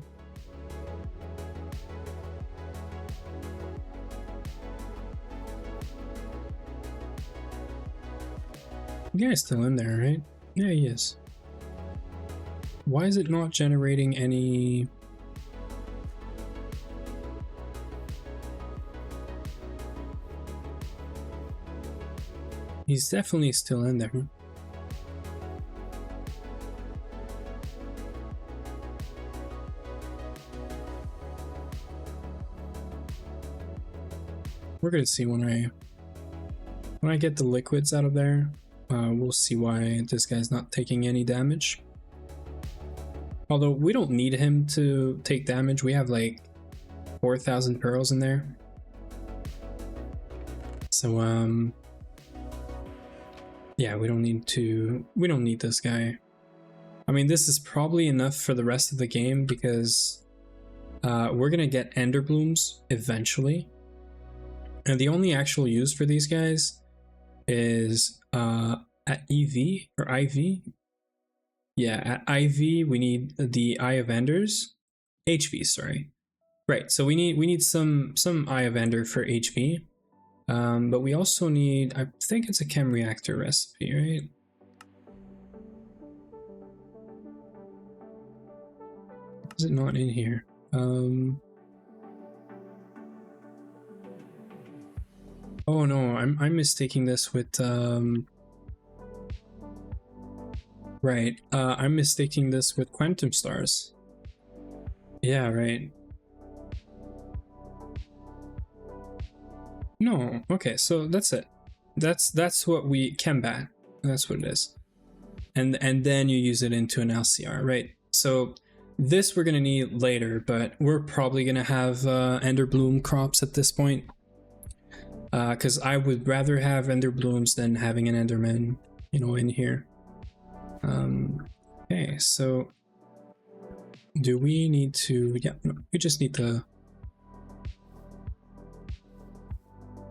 The guy's still in there, right? Yeah, he is. Why is it not generating any... He's definitely still in there. We're gonna see when I get the liquids out of there. We'll see why this guy's not taking any damage. Although we don't need him to take damage. We have like 4,000 pearls in there. So yeah, we don't need this guy. I mean, this is probably enough for the rest of the game because we're gonna get ender blooms eventually. And the only actual use for these guys is at EV or IV. Yeah, at IV we need the Eye of Enders. HV, sorry. Right, so we need some Eye of Ender for HV. But we also need, I think it's a chem reactor recipe, right? Is it not in here? Oh no, I'm mistaking this with right. I'm mistaking this with quantum stars. Yeah, right. No, okay, so that's it. That's what we Chembat. That's what it is. And then you use it into an LCR, right? So this we're gonna need later, but we're probably gonna have Ender Bloom crops at this point. Because I would rather have Ender Blooms than having an Enderman, you know, in here. Okay, so do we need to? Yeah, no, we just need the.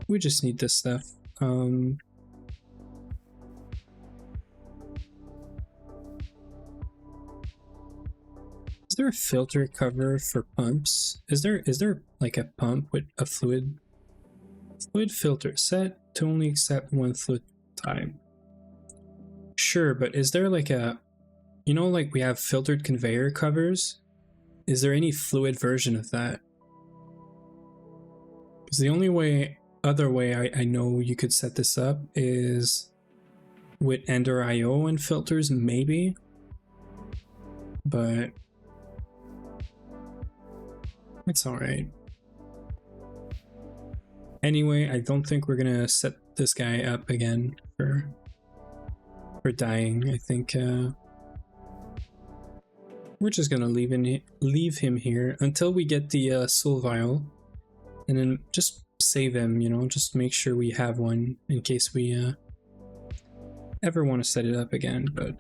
We just need this stuff. Is there a filter cover for pumps? Is there like a pump with a fluid filter set to only accept one fluid type? Sure, but is there like a, you know, like we have filtered conveyor covers? Is there any fluid version of that? Because the only other way I know you could set this up is with Ender IO and filters, maybe. But it's alright. Anyway, I don't think we're gonna set this guy up again for dying. I think we're just gonna leave him here until we get the soul vial, and then just save him, you know, just make sure we have one in case we ever want to set it up again. But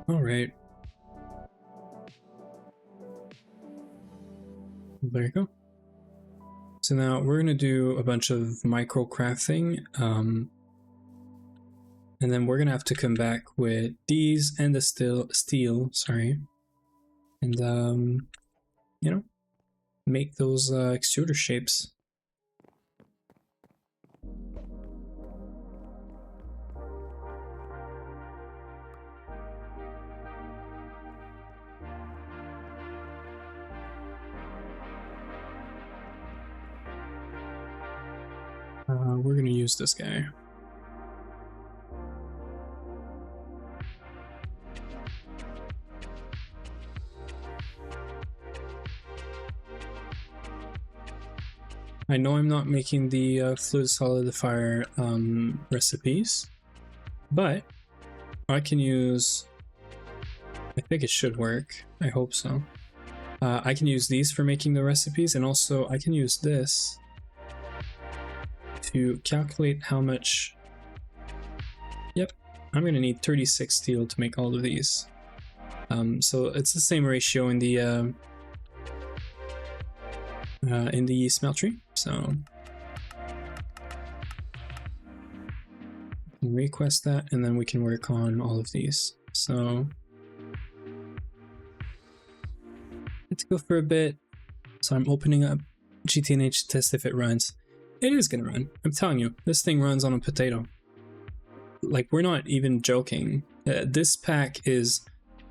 all right, there you go. So now we're gonna do a bunch of micro crafting, and then we're gonna have to come back with these and the steel, sorry, and you know, make those extruder shapes. We're gonna use this guy. I know I'm not making the fluid solidifier recipes, but I can use, I think it should work, I hope so. I can use these for making the recipes, and also I can use this to calculate how much. Yep, I'm gonna need 36 steel to make all of these. So it's the same ratio in the smeltery, so request that, and then we can work on all of these. So let's go for a bit. So I'm opening up GTNH to test if it runs. It is gonna run. I'm telling you, this thing runs on a potato. Like, we're not even joking. This pack is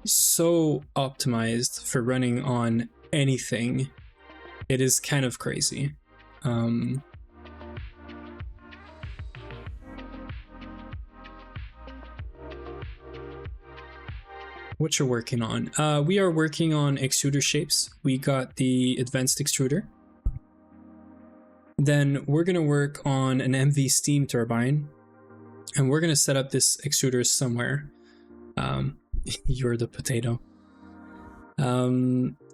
so optimized for running on anything. It is kind of crazy. What you're working on? We are working on extruder shapes. We got the advanced extruder. Then we're gonna work on an MV steam turbine, and we're gonna set up this extruder somewhere. You're the potato.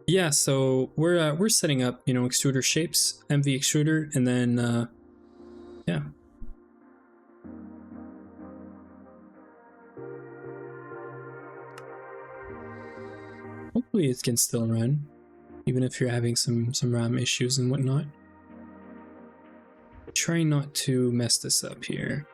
Yeah, so we're setting up, you know, extruder shapes, MV extruder, and then yeah. Hopefully it can still run, even if you're having some RAM issues and whatnot. Try not to mess this up here.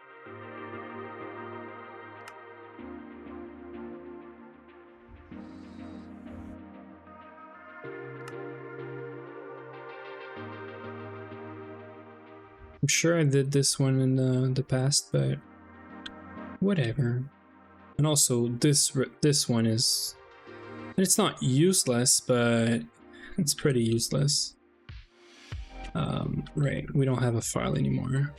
I'm sure I did this one in the past, but whatever. And also this one is, and it's not useless, but it's pretty useless. Right, we don't have a file anymore.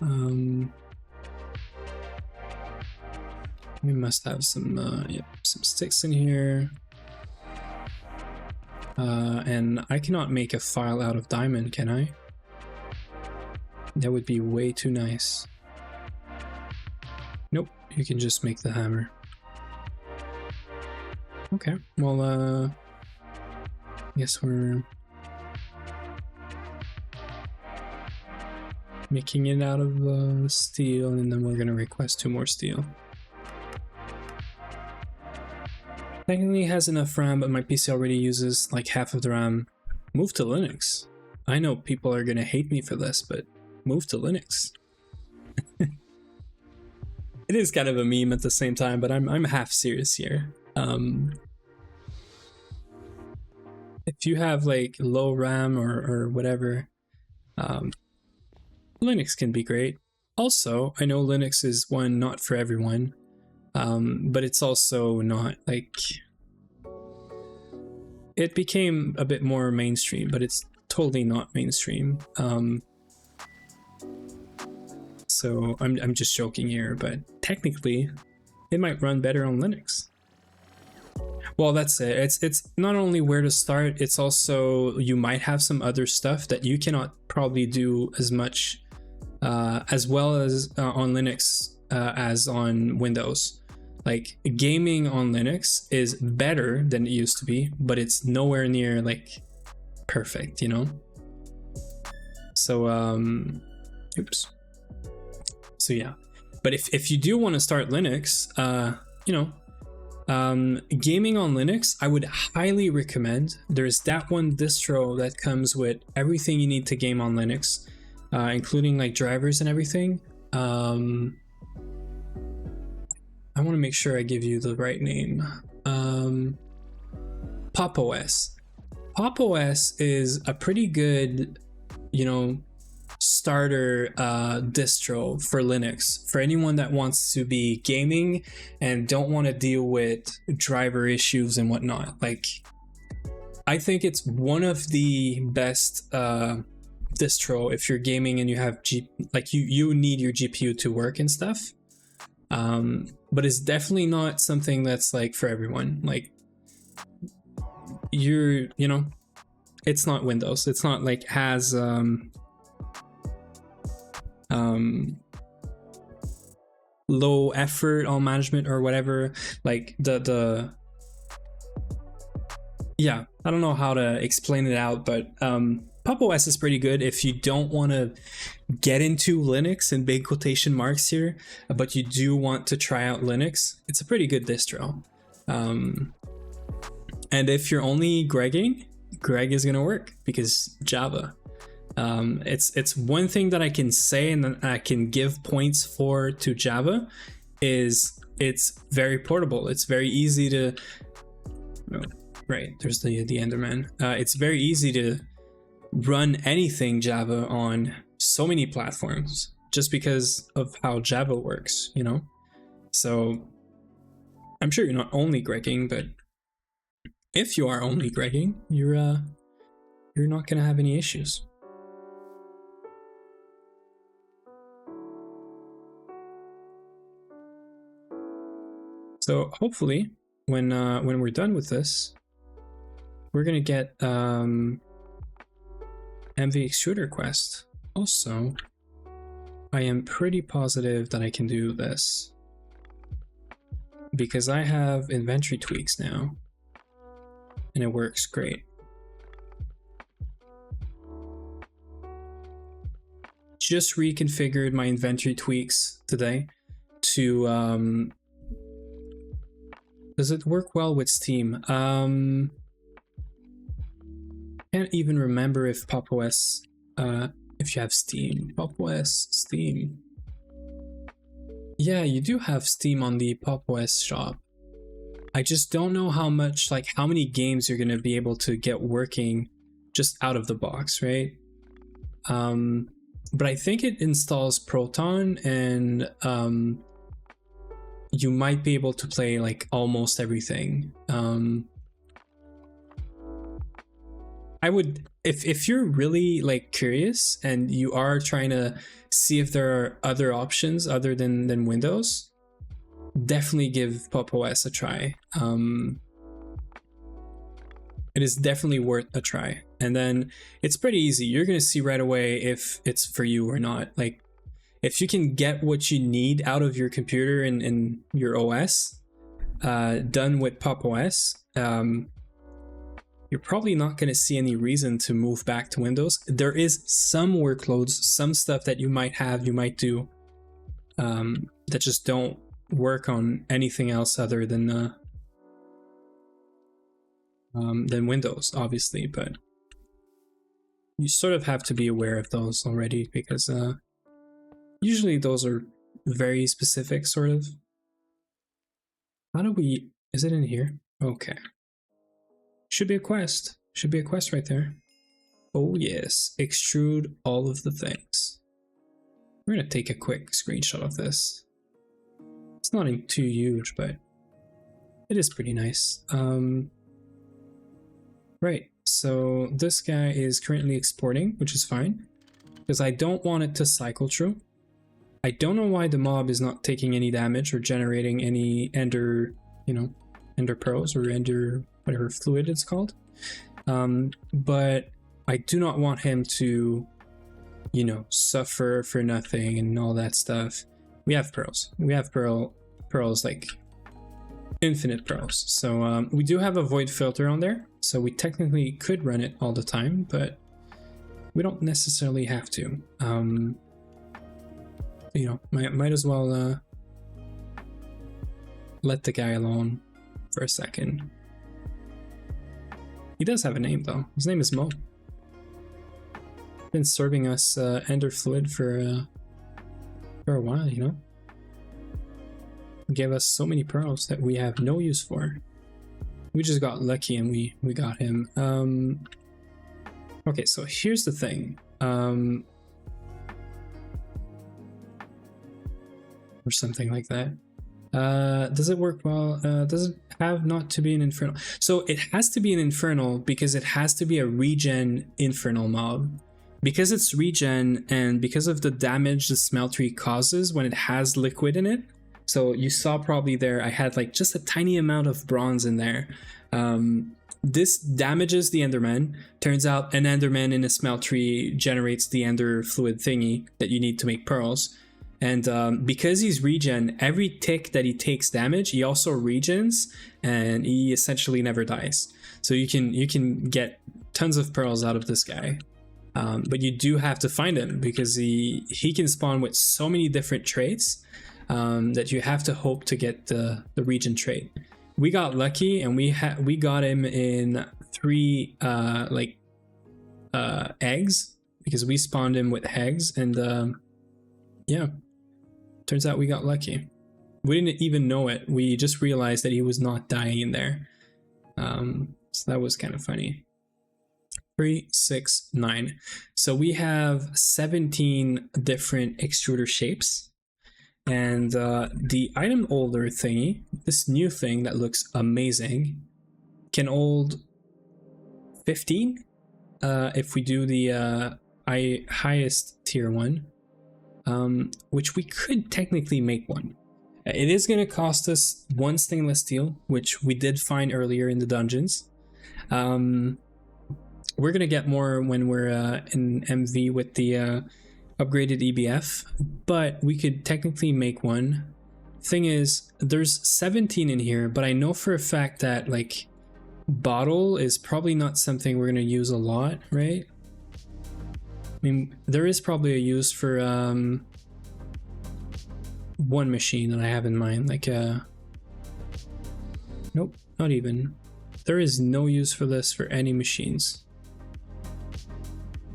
We must have some yep, some sticks in here. And I cannot make a file out of diamond, can I? That would be way too nice. Nope, you can just make the hammer. Okay, well, I guess we're making it out of steel, and then we're gonna request 2 more steel. Technically has enough RAM, but my PC already uses like half of the RAM. Move to Linux. I know people are gonna hate me for this, but move to Linux. It is kind of a meme at the same time, but I'm half serious here. If you have like low RAM or whatever, Linux can be great. Also, I know Linux is one not for everyone, but it's also not like, it became a bit more mainstream, but it's totally not mainstream. So I'm just joking here, but technically it might run better on Linux. Well, that's it. It's not only where to start, it's also you might have some other stuff that you cannot probably do as much as well as on Linux as on Windows. Like, gaming on Linux is better than it used to be, but it's nowhere near like perfect, you know? So oops. So yeah, but if you do want to start Linux, you know, gaming on Linux, I would highly recommend. There's that one distro that comes with everything you need to game on Linux, including like drivers and everything. I want to make sure I give you the right name. Pop! OS. Pop! OS is a pretty good, you know, starter distro for Linux for anyone that wants to be gaming and don't want to deal with driver issues and whatnot. Like, I think it's one of the best distro if you're gaming and you have you need your GPU to work and stuff. But it's definitely not something that's like for everyone. Like, you know, it's not Windows. It's not like has low effort on management or whatever. Like yeah, I don't know how to explain it out, but Pop! OS is pretty good if you don't want to get into Linux in big quotation marks here, but you do want to try out Linux. It's a pretty good distro. And if you're only Gregging, Greg is gonna work because Java. It's one thing that I can say and that I can give points for to Java is it's very portable. It's very easy to, oh, right, there's the Enderman. It's very easy to run anything Java on. so many platforms just because of how Java works, you know? So I'm sure you're not only Gregging, but if you are only Gregging, you're not gonna have any issues. So hopefully, when we're done with this, we're gonna get MV Extruder quest. Also, I am pretty positive that I can do this because I have inventory tweaks now, and it works great. Just reconfigured my inventory tweaks today to does it work well with Steam? Can't even remember if Pop! OS if you have Steam. Pop! OS, Steam. Yeah, you do have Steam on the Pop! OS shop. I just don't know how much, like how many games you're gonna be able to get working just out of the box, right? But I think it installs Proton, and you might be able to play like almost everything. I would, if you're really like curious and you are trying to see if there are other options other than Windows, definitely give Pop! OS a try. It is definitely worth a try. And then it's pretty easy. You're gonna see right away if it's for you or not. Like, if you can get what you need out of your computer and your OS done with Pop! OS, you're probably not going to see any reason to move back to Windows. There is some workloads, some stuff that you might do that just don't work on anything else other than Windows, obviously. But you sort of have to be aware of those already, because usually those are very specific, sort of. How do we... Is it in here? Okay. Should be a quest. Should be a quest right there. Oh yes. Extrude all of the things. We're gonna take a quick screenshot of this. It's not too huge, but it is pretty nice. Right. So this guy is currently exporting, which is fine, because I don't want it to cycle through. I don't know why the mob is not taking any damage or generating any ender, ender pearls or ender whatever fluid it's called. But I do not want him to, suffer for nothing and all that stuff. We have pearls. We have pearls, like infinite pearls. So we do have a void filter on there, so we technically could run it all the time, but we don't necessarily have to. Might as well let the guy alone for a second. He does have a name though. His name is Mo. Been serving us ender fluid for a while, Gave us so many pearls that we have no use for. We just got lucky and we got him. Okay, so here's the thing. Or something like that. Does it work well? Does it have not to be an infernal? So it has to be an infernal because it has to be a regen infernal mob. Because it's regen and because of the damage the smeltery causes when it has liquid in it. So you saw probably there, I had like just a tiny amount of bronze in there. This damages the Enderman. Turns out an Enderman in a smeltery generates the ender fluid thingy that you need to make pearls. And because he's regen, every tick that he takes damage, he also regens, and he essentially never dies. So you can get tons of pearls out of this guy. But you do have to find him because he can spawn with so many different traits that you have to hope to get the regen trait. We got lucky and we got him in 3 eggs, because we spawned him with eggs, and yeah, turns out we got lucky. We didn't even know it. We just realized that he was not dying in there. So that was kind of funny. 3, 6, 9. So we have 17 different extruder shapes. And the item holder thingy, this new thing that looks amazing, can hold 15 if we do the highest tier one, which we could technically make one. It is going to cost us 1 stainless steel, which we did find earlier in the dungeons. We're going to get more when we're in MV with the upgraded EBF, but we could technically make one. Thing is, there's 17 in here, but I know for a fact that like bottle is probably not something we're going to use a lot, right? I mean, there is probably a use for one machine that I have in mind, like nope, not even. There is no use for this for any machines.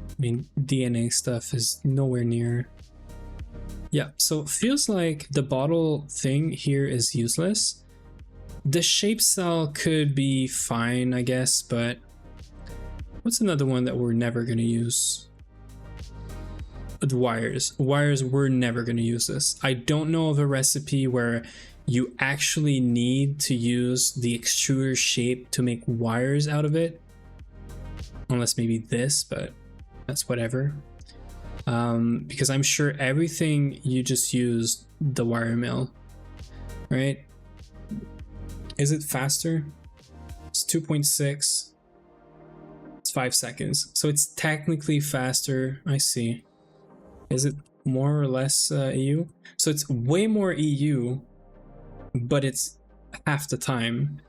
I mean, DNA stuff is nowhere near. Yeah, so it feels like the bottle thing here is useless. The shape cell could be fine, I guess, but what's another one that we're never going to use? The wires. Wires, we're never going to use this. I don't know of a recipe where you actually need to use the extruder shape to make wires out of it. Unless maybe this, but that's whatever. Because I'm sure everything you just used the wire mill, right? Is it faster? It's 2.6. It's 5 seconds. So it's technically faster. I see. Is it more or less EU? So it's way more EU, but it's half the time.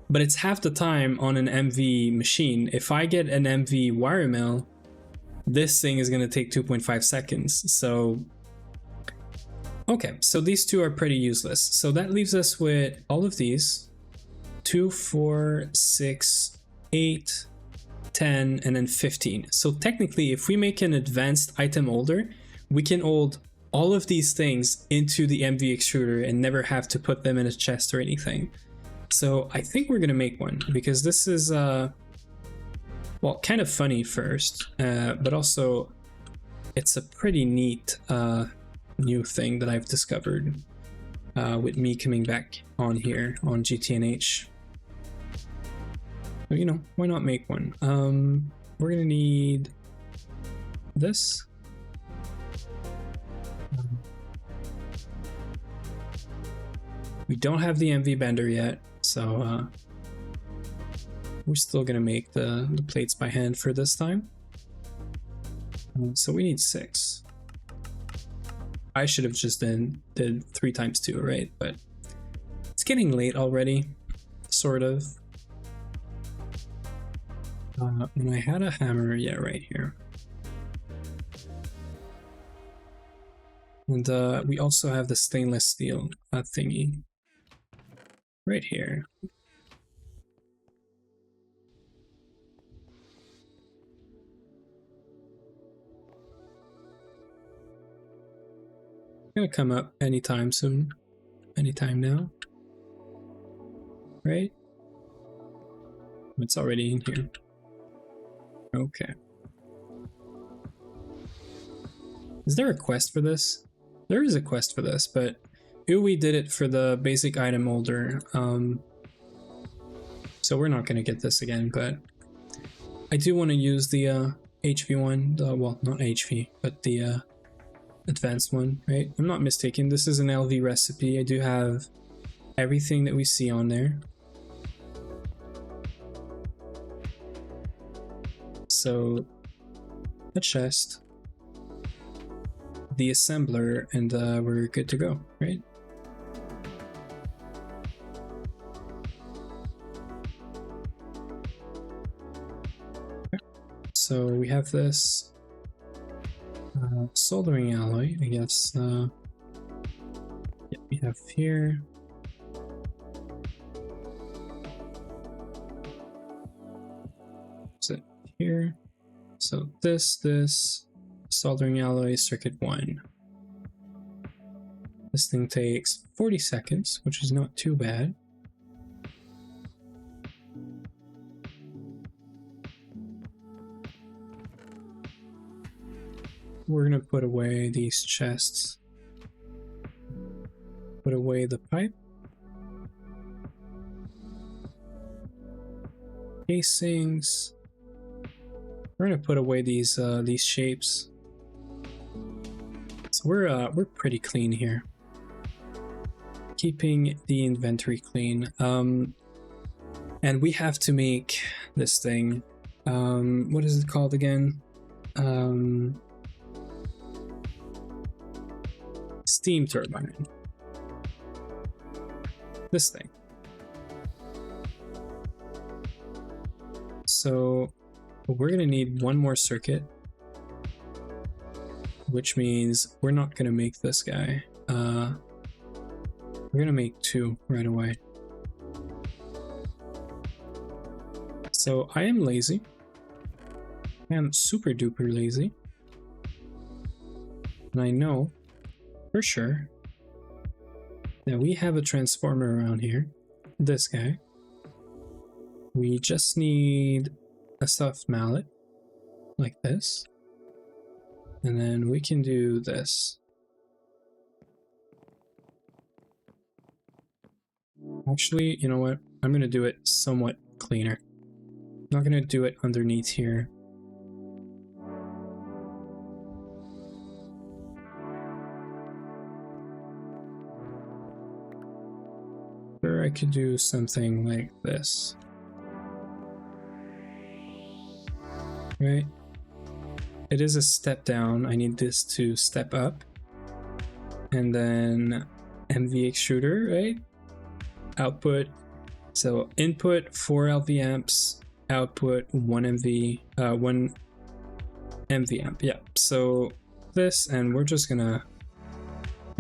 But it's half the time on an MV machine. If I get an MV wire mill, this thing is going to take 2.5 seconds. So, okay, so these two are pretty useless. So that leaves us with all of these. 2, 4, 6, 8, 10, and then 15. So technically, if we make an advanced item holder, we can hold all of these things into the MV extruder and never have to put them in a chest or anything. So I think we're going to make one, because this is well, kind of funny first, but also it's a pretty neat new thing that I've discovered with me coming back on here on GTNH. So, you know, why not make one? We're gonna need this. We don't have the MV bender yet, so we're still gonna make the plates by hand for this time. So we need 6. I should have just did 3 times 2, right? But it's getting late already, sort of. And I had a hammer, yeah, right here. And we also have the stainless steel thingy right here. Gonna come up anytime soon, anytime now, right? It's already in here. Okay. Is there a quest for this? There is a quest for this, but we did it for the basic item holder, so we're not gonna get this again. But I do want to use the HV one, well, not HV, but the advanced one, right? I'm not mistaken, this is an LV recipe. I do have everything that we see on there. So a chest, the assembler, and we're good to go, right? Okay. So we have this soldering alloy, I guess. Yeah, we have here. So here. So this soldering alloy circuit 1. This thing takes 40 seconds, which is not too bad. we're gonna put away these chests. Put away the pipe. Casings. We're gonna put away these shapes. So we're pretty clean here. Keeping the inventory clean. And we have to make this thing. What is it called again? Steam turbine. This thing. So we're gonna need one more circuit, which means we're not gonna make this guy. We're gonna make two right away. So I am lazy. I am super duper lazy. And I know for sure that we have a transformer around here. This guy. We just need a soft mallet like this. And then we can do this. Actually, you know what? I'm going to do it somewhat cleaner. I'm not going to do it underneath here. Or I could do something like this. Right? It is a step down. I need this to step up. And then MV extruder, right? Output. So input 4 LV amps, output 1 MV, 1 MV amp. Yeah. So this, and we're just gonna,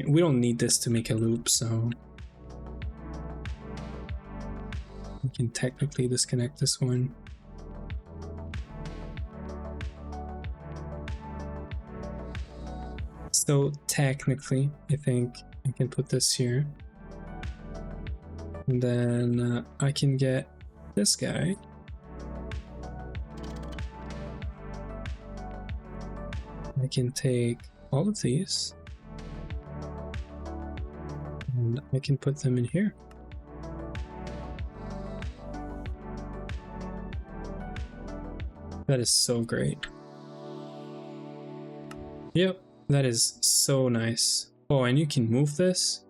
we don't need this to make a loop, so we can technically disconnect this one. So technically, I think I can put this here. And then I can get this guy. I can take all of these. And I can put them in here. That is so great. Yep. That is so nice. Oh, and you can move this?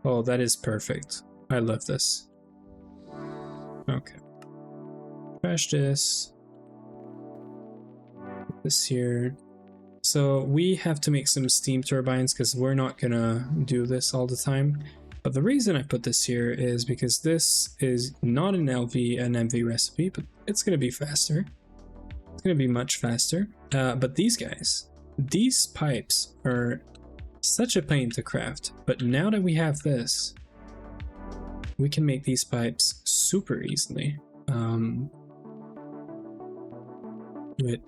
Oh, that is perfect. I love this. Okay. Crash this. Put this here. So we have to make some steam turbines because we're not gonna do this all the time. But the reason I put this here is because this is not an LV and MV recipe, but it's gonna be faster. It's gonna be much faster. But these guys, these pipes are such a pain to craft, but now that we have this, we can make these pipes super easily. With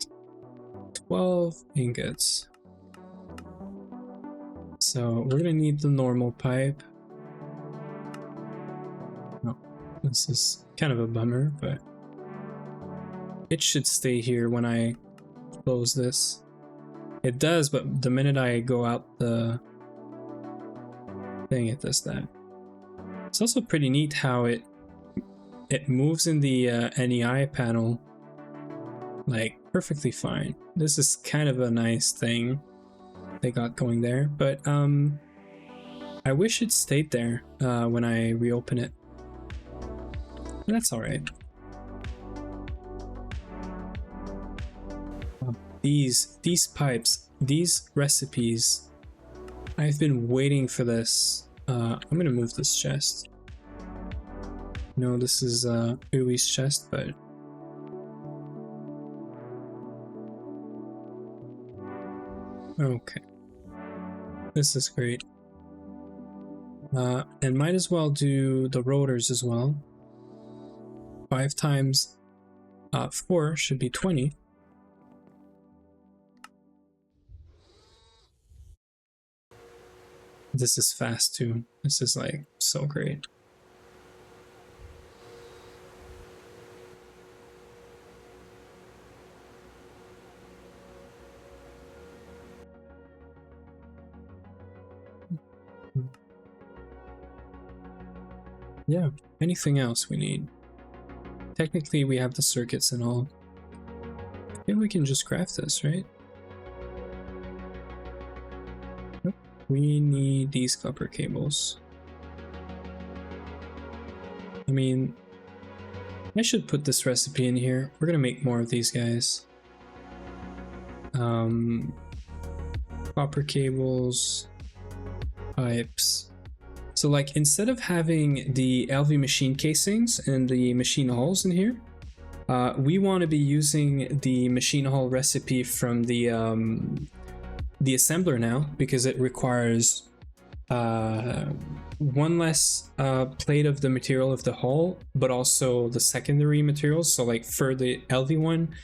12 ingots. So we're gonna need the normal pipe. Oh, this is kind of a bummer, but it should stay here when I close this. It does, but the minute I go out the thing, it does that. It's also pretty neat how it moves in the NEI panel like perfectly fine. This is kind of a nice thing they got going there, but I wish it stayed there when I reopen it. That's all right. These pipes, these recipes, I've been waiting for this. I'm gonna move this chest. No, this is Ui's chest, but okay. This is great. And might as well do the rotors as well. 5 times 4 should be 20. This is fast too. This is like so great. Yeah, anything else we need? Technically, we have the circuits and all. Maybe we can just craft this, right? Nope. We need these copper cables. I mean, I should put this recipe in here. We're gonna make more of these guys. Copper cables, pipes. So like, instead of having the LV machine casings and the machine hulls in here, we want to be using the machine hull recipe from the assembler now, because it requires one less plate of the material of the hull, but also the secondary materials. So like for the LV one,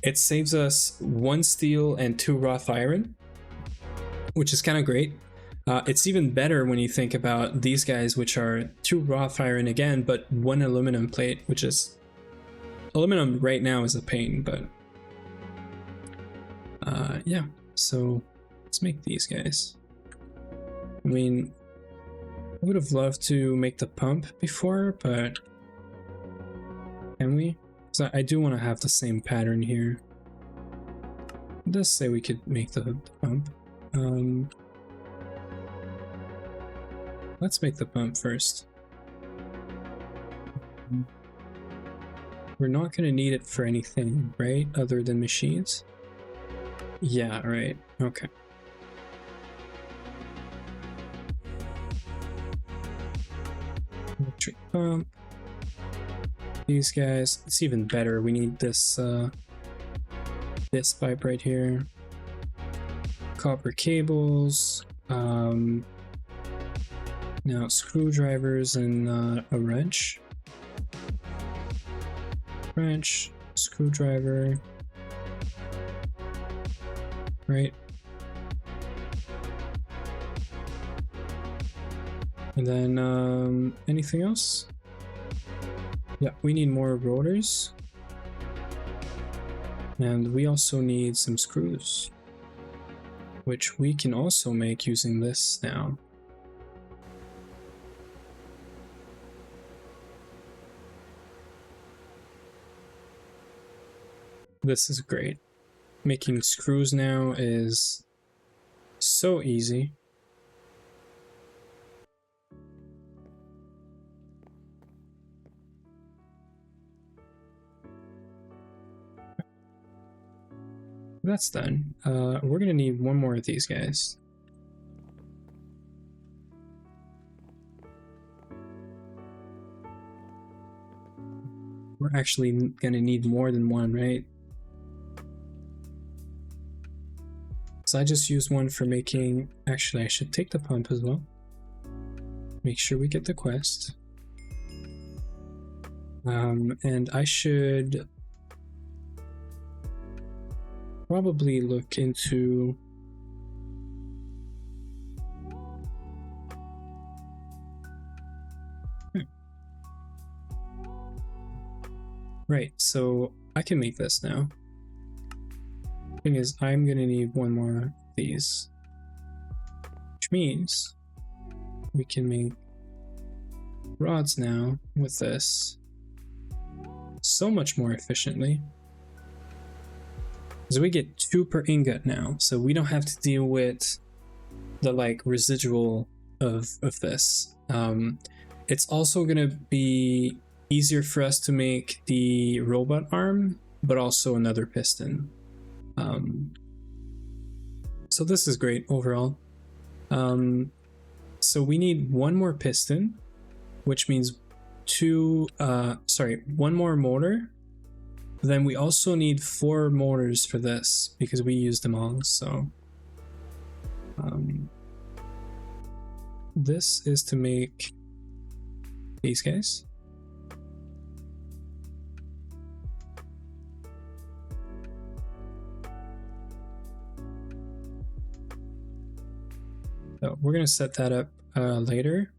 it saves us 1 steel and 2 wrought iron, which is kind of great. It's even better when you think about these guys, which are 2 wrought iron again, but 1 aluminum plate, which is aluminum right now is a pain, but yeah. So let's make these guys. I mean, I would have loved to make the pump before, but can we? So I do want to have the same pattern here. It does say we could make the pump. Let's make the pump first. We're not going to need it for anything, right? Other than machines? Yeah, right. Okay. Electric pump. These guys, it's even better. We need this this pipe right here. Copper cables. Now screwdrivers and a wrench. Wrench, screwdriver. Right. And then anything else? Yeah, we need more rotors. And we also need some screws, which we can also make using this now. This is great. Making screws now is so easy. That's done. We're gonna need 1 more of these guys. We're actually gonna need more than 1, right? So I just used 1 for making... Actually, I should take the pump as well. Make sure we get the quest. And I should probably look into... Right, so I can make this now. Thing is, I'm gonna need 1 more of these, which means we can make rods now with this so much more efficiently. So we get 2 per ingot now, so we don't have to deal with the like residual of this. It's also gonna be easier for us to make the robot arm, but also another piston. So this is great overall. So we need 1 more piston, which means 1 more motor. Then we also need 4 motors for this because we used them all. So this is to make these guys. So we're gonna set that up later,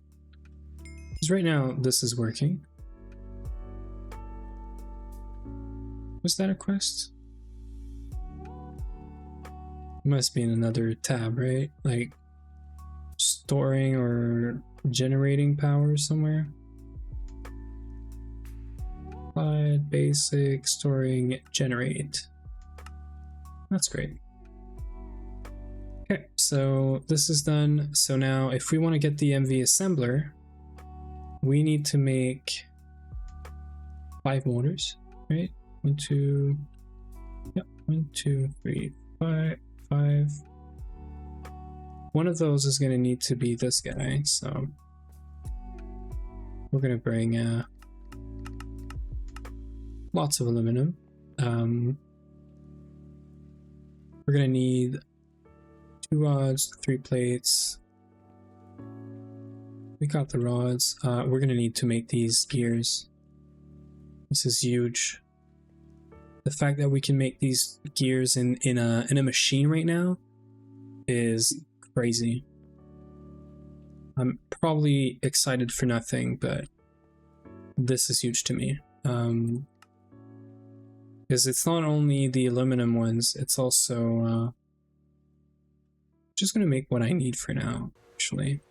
because right now this is working. Was that a quest? It must be in another tab, right? Like storing or generating power somewhere. applied, basic, storing, generate. That's great. Okay, so this is done. So now if we want to get the MV assembler, we need to make 5 motors, right? 1, 2, yep, 1, 2, 3, 5. One of those is going to need to be this guy, so we're going to bring lots of aluminum. We're going to need 2 rods, 3 plates. We got the rods. We're going to need to make these gears. This is huge. The fact that we can make these gears in a machine right now is crazy. I'm probably excited for nothing, but this is huge to me. Because it's not only the aluminum ones, it's also just gonna make what I need for now, actually.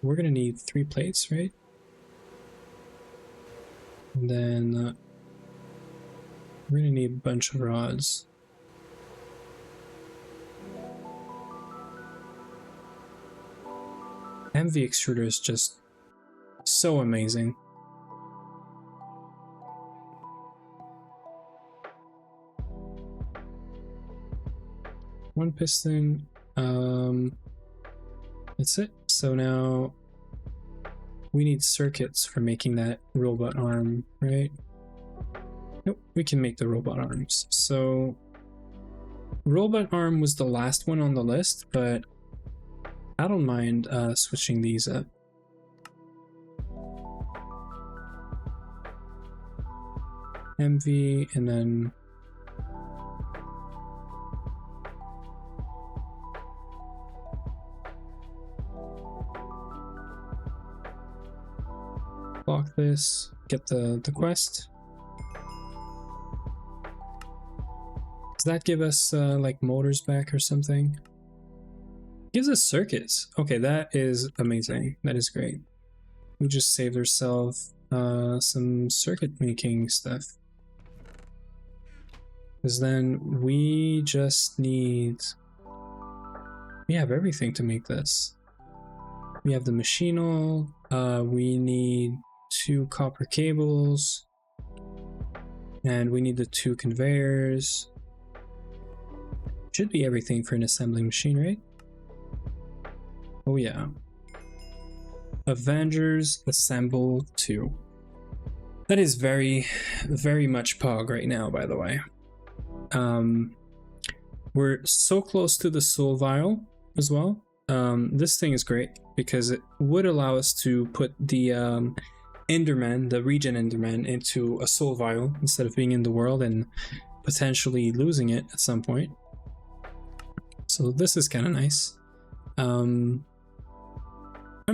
We're gonna need 3 plates, right? And then we're gonna need a bunch of rods. MV extruder is just so amazing. One piston, that's it. So now we need circuits for making that robot arm, right? Nope, we can make the robot arms. So robot arm was the last one on the list, but I don't mind switching these up. MV and then block this, get the quest. Does that give us like motors back or something? Gives us circuits. Okay, that is amazing. That is great. We just saved ourselves some circuit making stuff. Because then we just need... We have everything to make this. We have the machinal. We need 2 copper cables. And we need the 2 conveyors. Should be everything for an assembly machine, right? Oh yeah. Avengers Assemble 2. That is very, very much POG right now, by the way. We're so close to the soul vial as well. This thing is great because it would allow us to put the Enderman, the regen Enderman, into a soul vial instead of being in the world and potentially losing it at some point. So this is kind of nice. I'm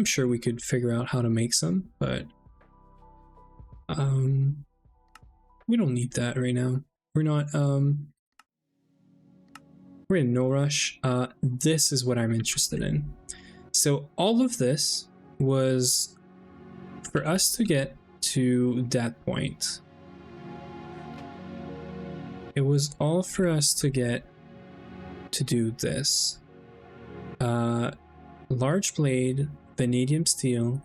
sure we could figure out how to make some, but we don't need that right now. We're not we're in no rush. This is what I'm interested in. So all of this was for us to get to that point. It was all for us to get to do this. Large blade, vanadium steel.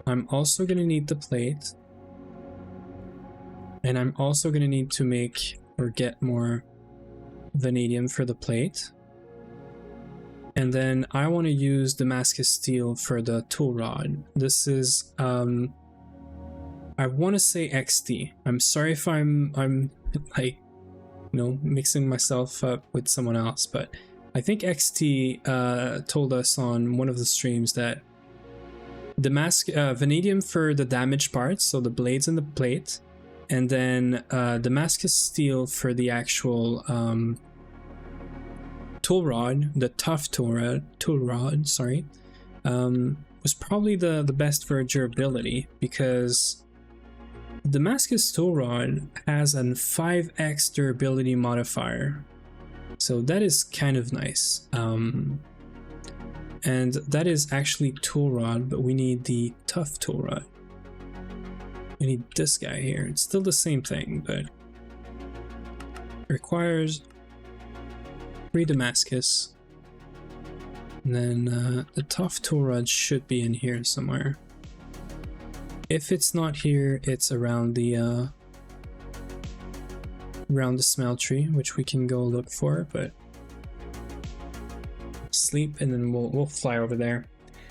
I'm also going to need the plate. And I'm also going to need to make or get more vanadium for the plate. And then I want to use Damascus steel for the tool rod. This is I want to say XT. I'm sorry if I'm like, you know, mixing myself up with someone else, but I think XT told us on one of the streams that vanadium for the damaged parts, so the blades and the plate, and then Damascus steel for the actual tool rod, the tough tool rod, sorry, was probably the best for durability, because Damascus tool rod has a 5x durability modifier. So that is kind of nice. And that is actually tool rod, but we need the tough tool rod. we need this guy here. It's still the same thing, but requires 3 Damascus. And then the tough tool rod should be in here somewhere. If it's not here, it's around the smeltery, which we can go look for, but sleep and then we'll fly over there.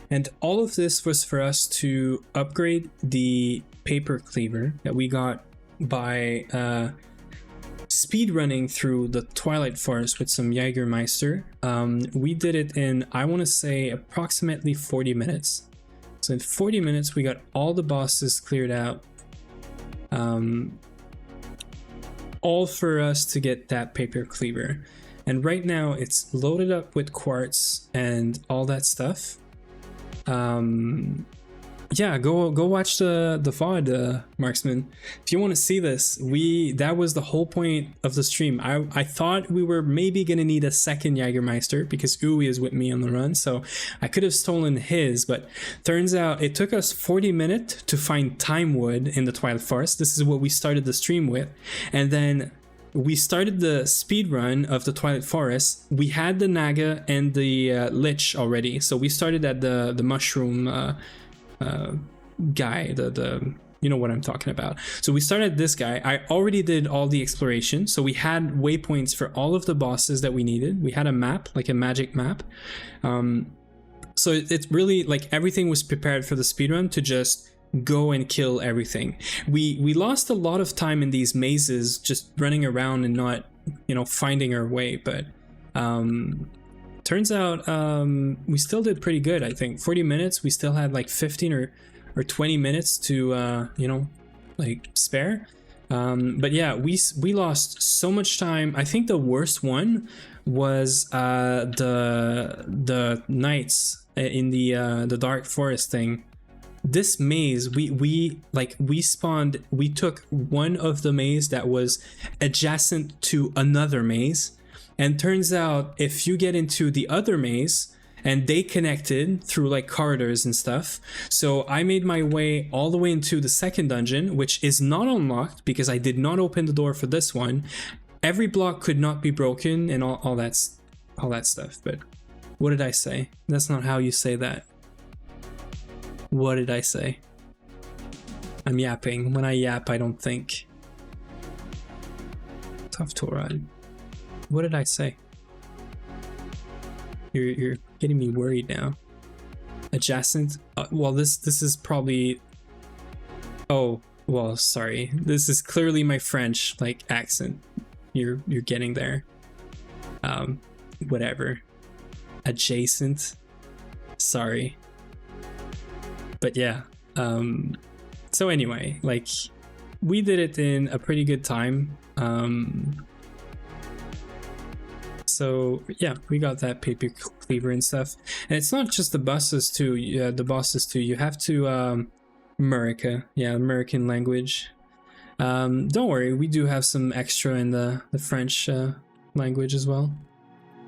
And all of this was for us to upgrade the paper cleaver that we got by speed running through the Twilight Forest with some Jägermeister. We did it in, I want to say, approximately 40 minutes. So in 40 minutes, we got all the bosses cleared out. All for us to get that paper cleaver. And right now it's loaded up with quartz and all that stuff. Yeah, go watch the VOD, Marksman. If you want to see this, that was the whole point of the stream. I thought we were maybe gonna need a second Jägermeister because Uwe is with me on the run, so I could have stolen his, but turns out it took us 40 minutes to find time wood in the Twilight Forest. This is what we started the stream with, and then we started the speed run of the Twilight Forest. We had the Naga and the Lich already, so we started at the mushroom guy, the you know what I'm talking about. So we started this guy. I already did all the exploration, so we had waypoints for all of the bosses that we needed. We had a map, like a magic map. So it's really like everything was prepared for the speedrun to just go and kill everything. We lost a lot of time in these mazes just running around and not, you know, finding our way, but turns out we still did pretty good. I think 40 minutes, we still had like 15 or 20 minutes to you know, like spare. But yeah, we lost so much time. I think the worst one was the nights in the dark forest thing. This maze, we spawned, we took one of the maze that was adjacent to another maze, and turns out if you get into the other maze, and they connected through like corridors and stuff. So I made my way all the way into the second dungeon, which is not unlocked because I did not open the door for this one. Every block could not be broken and all that stuff. But what did I say? That's not how you say that. What did I say? I'm yapping. When I yap, I don't think. Tough tool rod. What did I say? You're getting me worried now. Adjacent. Well, this is probably. Oh well, sorry. This is clearly my French like accent. You're getting there. Whatever. Adjacent. Sorry. But yeah. So anyway, like we did it in a pretty good time. So yeah, we got that paper cleaver and stuff, and it's not just the bosses too. Yeah, the bosses too. You have to America, yeah, American language. Don't worry, we do have some extra in the French language as well.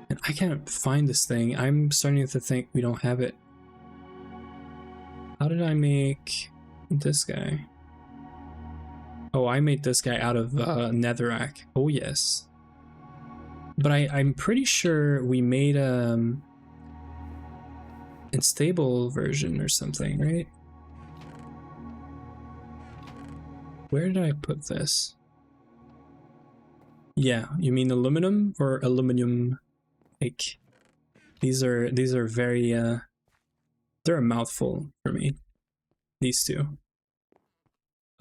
And I can't find this thing. I'm starting to think we don't have it. How did I make this guy? Oh, I made this guy out of netherrack. Oh yes. But I'm pretty sure we made unstable version or something, right? Where did I put this? Yeah, you mean aluminum or aluminum? Like these are very they're a mouthful for me. These two.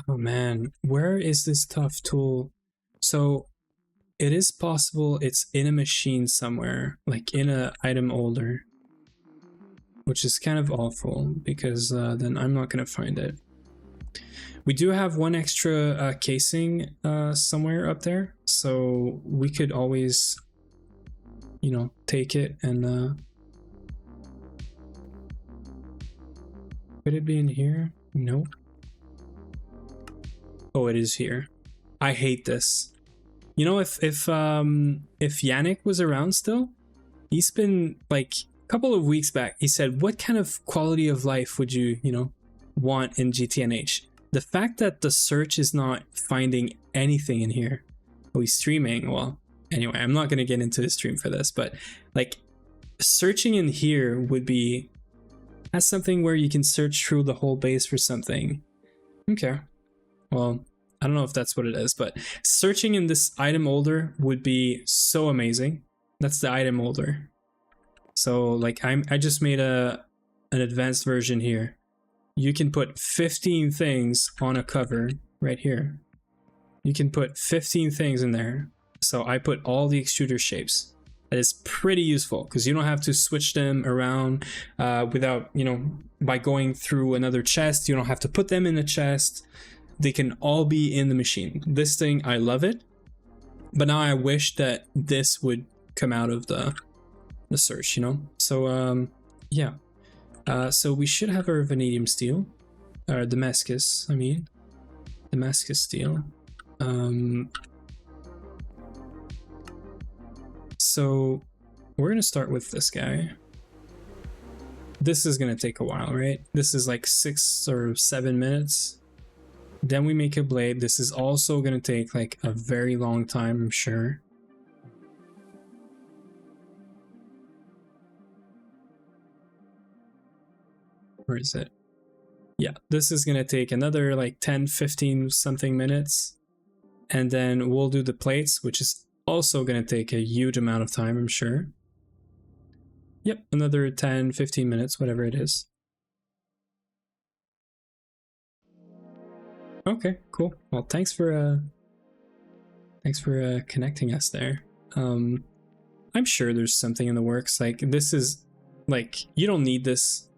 Oh man, where is this tough tool? So it is possible it's in a machine somewhere, like in a item holder, which is kind of awful because then I'm not gonna find it. We do have one extra casing somewhere up there, so we could always, you know, take it and could it be in here? Nope. Oh, it is here. I hate this. You know, if Yannick was around still, he's been like a couple of weeks back. He said, "What kind of quality of life would you, you know, want in GTNH?" The fact that the search is not finding anything in here. Oh, he's streaming. Well, anyway, I'm not going to get into the stream for this, but like searching in here would be as something where you can search through the whole base for something. Okay. Well, I don't know if that's what it is, but searching in this item holder would be so amazing. That's the item holder. So like I just made an advanced version here. You can put 15 things on a cover right here. You can put 15 things in there. So I put all the extruder shapes. That is pretty useful because you don't have to switch them around without, you know, by going through another chest. You don't have to put them in the chest. They can all be in the machine. This thing, I love it. But now I wish that this would come out of the search, you know? So, yeah. So we should have our vanadium steel. Or Damascus, I mean. Damascus steel. So we're gonna start with this guy. This is gonna take a while, right? This is like 6 or 7 minutes. Then we make a blade. This is also gonna take like a very long time, I'm sure. Where is it? Yeah, this is gonna take another like 10, 15 something minutes. And then we'll do the plates, which is also gonna take a huge amount of time, I'm sure. Yep, another 10, 15 minutes, whatever it is. Okay, cool. Well, thanks for connecting us there. I'm sure there's something in the works. Like this is like you don't need this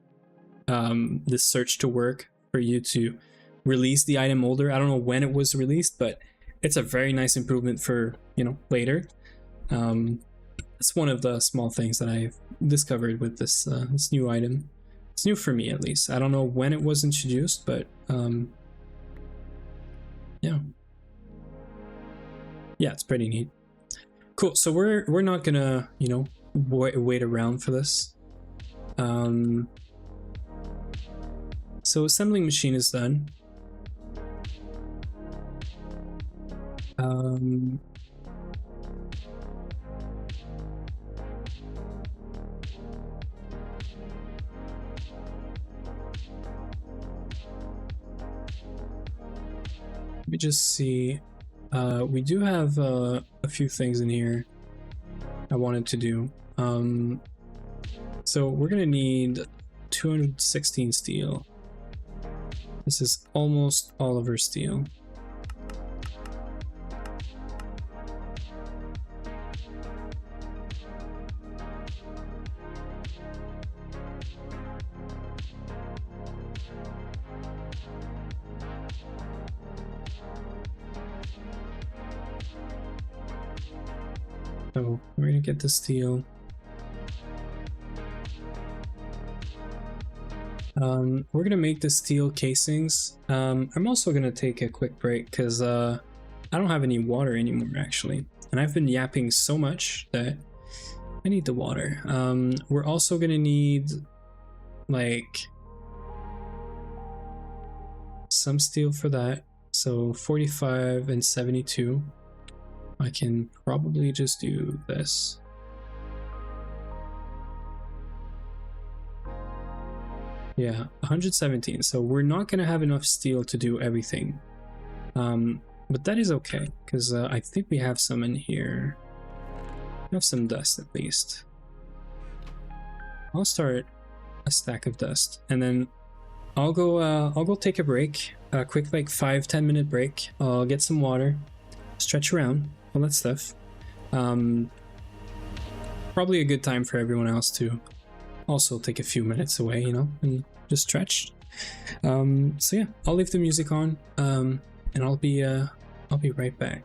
this search to work for you to release the item holder. I don't know when it was released, but it's a very nice improvement for, you know, later. It's one of the small things that I've discovered with this this new item. It's new for me, at least. I don't know when it was introduced, but yeah, it's pretty neat. Cool. So we're not gonna, you know, wait around for this. So assembling machine is done. Let me just see. We do have a few things in here I wanted to do. So we're gonna need 216 steel. This is almost all of our steel. So we're gonna get the steel. We're gonna make the steel casings. I'm also gonna take a quick break because I don't have any water anymore actually, and I've been yapping so much that I need the water. We're also gonna need like some steel for that. So 45 and 72. I can probably just do this. Yeah, 117. So we're not gonna have enough steel to do everything. But that is okay, because I think we have some in here. We have some dust at least. I'll start a stack of dust, and then I'll go take a break, a quick like 5-10 minute break. I'll get some water, stretch around, all that stuff. Probably a good time for everyone else to also take a few minutes away, you know, and just stretch. So yeah, I'll leave the music on, and I'll be right back.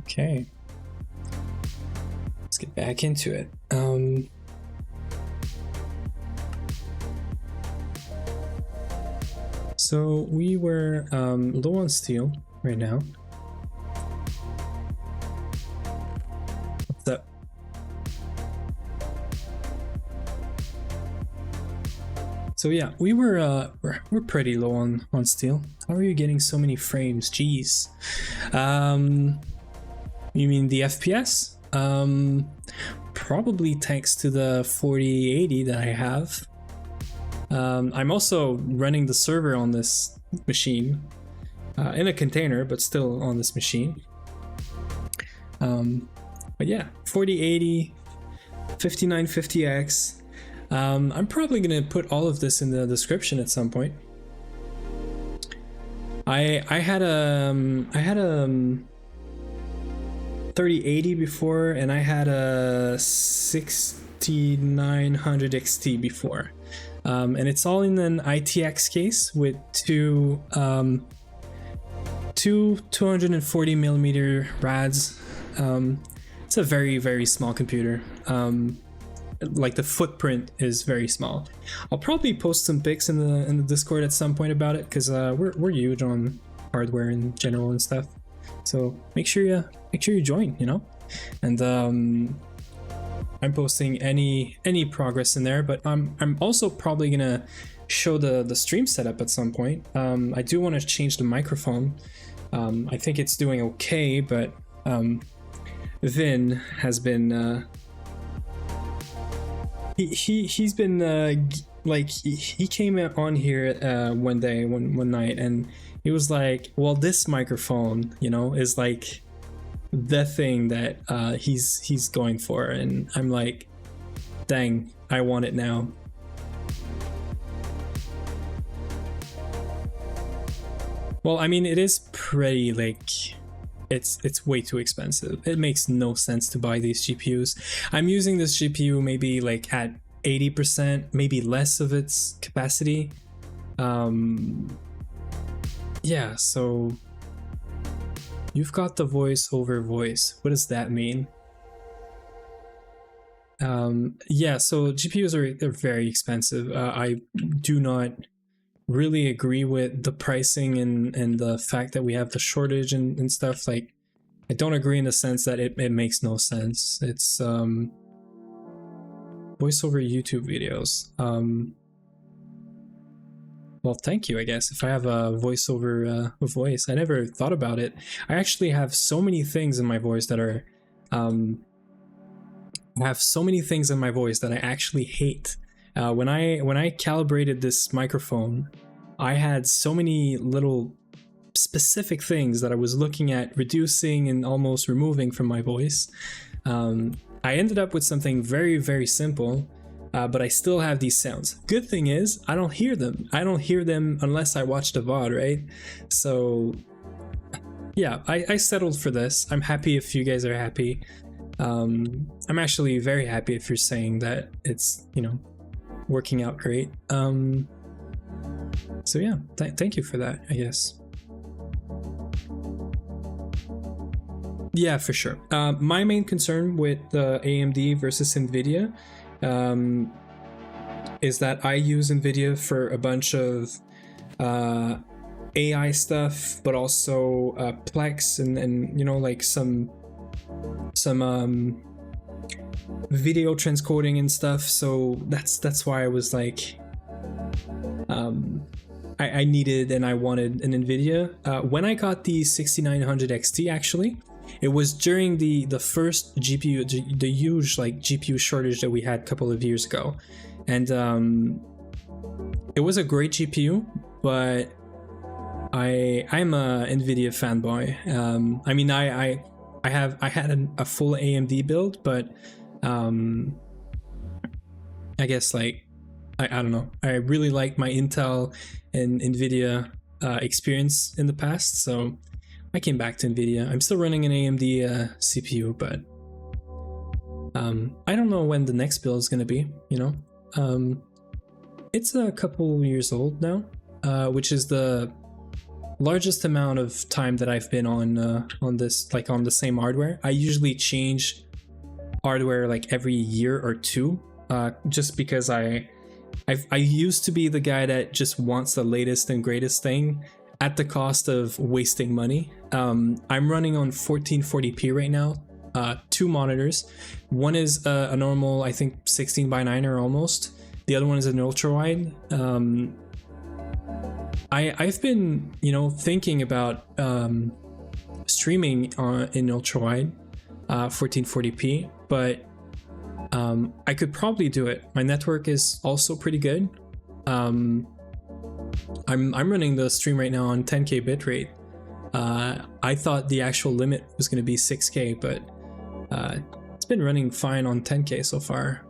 Okay, let's get back into it. So we were low on steel right now. What's up? So yeah, we're pretty low on steel. How are you getting so many frames? Jeez. You mean the FPS? Probably thanks to the 4080 that I have. I'm also running the server on this machine in a container, but still on this machine. But yeah, 4080, 5950X. I'm probably gonna put all of this in the description at some point. I had a 3080 before, and I had a 6900 XT before, and it's all in an ITX case with two 240 millimeter rads. It's a very small computer. Like the footprint is very small. I'll probably post some pics in the Discord at some point about it, because we're huge on hardware in general and stuff. So make sure you join, you know. And I'm posting any progress in there, but I'm also probably gonna show the stream setup at some point. I do want to change the microphone. I think it's doing okay, but Vin has been he's been like he came on here one night, and he was like, well, this microphone, you know, is like the thing that he's going for. And I'm like, dang, I want it now. Well, I mean, it is pretty, like, it's way too expensive. It makes no sense to buy these GPUs. I'm using this GPU maybe like at 80%, maybe less of its capacity. Yeah, so you've got the voice over voice. What does that mean? Yeah, so GPUs they're very expensive. I do not really agree with the pricing and the fact that we have the shortage and stuff. Like, I don't agree in the sense that it makes no sense. It's voice over YouTube videos. Well, thank you, I guess, if I have a voiceover voice. I never thought about it. I actually have so many things in my voice that are I have so many things in my voice that I actually hate. When I calibrated this microphone, I had so many little specific things that I was looking at reducing and almost removing from my voice. I ended up with something very, very simple, but I still have these sounds. Good thing is, I don't hear them. I don't hear them unless I watch the VOD, right? So yeah, I settled for this. I'm happy if you guys are happy. I'm actually very happy if you're saying that it's, you know, working out great. So yeah, thank you for that, I guess. Yeah, for sure. My main concern with AMD versus NVIDIA is that I use NVIDIA for a bunch of AI stuff, but also Plex and you know, like some video transcoding and stuff. So that's why I was like, I needed and I wanted an NVIDIA. When I got the 6900 XT, actually, it was during the first GPU, the huge like GPU shortage that we had a couple of years ago, and it was a great GPU, but I'm a NVIDIA fanboy. I mean, I had a full AMD build, but I guess like I don't know. I really like my Intel and NVIDIA experience in the past, so I came back to NVIDIA. I'm still running an AMD CPU, but I don't know when the next build is going to be, you know? It's a couple years old now, which is the largest amount of time that I've been on this, like on the same hardware. I usually change hardware like every year or two, just because I used to be the guy that just wants the latest and greatest thing at the cost of wasting money. I'm running on 1440p right now, 2 monitors. One is a normal, I think 16:9 or almost. The other one is an ultra wide. I've been, you know, thinking about streaming in ultra wide, 1440p, but I could probably do it. My network is also pretty good. I'm running the stream right now on 10K bitrate. I thought the actual limit was going to be 6K, but it's been running fine on 10K so far.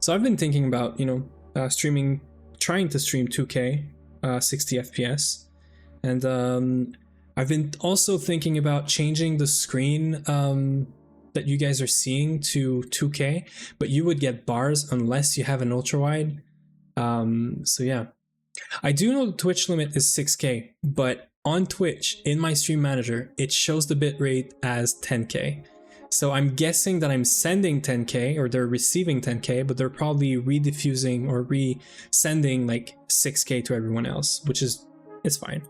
So I've been thinking about, you know, trying to stream 2K, 60 FPS, and I've been also thinking about changing the screen that you guys are seeing to 2K, but you would get bars unless you have an ultra wide. So yeah, I do know the Twitch limit is 6K, but on Twitch in my stream manager it shows the bitrate as 10K. So I'm guessing that I'm sending 10K or they're receiving 10K, but they're probably rediffusing or resending like 6K to everyone else, which is, it's fine.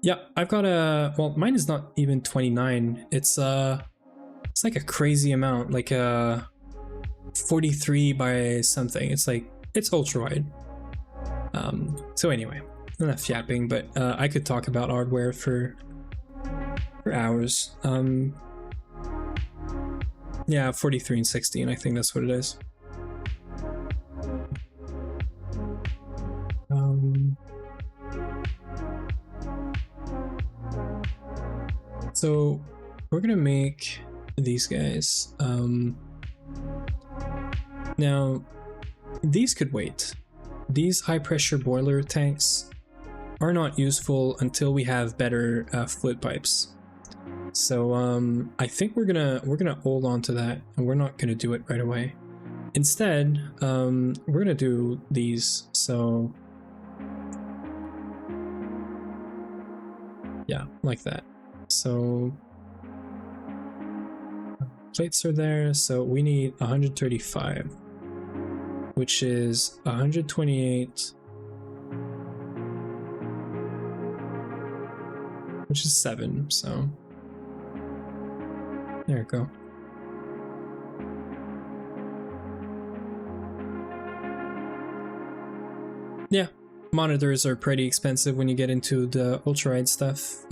Yeah, I've got well, mine is not even 29. It's like a crazy amount, like 43 by something. It's like, it's ultra wide. So anyway, enough yapping, but I could talk about hardware for hours. Yeah, 43 and 16, I think that's what it is. So we're gonna make these guys. Now these could wait. These high pressure boiler tanks are not useful until we have better fluid pipes. So I think we're gonna hold on to that, and we're not gonna do it right away. Instead, we're gonna do these. So yeah, like that. So plates are there, so we need 135, which is 128, which is 7, so there we go. Yeah, monitors are pretty expensive when you get into the ultra-wide stuff.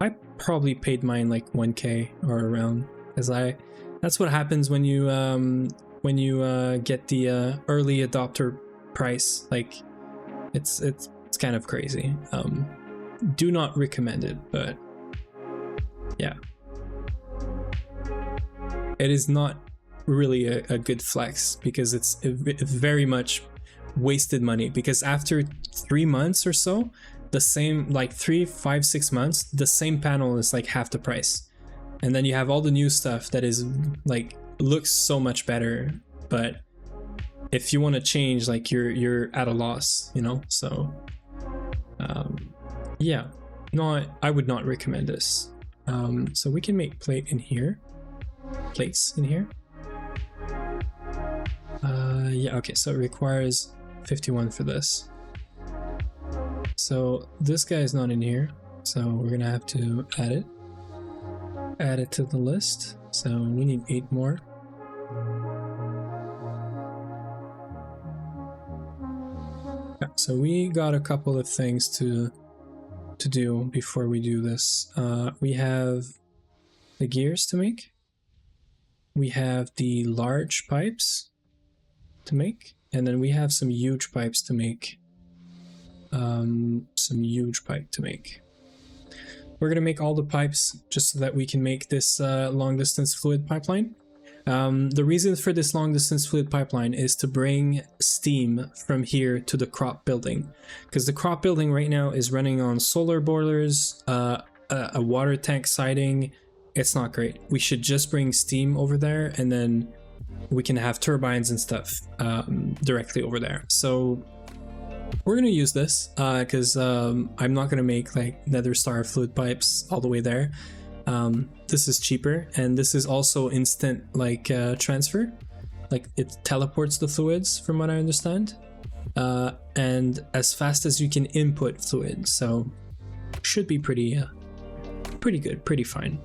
I probably paid mine like 1K or around, because that's what happens when you when you get the early adopter price. Like, it's kind of crazy. Do not recommend it, but yeah, it is not really a good flex because it's very much wasted money, because after 3 months or so, the same, like 3, 5, 6 months, the same panel is like half the price, and then you have all the new stuff that is like looks so much better, but if you want to change, like you're at a loss, you know. So yeah, I would not recommend this. So we can make plates in here. Yeah, okay, so it requires 51 for this. So this guy is not in here, so we're gonna have to add it to the list. So we need 8 more. Yeah, so we got a couple of things to do before we do this. We have the gears to make. We have the large pipes to make, and then we have some huge pipes to make. We're gonna make all the pipes just so that we can make this long distance fluid pipeline. The reason for this long distance fluid pipeline is to bring steam from here to the crop building, because the crop building right now is running on solar boilers, a water tank siding. It's not great. We should just bring steam over there, and then we can have turbines and stuff directly over there. So we're gonna use this because I'm not gonna make like nether star fluid pipes all the way there. This is cheaper, and this is also instant like transfer, like it teleports the fluids from what I understand, and as fast as you can input fluid, so should be pretty good, pretty fine.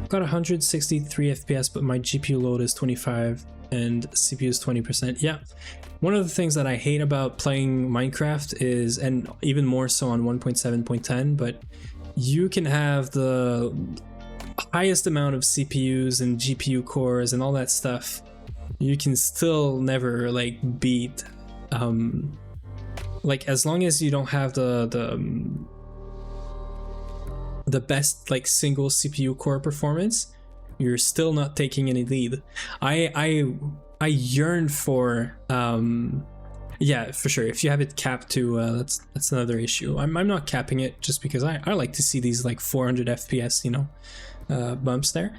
Got 163 FPS, but my GPU load is 25 and CPU is 20%. Yeah, one of the things that I hate about playing Minecraft is, and even more so on 1.7.10, but you can have the highest amount of CPUs and GPU cores and all that stuff, you can still never like beat like, as long as you don't have the best like single CPU core performance, you're still not taking any lead. I yearn for yeah, for sure, if you have it capped to that's another issue. I'm not capping it just because I like to see these like 400 FPS, you know, bumps there.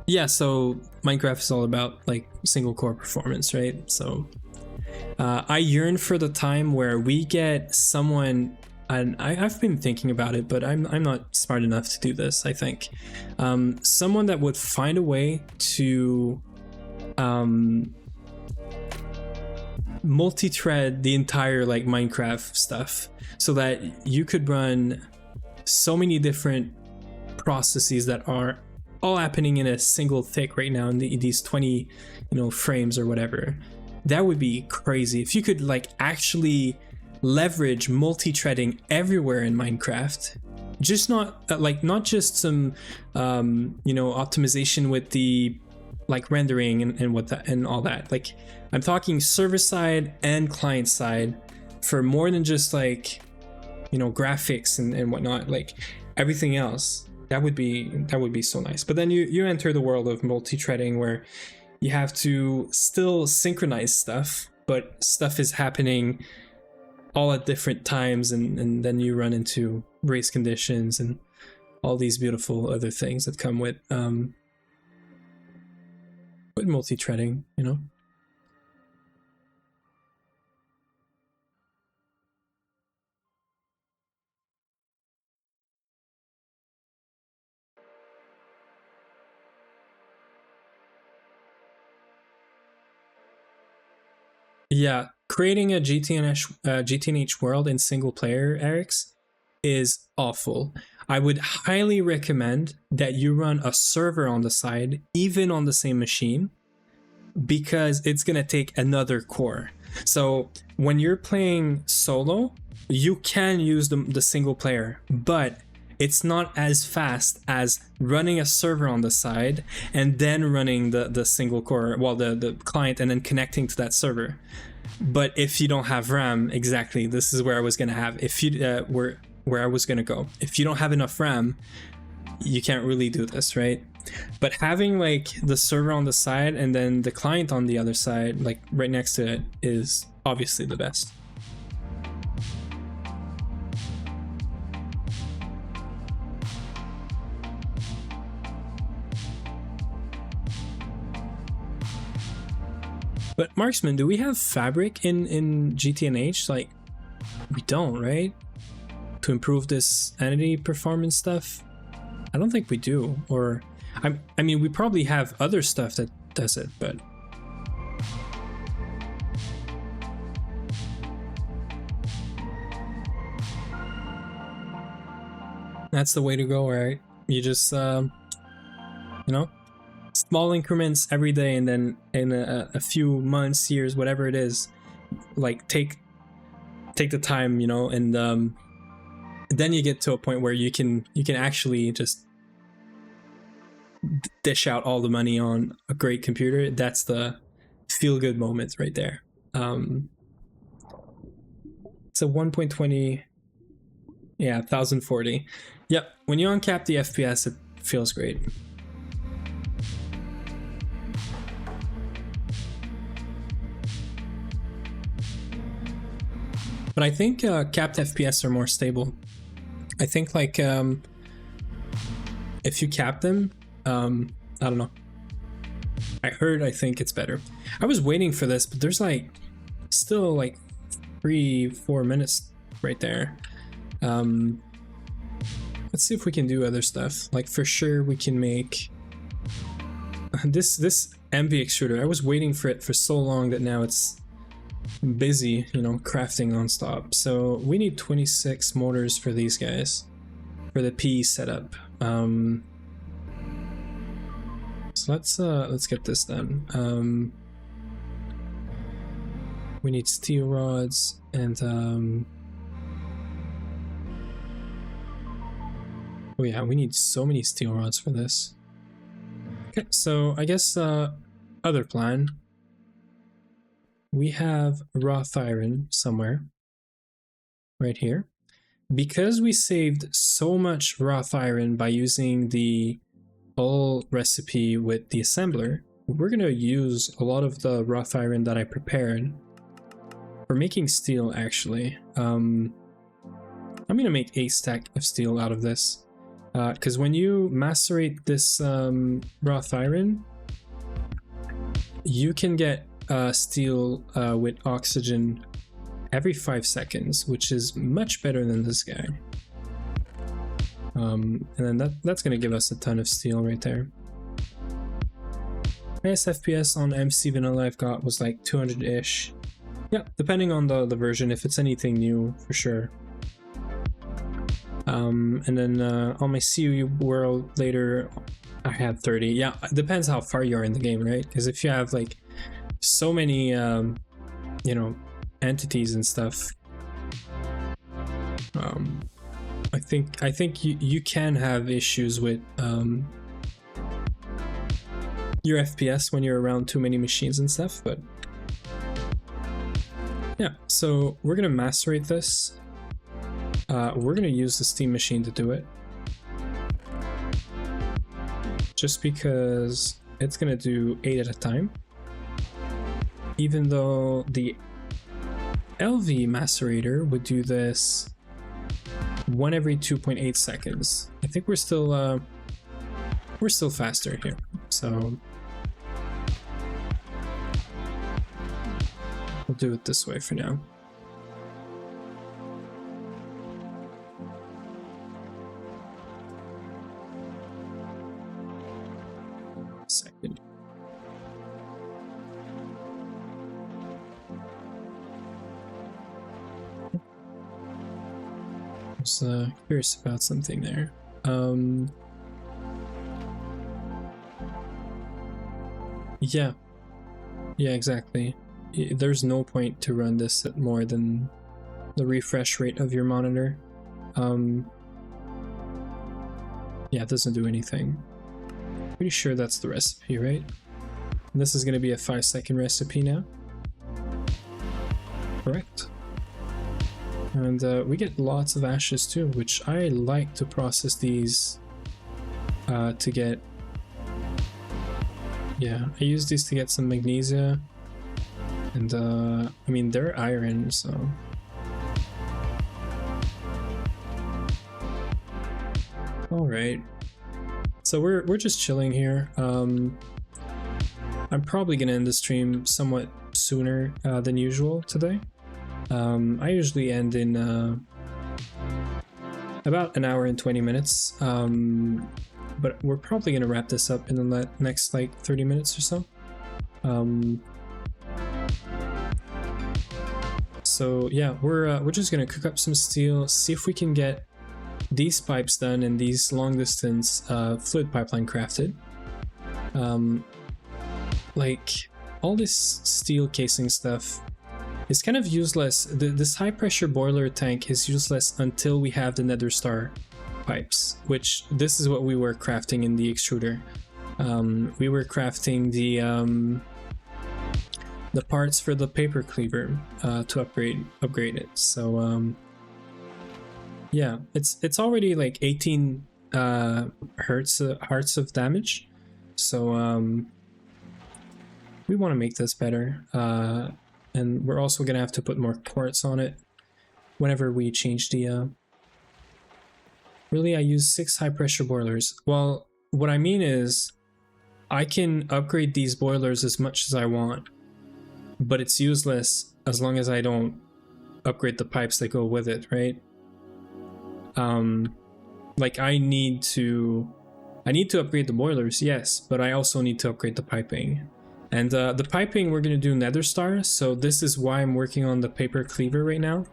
Yeah, so Minecraft is all about like single core performance, right? So I yearn for the time where we get someone, and I've been thinking about it, but I'm not smart enough to do this, I think. Someone that would find a way to multi-thread the entire like Minecraft stuff, so that you could run so many different processes that are all happening in a single tick right now in these 20, you know, frames or whatever. That would be crazy if you could like actually leverage multi-threading everywhere in Minecraft. Just not not just some you know, optimization with the like rendering and what that and all that. Like, I'm talking server side and client side for more than just like, you know, graphics and whatnot, like everything else. That would be so nice. But then you enter the world of multi-threading where you have to still synchronize stuff, but stuff is happening all at different times, and then you run into race conditions and all these beautiful other things that come with multi-threading, you know. Yeah, creating a GTNH world in single player, Eric's, is awful. I would highly recommend that you run a server on the side, even on the same machine, because it's gonna take another core. So when you're playing solo, you can use the single player, but it's not as fast as running a server on the side and then running the single core, well, the client, and then connecting to that server. But if you don't have RAM, exactly, this is where I was gonna have, if you where I was gonna go. If you don't have enough RAM, you can't really do this, right? But having like the server on the side and then the client on the other side, like right next to it, is obviously the best. But Marksman, do we have fabric in GTNH? Like, we don't, right? To improve this entity performance stuff? I don't think we do. Or, I mean, we probably have other stuff that does it, but... That's the way to go, right? You just, you know? Small increments every day, and then in a few months, years, whatever it is, like take the time, you know, and then you get to a point where you can actually just dish out all the money on a great computer. That's the feel good moment right there. It's a 1.20, yeah, 1040. Yep, when you uncap the FPS, it feels great. But I think capped FPS are more stable. I think like if you cap them, I don't know. I think it's better. I was waiting for this, but there's like still like 3-4 minutes right there. Let's see if we can do other stuff. Like for sure we can make this MV extruder. I was waiting for it for so long that now it's busy, you know, crafting nonstop. So we need 26 motors for these guys for the PE setup. So let's get this done. We need steel rods and oh yeah, we need so many steel rods for this. Okay, so I guess other plan. We have wrought iron somewhere right here. Because we saved so much wrought iron by using the all recipe with the assembler, we're gonna use a lot of the wrought iron that I prepared for making steel actually. I'm gonna make a stack of steel out of this. Because when you macerate this wrought iron, you can get steel with oxygen every 5 seconds, which is much better than this guy. And then that's gonna give us a ton of steel right there. Highest FPS on MC Vanilla I've got was like 200-ish. Yeah, depending on the version, if it's anything new, for sure. And then on my CU world later, I had 30. Yeah, it depends how far you are in the game, right? Because if you have like so many, you know, entities and stuff, I think you can have issues with your FPS when you're around too many machines and stuff, but yeah. So we're gonna macerate this. We're gonna use the steam machine to do it, just because it's gonna do 8 at a time, even though the LV macerator would do this 1 every 2.8 seconds. I think we're still faster here, so we'll do it this way for now. Second. I was curious about something there. Yeah, exactly. There's no point to run this at more than the refresh rate of your monitor. Yeah, it doesn't do anything. Pretty sure that's the recipe, right? And this is going to be a 5-second recipe now. Correct. And we get lots of ashes too, which I like to process these to get... Yeah, I use these to get some magnesia. And I mean, they're iron, so... Alright. So we're just chilling here. I'm probably gonna end the stream somewhat sooner than usual today. I usually end in about an hour and 20 minutes. But we're probably gonna wrap this up in the next like 30 minutes or so. So yeah, we're just gonna cook up some steel, see if we can get these pipes done and these long distance fluid pipeline crafted. Like all this steel casing stuff is kind of useless. This high pressure boiler tank is useless until we have the nether star pipes, which this is what we were crafting in the extruder. We were crafting the parts for the paper cleaver to upgrade it. So yeah, it's already like 18 hearts of damage. So we want to make this better, and we're also gonna have to put more quartz on it whenever we change the. Really, I use 6 high pressure boilers. Well, what I mean is, I can upgrade these boilers as much as I want, but it's useless as long as I don't upgrade the pipes that go with it, right? Like I need to upgrade the boilers, yes, but I also need to upgrade the piping. And the piping we're gonna do nether star, so this is why I'm working on the paper cleaver right now,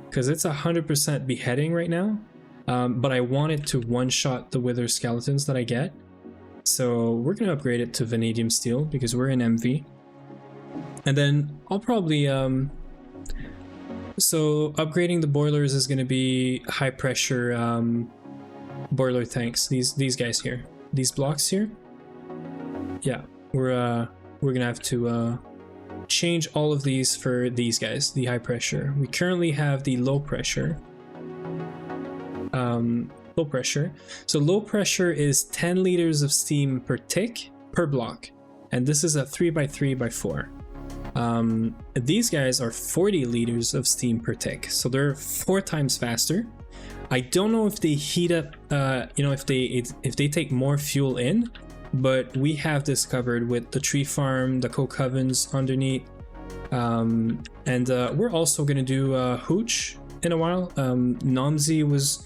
because it's 100% beheading right now. But I want it to one-shot the wither skeletons that I get. So we're gonna upgrade it to vanadium steel because we're in MV. And then I'll probably so upgrading the boilers is gonna be high pressure boiler tanks. These guys here, these blocks here. Yeah, we're gonna have to change all of these for these guys, the high pressure. We currently have the low pressure. Low pressure. So low pressure is 10 liters of steam per tick per block, and this is a 3x3x4. These guys are 40 liters of steam per tick, so they're 4 times faster. I don't know if they heat up, you know, if they take more fuel in, but we have this covered with the tree farm, the coke ovens underneath, and we're also gonna do hooch in a while. Nomzi was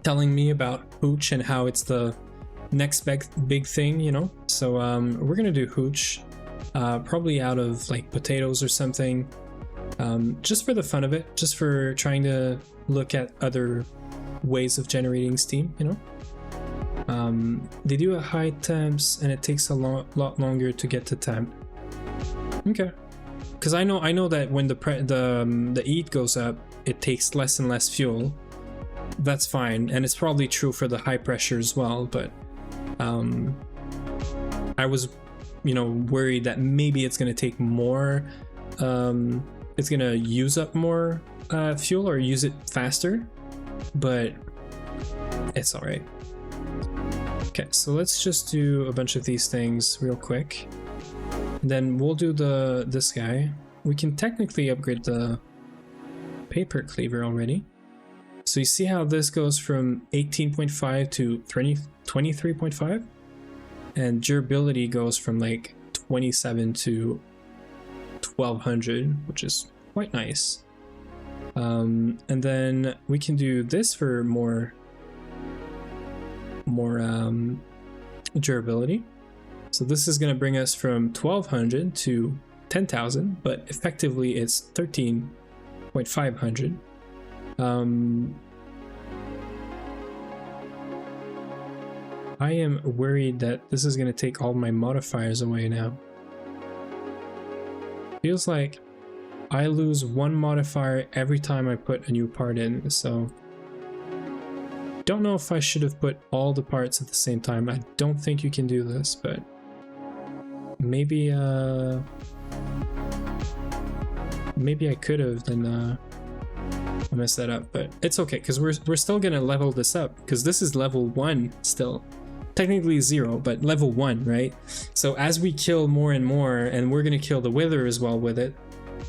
telling me about hooch and how it's the next big thing, you know. So we're gonna do hooch, probably out of like potatoes or something, just for the fun of it, just for trying to look at other ways of generating steam, you know. They do a high temps and it takes a lot longer to get to temp. Okay, because I know that when the heat goes up, it takes less and less fuel. That's fine, and it's probably true for the high pressure as well, but I was, you know, worried that maybe it's going to take more, it's going to use up more fuel or use it faster, but it's all right. Okay, so let's just do a bunch of these things real quick. Then we'll do this guy. We can technically upgrade the paper cleaver already. So you see how this goes from 18.5 to 23.5? And durability goes from like 27 to 1200, which is quite nice. And then we can do this for more durability. So this is going to bring us from 1200 to 10,000, but effectively it's 13,500. I am worried that this is going to take all my modifiers away now. Feels like I lose one modifier every time I put a new part in, so don't know if I should have put all the parts at the same time. I don't think you can do this, but maybe maybe I could have, then I messed that up, but it's okay because we're still gonna level this up because this is level 1 still. Technically 0, but level 1, right? So as we kill more and more, and we're gonna kill the Wither as well with it,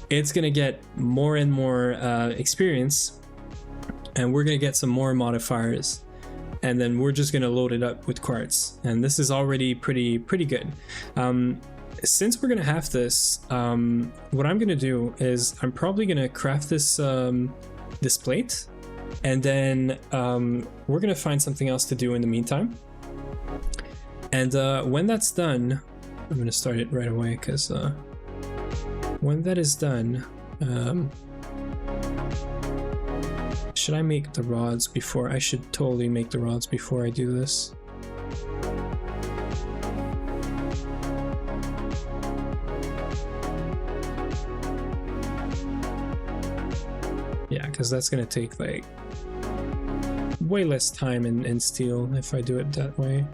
it's gonna get more and more experience, and we're gonna get some more modifiers, and then we're just gonna load it up with quartz, and this is already pretty good. Since we're gonna have this, what I'm gonna do is I'm probably gonna craft this this plate, and then we're gonna find something else to do in the meantime. And when that's done, I'm gonna start it right away because when that is done, should I make the rods before? I should totally make the rods before I do this. Yeah, because that's gonna take like way less time in steel if I do it that way.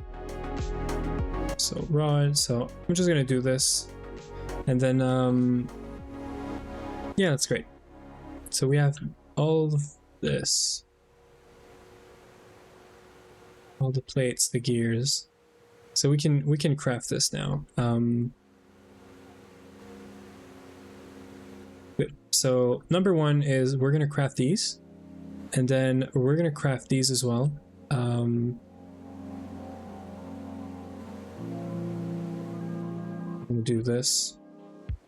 So rod, so I'm just gonna do this, and then yeah, that's great. So we have all of this, all the plates, the gears, so we can craft this now. Good. So number 1 is we're gonna craft these, and then we're gonna craft these as well. I'm gonna do this,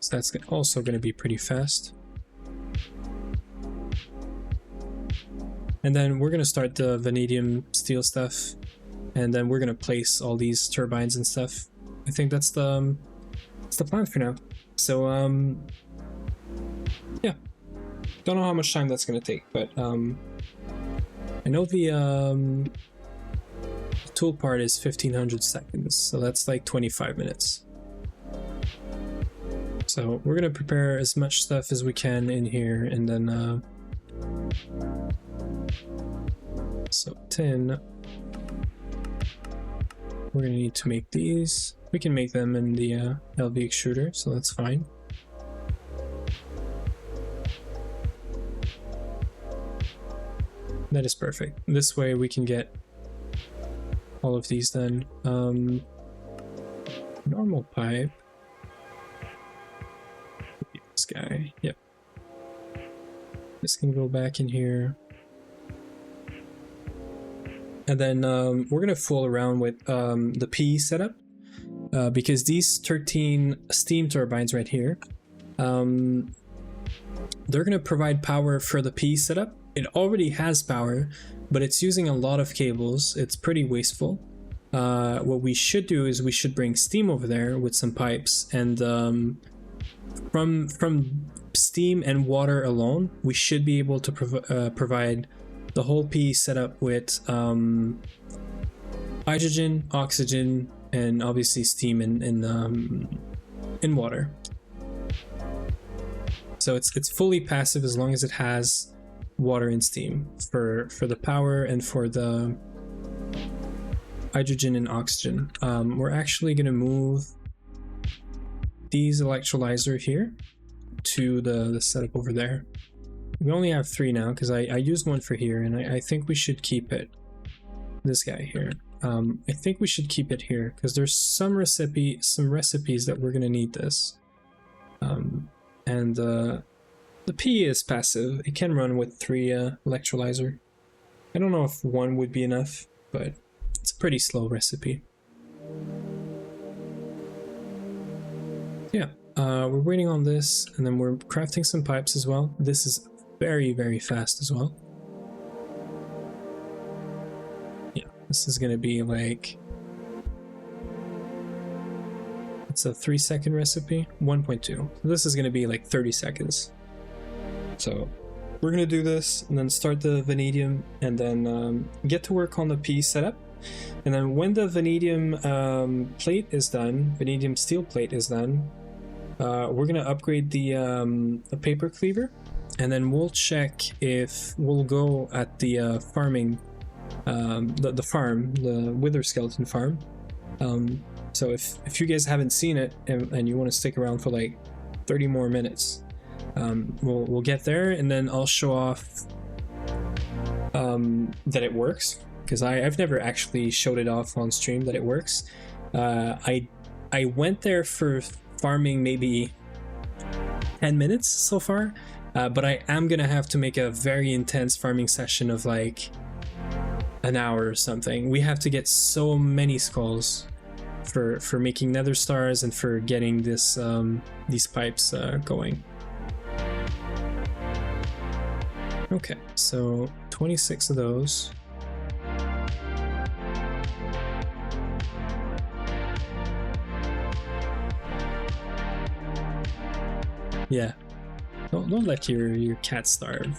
so that's also gonna be pretty fast. And then we're gonna start the vanadium steel stuff, and then we're gonna place all these turbines and stuff. I think that's the plan for now. So yeah, don't know how much time that's gonna take, but I know the tool part is 1500 seconds, so that's like 25 minutes. So we're gonna prepare as much stuff as we can in here, and then so tin, we're gonna need to make these. We can make them in the LV extruder, so that's fine. That is perfect. This way we can get all of these done. Normal pipe. This guy, yep. This can go back in here. And then we're gonna fool around with the P setup, because these 13 steam turbines right here, they're gonna provide power for the P setup. It already has power, but it's using a lot of cables. It's pretty wasteful. What we should do is we should bring steam over there with some pipes, and from steam and water alone, we should be able to provide the whole P setup with hydrogen, oxygen, and obviously steam in water. So it's fully passive as long as it has water and steam for the power and for the hydrogen and oxygen. We're actually going to move these electrolyzer here to the setup over there. We only have 3 now because I used one for here, and I think we should keep it. This guy here. I think we should keep it here because there's some recipes that we're going to need this. And the P is passive. It can run with 3 electrolyzer. I don't know if 1 would be enough, but it's a pretty slow recipe. Yeah, we're waiting on this, and then we're crafting some pipes as well. This is very, very fast as well. Yeah, this is gonna be like... It's a 3-second recipe, 1.2. So this is gonna be like 30 seconds. So we're gonna do this and then start the vanadium, and then get to work on the P setup. And then when the vanadium plate is done, vanadium steel plate is done, we're gonna upgrade the paper cleaver, and then we'll check if we'll go at the farming the farm, the wither skeleton farm. So if you guys haven't seen it and you want to stick around for like 30 more minutes, we'll get there, and then I'll show off that it works, because I've never actually showed it off on stream that it works. I went there for farming maybe 10 minutes so far, but I am gonna have to make a very intense farming session of like an hour or something. We have to get so many skulls for making nether stars and for getting this these pipes going. Okay, so 26 of those. Yeah, don't let your cat starve.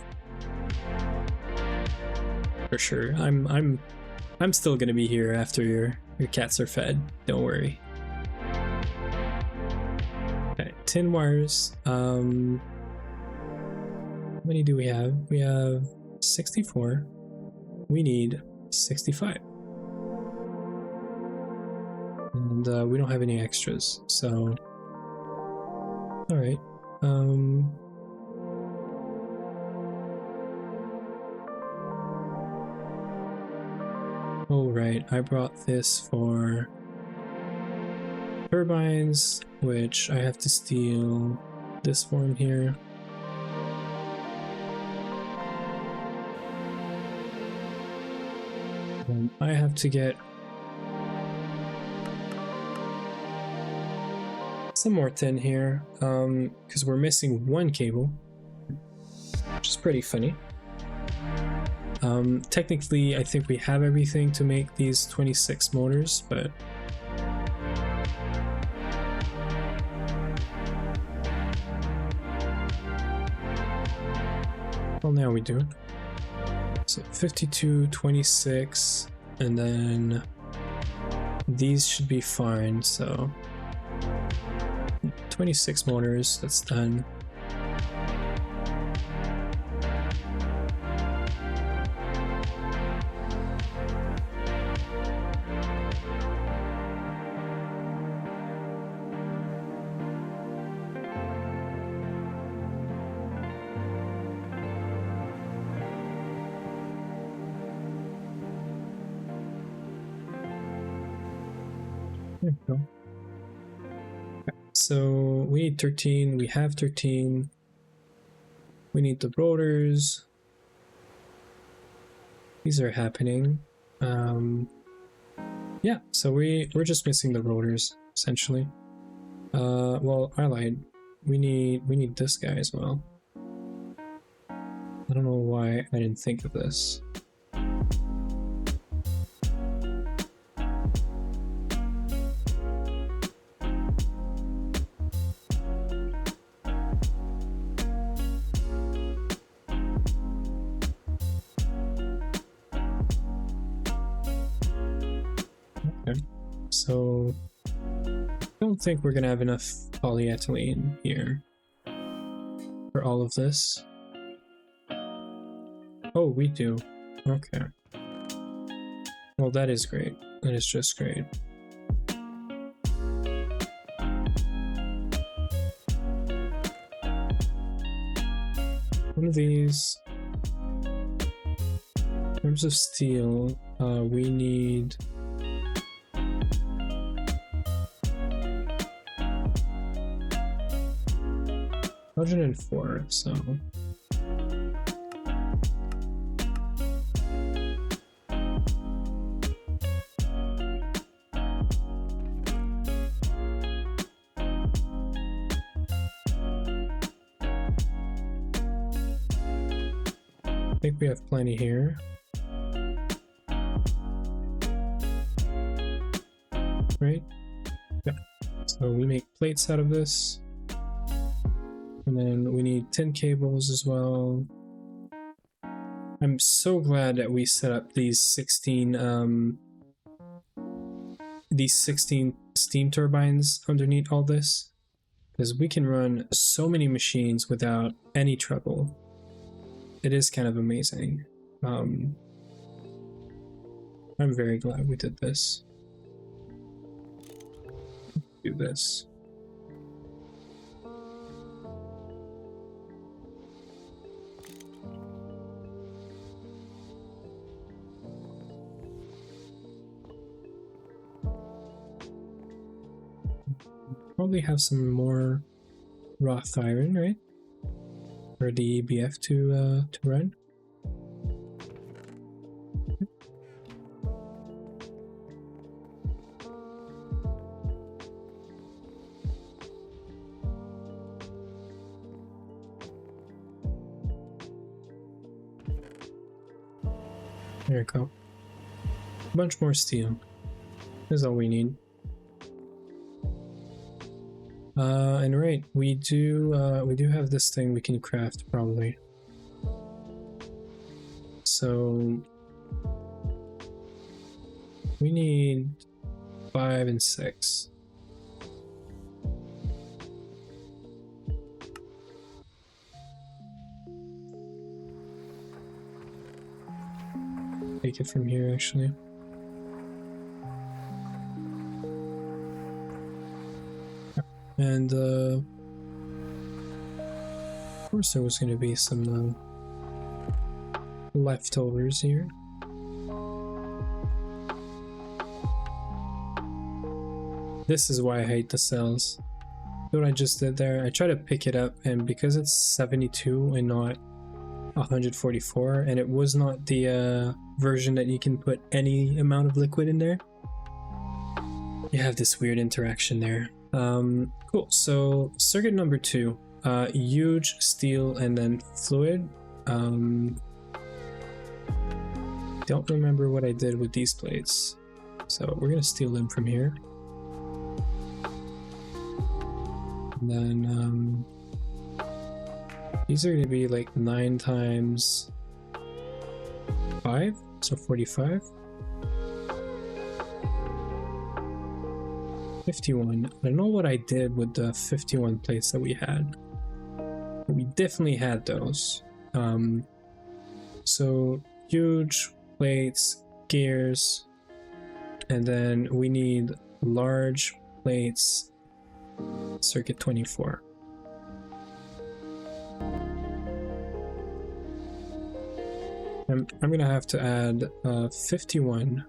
For sure. I'm still gonna be here after your cats are fed. Don't worry. Okay, tin wires. How many do we have? We have 64. We need 65. And we don't have any extras, so all right. Oh right, I brought this for turbines, which I have to steal this form here. I have to get some more tin here, because we're missing one cable, which is pretty funny. Technically, I think we have everything to make these 26 motors, but well, now we do. So 52, 26, and then these should be fine. So 26 motors, that's done. There we go. So we need 13, we have 13. We need the rotors. These are happening. Yeah, so we're just missing the rotors, essentially. Well, I lied. We need this guy as well. I don't know why I didn't think of this. So I don't think we're gonna have enough polyethylene here for all of this. Oh, we do. Okay. Well, that is great. That is just great. One of these. In terms of steel, we need 104, so I think we have plenty here. Right? Yep. So we make plates out of this. And then we need tin cables as well. I'm so glad that we set up these 16 steam turbines underneath all this, because we can run so many machines without any trouble. It is kind of amazing. I'm very glad we did this. Do this. Probably have some more wrought iron, right? For the EBF to run. There you go. A bunch more steel. That's all we need. And right, we do have this thing we can craft probably. So we need 5 and 6. Take it from here actually. And of course there was going to be some leftovers here. This is why I hate the cells. What I just did there, I tried to pick it up, and because it's 72 and not 144, and it was not the version that you can put any amount of liquid in there, you have this weird interaction there. Cool. So circuit number 2, huge steel and then fluid. Don't remember what I did with these plates, so we're gonna steal them from here. And then these are gonna be like 9 times 5, so 45. 51. I don't know what I did with the 51 plates that we had, but we definitely had those. So huge plates, gears, and then we need large plates, circuit 24. I'm gonna have to add 51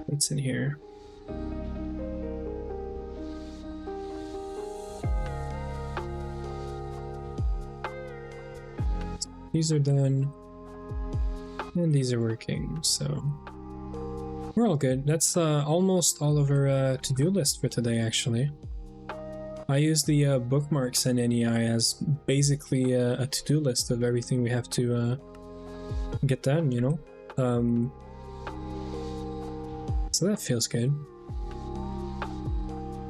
plates in here. These are done, and these are working, so we're all good. That's almost all of our to-do list for today, actually. I use the bookmarks in NEI as basically a to-do list of everything we have to get done, you know? So that feels good.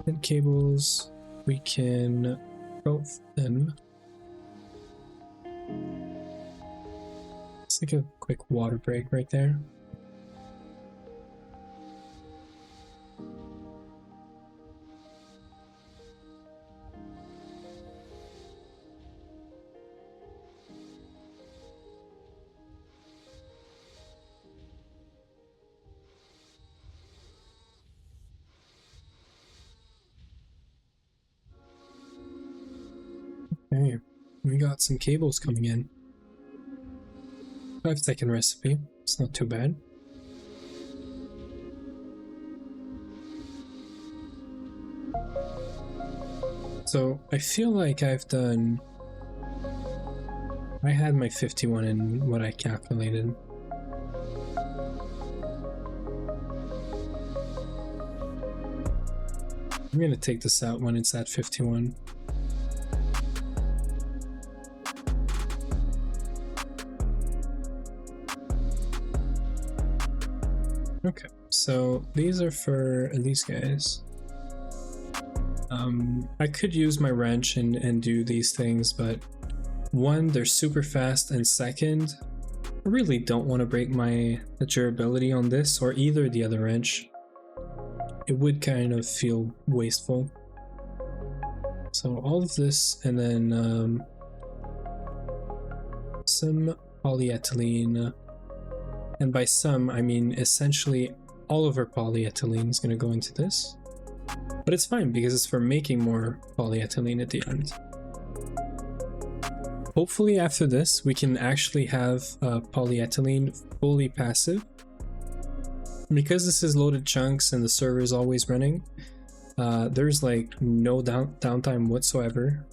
And cables, we can both them. Let's take a quick water break right there. Okay, we got some cables coming in. 5-second recipe, it's not too bad. So I feel like I've done... I had my 51 in what I calculated. I'm gonna take this out when it's at 51. Okay, so these are for these guys. I could use my wrench and do these things, but one, they're super fast, and second, I really don't want to break the durability on this or either the other wrench. It would kind of feel wasteful. So all of this, and then some polyethylene And by some, I mean essentially all of our polyethylene is going to go into this. But it's fine because it's for making more polyethylene at the end. Hopefully after this, we can actually have polyethylene fully passive. Because this is loaded chunks and the server is always running, there's like no downtime whatsoever.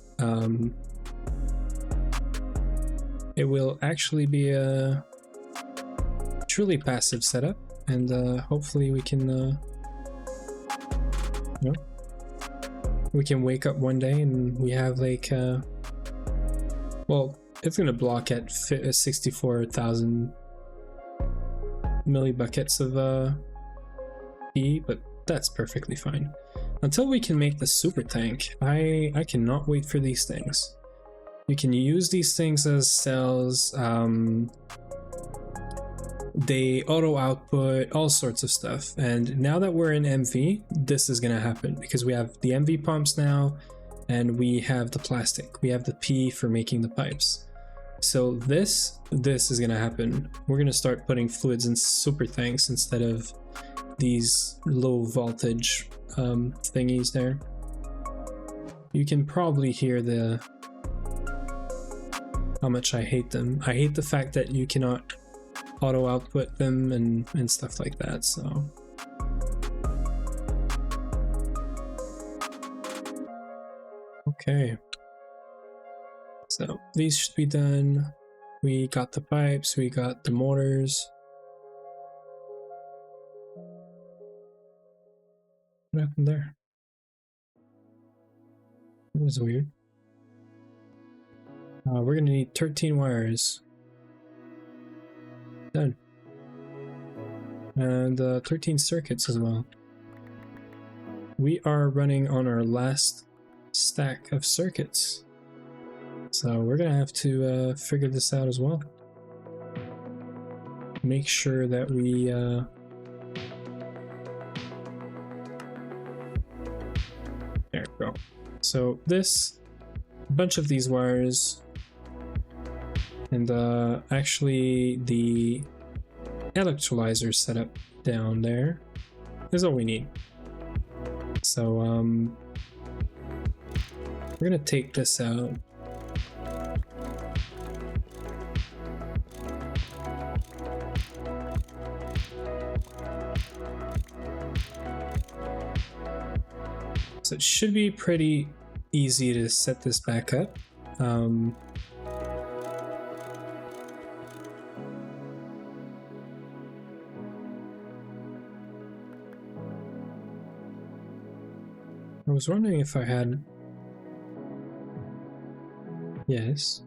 It will actually be a truly passive setup, and hopefully we can we can wake up one day and we have like well, it's gonna block at 64,000 millibuckets of E, but that's perfectly fine. Until we can make the super tank, I cannot wait for these things. You can use these things as cells, they auto output all sorts of stuff, and now that we're in MV, this is gonna happen because we have the MV pumps now, and we have the plastic, we have the P for making the pipes. So this is gonna happen. We're gonna start putting fluids in super tanks instead of these low voltage thingies there. You can probably hear how much I hate them. I hate the fact that you cannot auto output them and stuff like that, so. Okay. So these should be done. We got the pipes, we got the motors. What happened there? That was weird. We're gonna need 13 wires. Done. And 13 circuits as well. We are running on our last stack of circuits. So we're gonna have to figure this out as well. Make sure that we there we go. So this, a bunch of these wires, and actually the electrolyzer setup down there is all we need. So we're gonna take this out. So it should be pretty easy to set this back up. I was wondering if I had... Yes.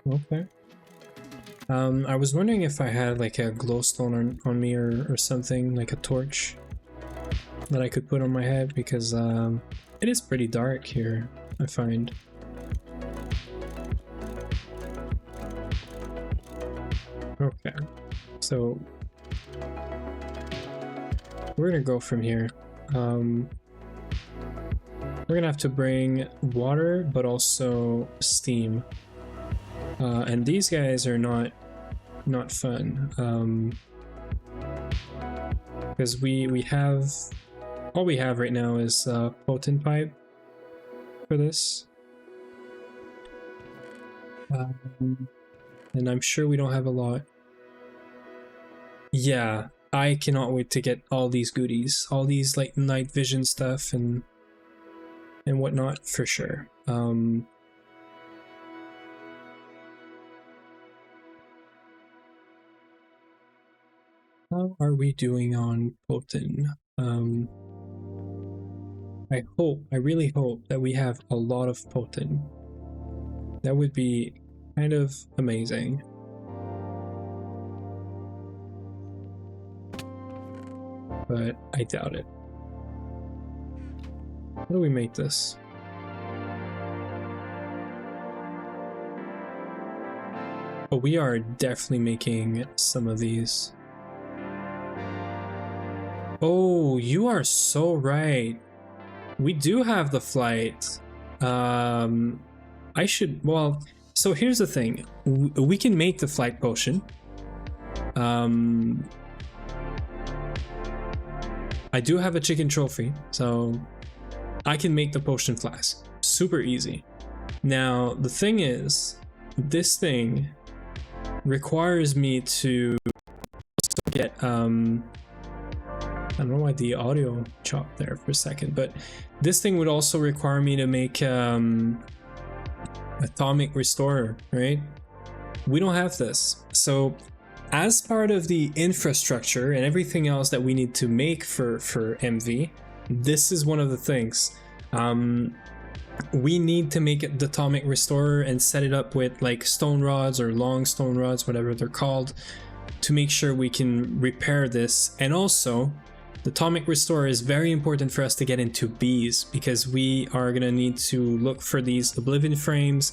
Okay. I was wondering if I had like a glowstone on me or something, like a torch that I could put on my head, because it is pretty dark here, I find. Okay, so we're gonna go from here. We're gonna have to bring water, but also steam. And these guys are not fun, because we have, all we have right now is potent pipe for this, and I'm sure we don't have a lot. Yeah, I cannot wait to get all these goodies, all these like night vision stuff and whatnot for sure. How are we doing on potent? I really hope that we have a lot of potent. That would be kind of amazing. But I doubt it. How do we make this? Oh, we are definitely making some of these. Oh, you are so right. We do have the flight. I should, well, So here's the thing. We can make the flight potion. I do have a chicken trophy, so I can make the potion flask. Super easy. Now, the thing is, this thing requires me to get, I don't know why the audio chopped there for a second, but this thing would also require me to make atomic restorer, right? We don't have this. So as part of the infrastructure and everything else that we need to make for MV, this is one of the things. We need to make the atomic restorer and set it up with like stone rods or long stone rods, whatever they're called, to make sure we can repair this. And also, the atomic restorer is very important for us to get into bees, because we are going to need to look for these oblivion frames.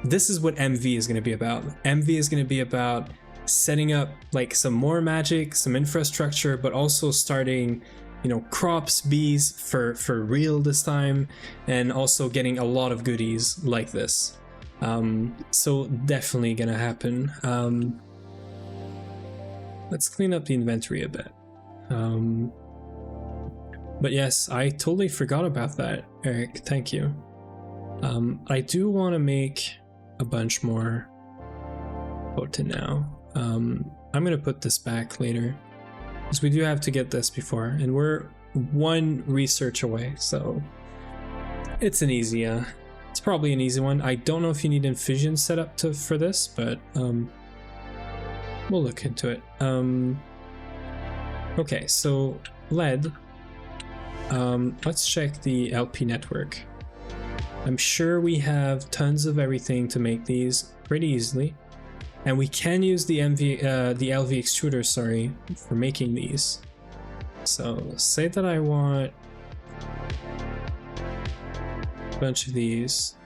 This is what MV is going to be about. MV is going to be about setting up like some more magic, some infrastructure, but also starting, you know, crops, bees for real this time, and also getting a lot of goodies like this. So definitely gonna happen. Let's clean up the inventory a bit. But yes, I totally forgot about that, Eric. Thank you. I do want to make a bunch more potion now. I'm gonna put this back later, because we do have to get this before, and we're one research away, so it's an easy, it's probably an easy one. I don't know if you need infusion set up for this, but we'll look into it. Okay, so lead. Let's check the LP network. I'm sure we have tons of everything to make these pretty easily. And we can use the LV extruder, sorry, for making these. So say that I want a bunch of these.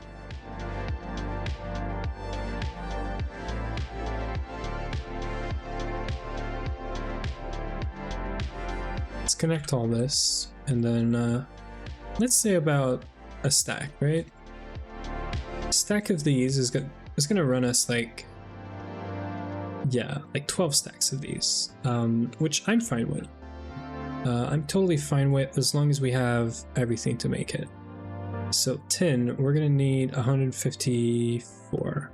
Let's connect all this, and then let's say about a stack, right? A stack of these is gonna run us like, yeah, like 12 stacks of these, which I'm fine with. I'm totally fine with, as long as we have everything to make it. So tin, we're gonna need 154.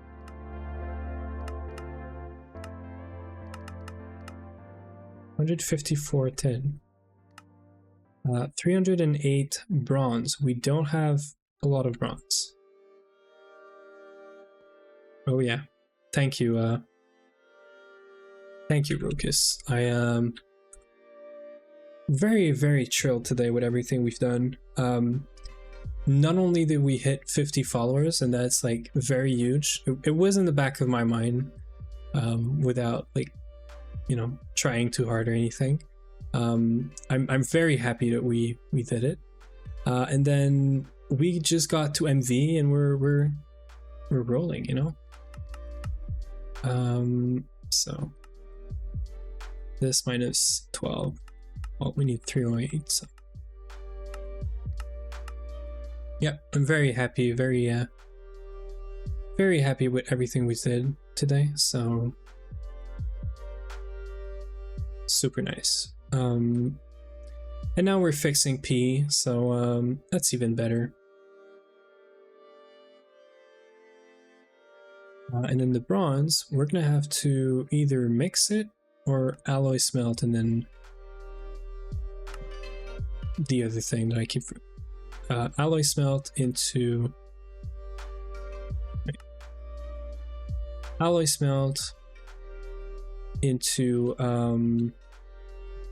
154 tin. 308 bronze. We don't have a lot of bronze. Oh yeah, thank you. Thank you, Rukus. I am very, very thrilled today with everything we've done. Not only did we hit 50 followers, and that's like very huge. It was in the back of my mind, without like, you know, trying too hard or anything. I'm very happy that we did it. And then we just got to MV, and we're rolling, you know. So this minus 12. Well, we need 308. So yeah, I'm very happy, very happy with everything we did today. So super nice. And now we're fixing P, so that's even better. And then the bronze, we're gonna have to either mix it or alloy smelt, and then the other thing that I keep alloy smelt into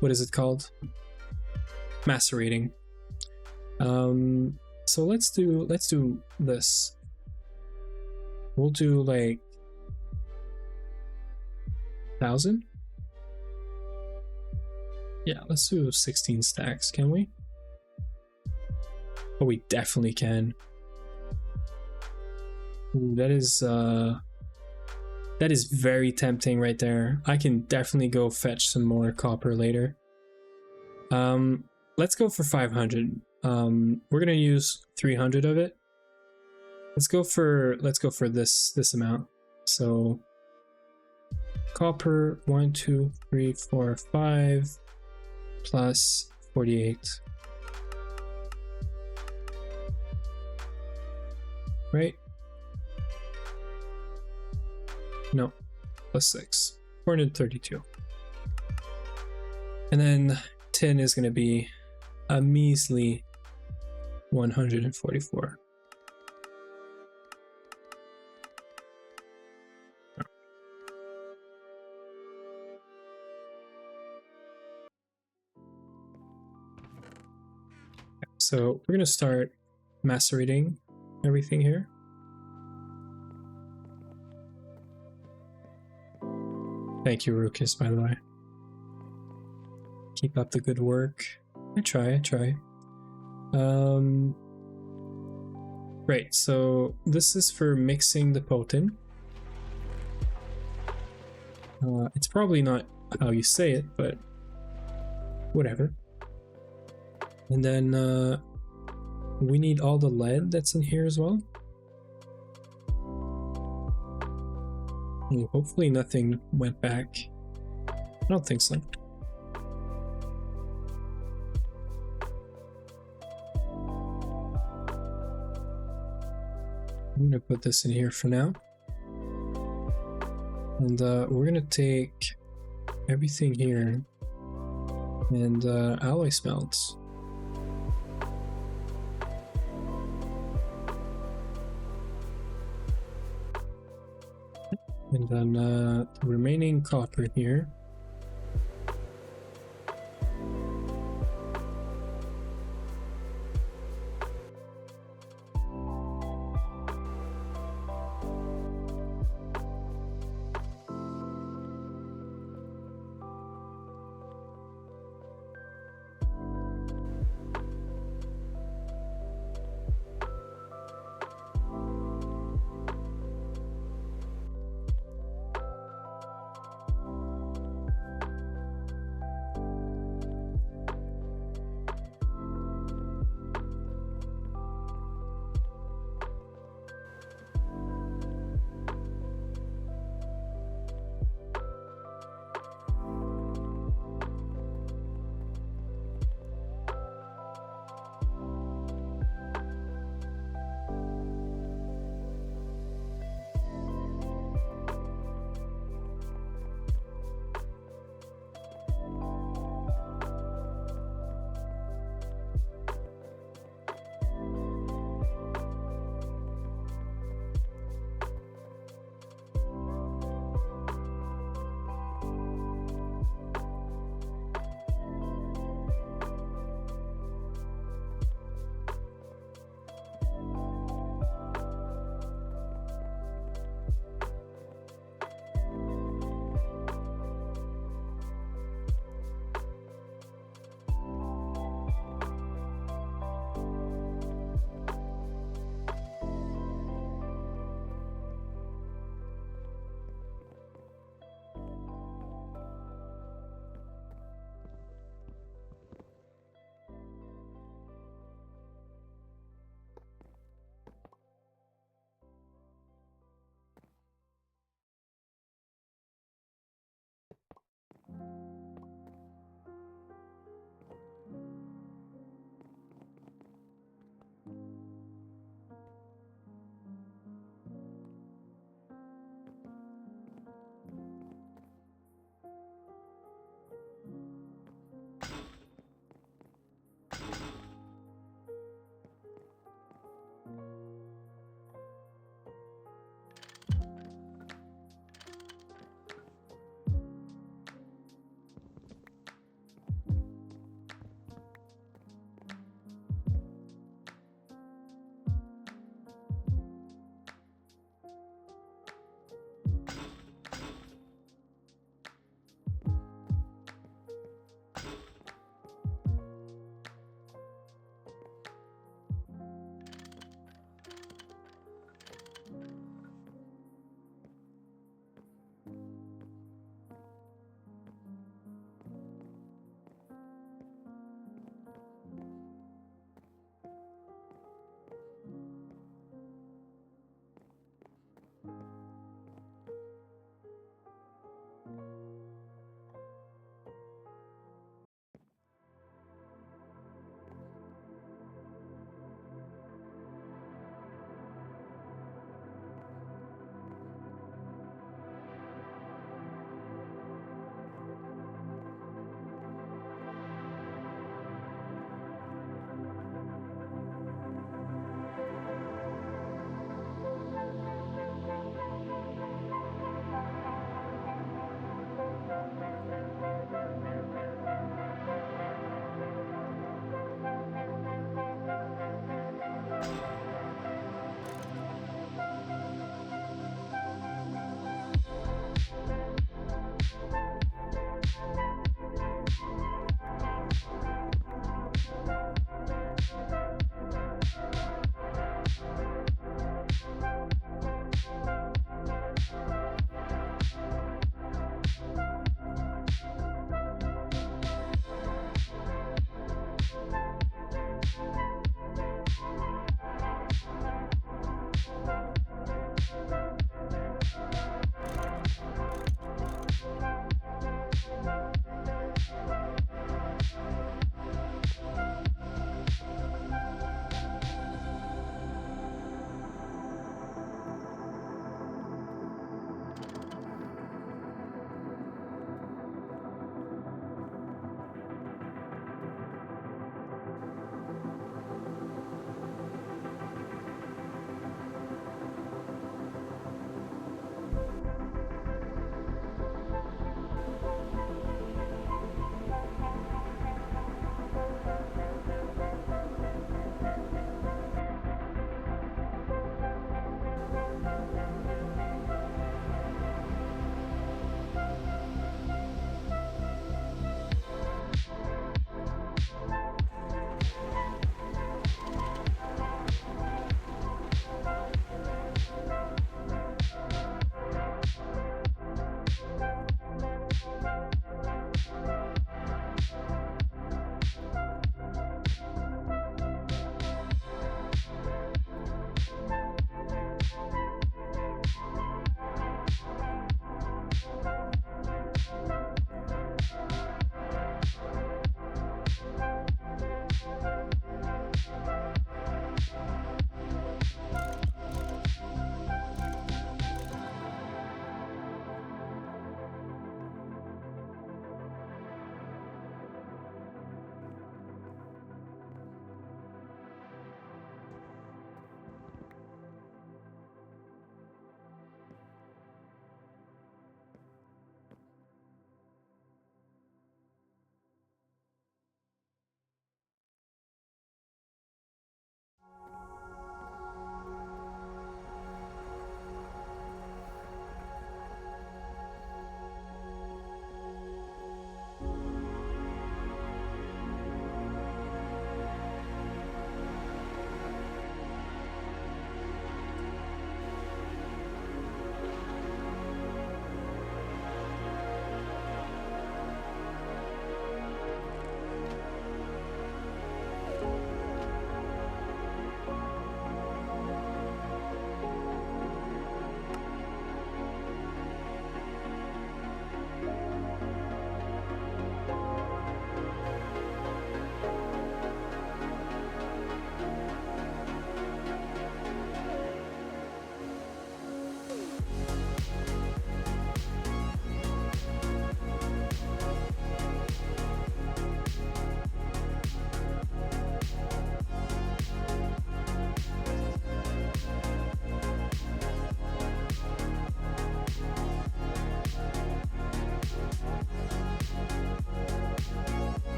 what is it called? Macerating. So let's do this. We'll do like 1,000. Yeah, let's do 16 stacks, can we? Oh, we definitely can. Ooh, that is very tempting right there. I can definitely go fetch some more copper later. Let's go for 500. We're gonna use 300 of it. Let's go for this amount. So copper 1, 2, 3, 4, 5 plus 48. Right? No, plus 6. 432. And then tin is going to be a measly 144. So we're going to start macerating everything here. Thank you, Rukus, by the way. Keep up the good work. I try. Right, so this is for mixing the potent. It's probably not how you say it, but whatever. And then we need all the lead that's in here as well. Hopefully nothing went back. I don't think so. I'm gonna put this in here for now. And we're gonna take everything here and alloy smelts. And then the remaining copper here.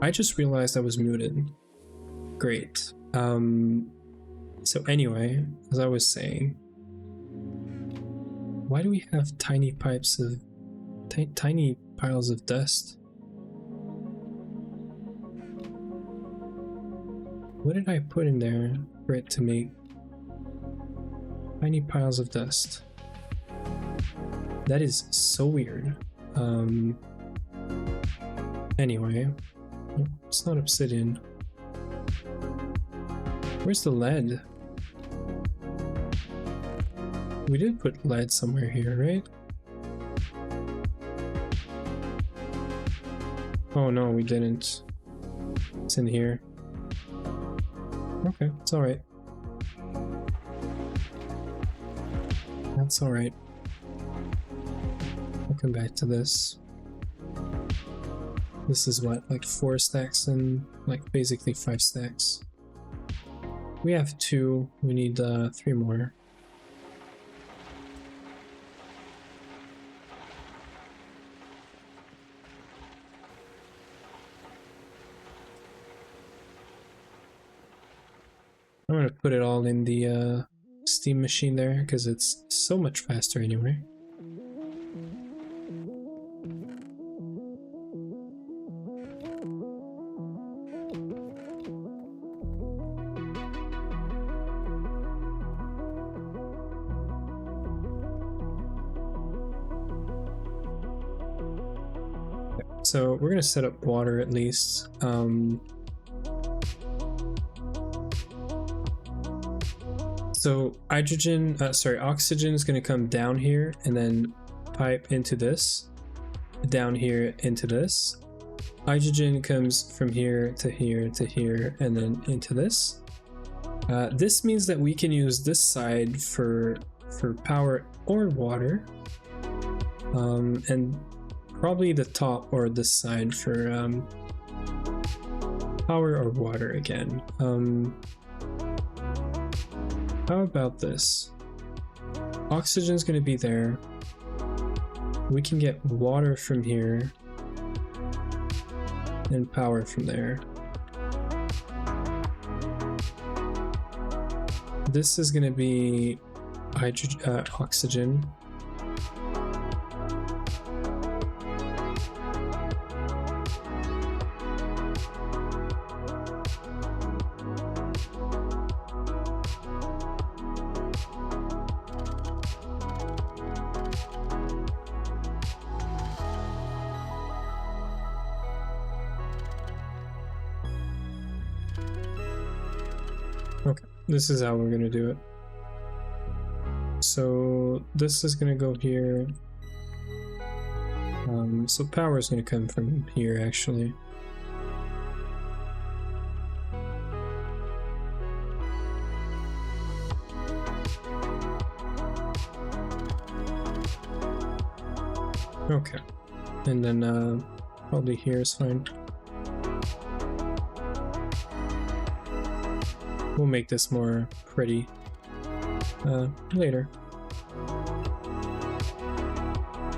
I just realized I was muted. Great. So anyway, as I was saying, why do we have tiny pipes of tiny piles of dust? What did I put in there for it to make tiny piles of dust? That is so weird. Anyway, it's not obsidian. Where's the lead? We did put lead somewhere here, right? Oh no, we didn't. It's in here. Okay, it's alright. That's alright. I'll come back to this. This is what, like 4 stacks and like basically 5 stacks. We have 2, we need 3 more. I'm gonna put it all in the steam machine there because it's so much faster anyway. So we're gonna set up water at least. So oxygen is gonna come down here and then pipe into this, down here into this. Hydrogen comes from here to here to here and then into this. This means that we can use this side for power or water, and probably the top or this side for power or water again. How about this? Oxygen's gonna be there. We can get water from here and power from there. This is gonna be oxygen. Okay, this is how we're gonna do it. So this is gonna go here. So power is gonna come from here actually. Okay, and then probably here is fine. We'll make this more pretty later.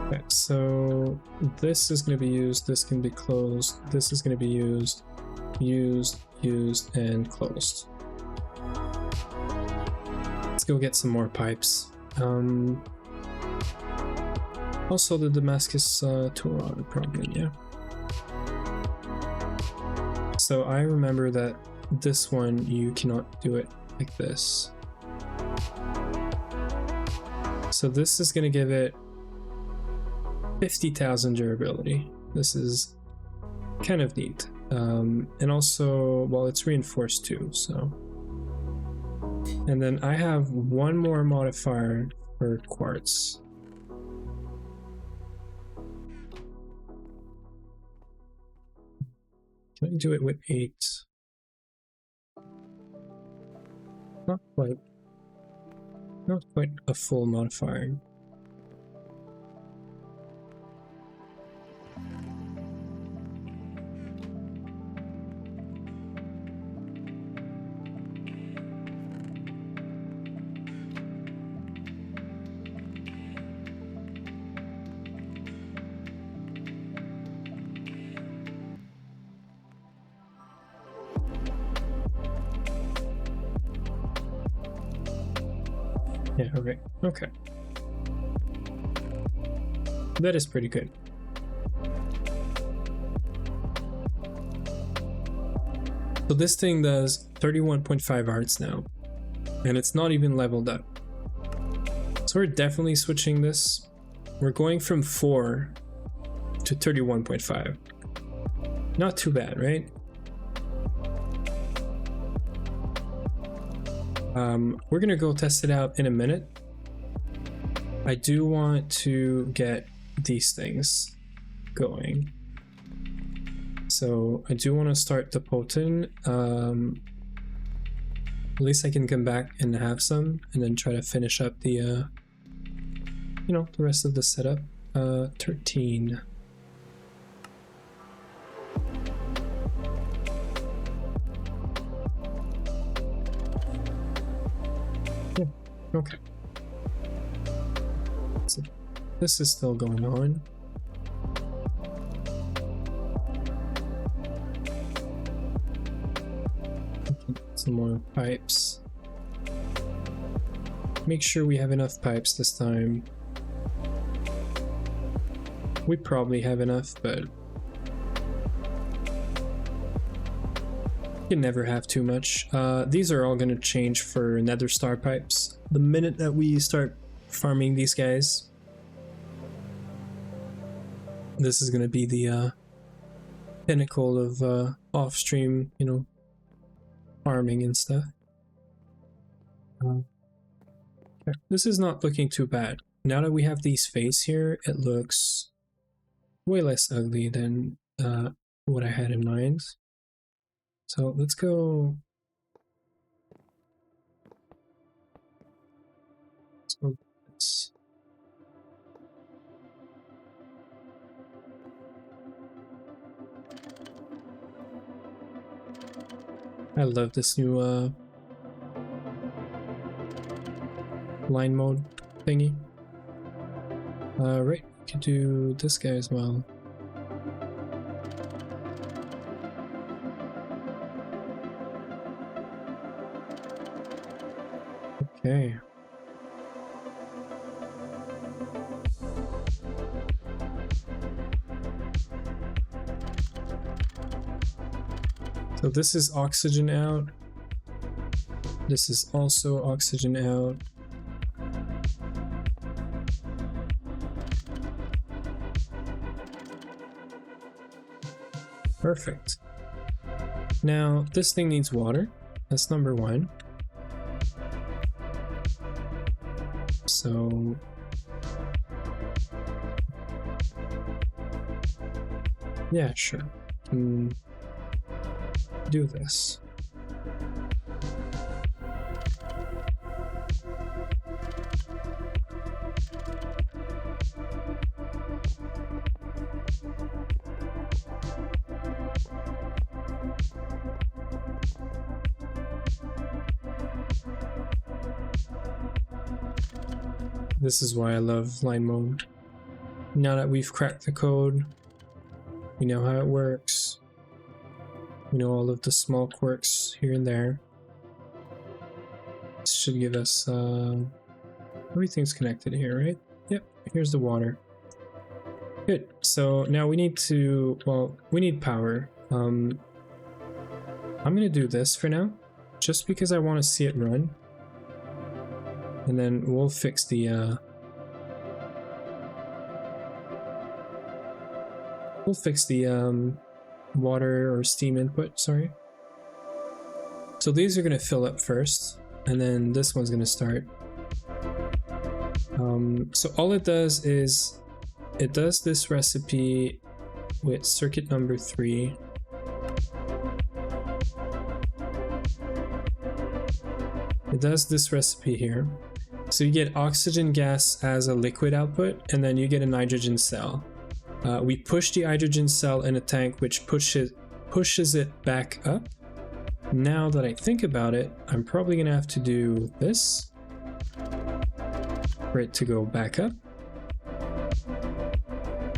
Okay, so this is going to be used, this can be closed, this is going to be used, used, and closed. Let's go get some more pipes. Also the Damascus tool rod problem, yeah. So I remember that this one you cannot do it like this. So this is going to give it 50,000 durability. This is kind of neat. And also, well, it's reinforced too, so. And then I have one more modifier for quartz. Can I do it with 8? Not quite. Not quite a full modifier. Yeah, okay. Okay. That is pretty good. So this thing does 31.5 arts now, and it's not even leveled up. So we're definitely switching this. We're going from 4 to 31.5. Not too bad, right? We're gonna go test it out in a minute. I do want to get these things going. So I do want to start the potent. At least I can come back and have some, and then try to finish up the, you know, the rest of the setup. 13. Yeah, okay. So this is still going on. Some more pipes. Make sure we have enough pipes this time. We probably have enough, but you can never have too much. These are all going to change for nether star pipes the minute that we start farming these guys. This is going to be the pinnacle of off-stream, you know, farming and stuff. This is not looking too bad. Now that we have these face here, it looks way less ugly than what I had in mind. So let's go. Let's go. I love this new line mode thingy. Right, we could do this guy as well. Okay. So this is oxygen out. This is also oxygen out. Perfect. Now this thing needs water. That's number 1. So yeah, sure. Do this. This is why I love line mode. Now that we've cracked the code, we know how it works. We know all of the small quirks here and there. This should give us, everything's connected here, right? Yep, here's the water. Good, so now we need to, well, we need power. I'm gonna do this for now. just because I want to see it run. And then we'll fix the water or steam input, sorry. So these are going to fill up first, and then this one's going to start. So all it does is it does this recipe with circuit number 3. It does this recipe here. So you get oxygen gas as a liquid output, and then you get a nitrogen cell. We push the hydrogen cell in a tank, which pushes it back up. Now that I think about it, I'm probably gonna have to do this for it to go back up.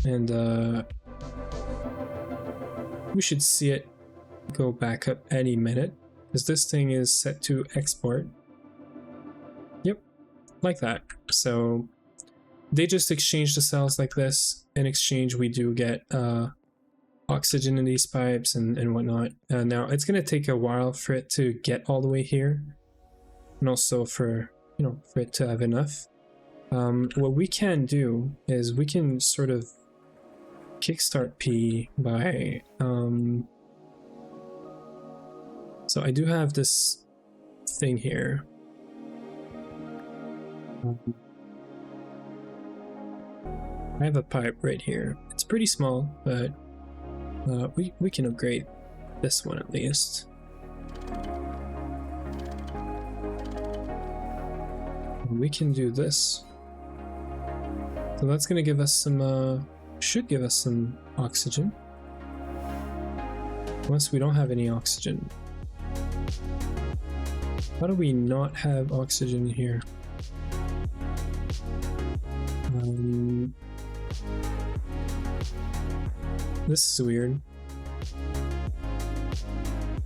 And we should see it go back up any minute, because this thing is set to export. Yep, like that. So they just exchange the cells like this. In exchange, we do get oxygen in these pipes and whatnot. Now it's gonna take a while for it to get all the way here, and also for for it to have enough. What we can do is we can sort of kickstart P by so I do have this thing here. I have a pipe right here. It's pretty small, but we can upgrade this one at least. We can do this. So that's gonna give us some should give us some oxygen. Unless we don't have any oxygen. How do we not have oxygen here? This is weird.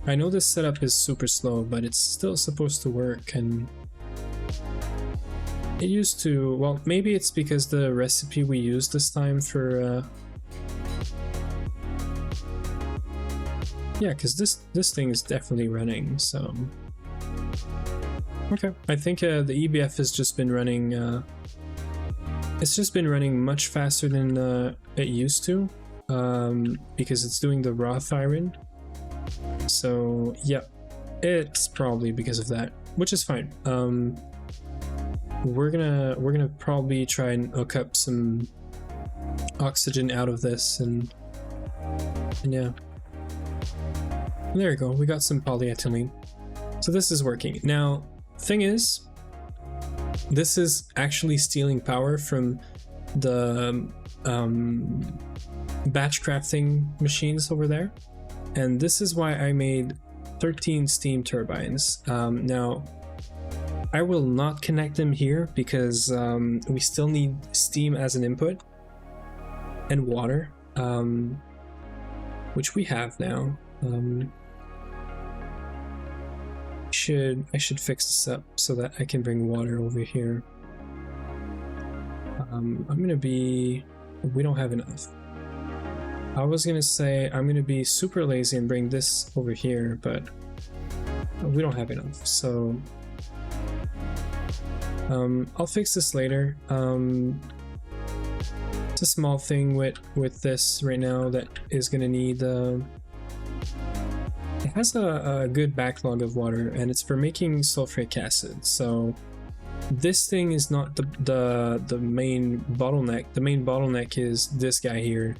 I know this setup is super slow, but it's still supposed to work, and it used to. Well, maybe it's because the recipe we used this time for yeah, because this thing is definitely running, so okay. I think the EBF has just been running it's just been running much faster than it used to, because it's doing the raw iron. So yeah, it's probably because of that, which is fine. We're gonna probably try and hook up some oxygen out of this, and yeah, there you go. We got some polyethylene, so this is working now. Thing is, this is actually stealing power from the batch crafting machines over there, and this is why I made 13 steam turbines. Now I will not connect them here because we still need steam as an input and water, which we have now. I should fix this up so that I can bring water over here. We don't have enough. I was gonna say I'm gonna be super lazy and bring this over here, but we don't have enough, so I'll fix this later. It's a small thing with this right now that is gonna need it has a good backlog of water, and it's for making sulfuric acid. So this thing is not the main bottleneck. The main bottleneck is this guy here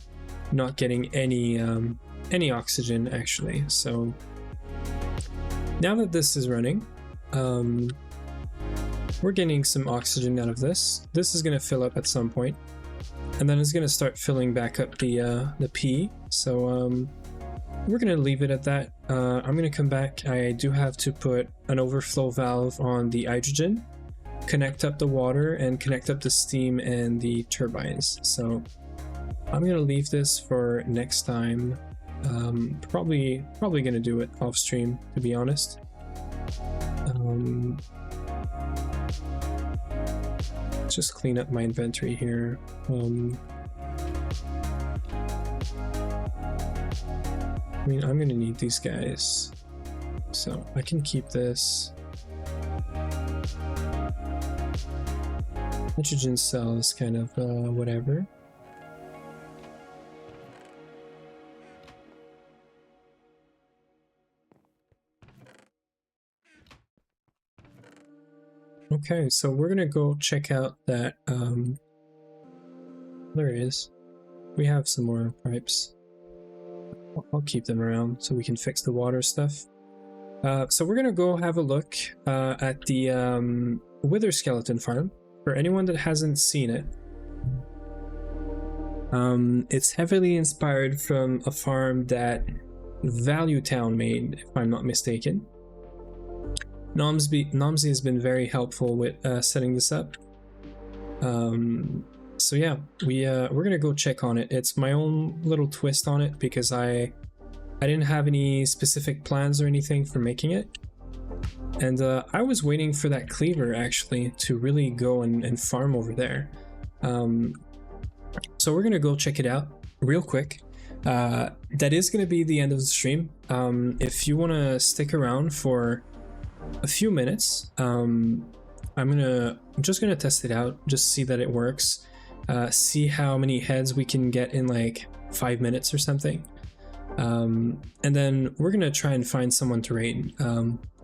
not getting any oxygen actually. So now that this is running, we're getting some oxygen out of this. This is gonna fill up at some point, and then it's gonna start filling back up the P. So we're gonna leave it at that. I'm gonna come back. I do have to put an overflow valve on the hydrogen, connect up the water, and connect up the steam and the turbines. So I'm gonna leave this for next time. Probably gonna do it off stream, to be honest. Just clean up my inventory here. I mean, I'm gonna need these guys. So I can keep this. Nitrogen cells, kind of whatever. Okay, so we're gonna go check out that, there it is. We have some more pipes. I'll keep them around so we can fix the water stuff. So we're gonna go have a look at the Wither Skeleton farm. For anyone that hasn't seen it, it's heavily inspired from a farm that Value Town made, if I'm not mistaken. Nomsy has been very helpful with setting this up. So yeah, we're gonna go check on it. It's my own little twist on it because I didn't have any specific plans or anything for making it. And I was waiting for that cleaver actually to really go and farm over there. So we're gonna go check it out real quick. That is gonna be the end of the stream. If you wanna stick around for a few minutes, I'm just gonna test it out, just see that it works, see how many heads we can get in like 5 minutes or something. And then we're gonna try and find someone to raid.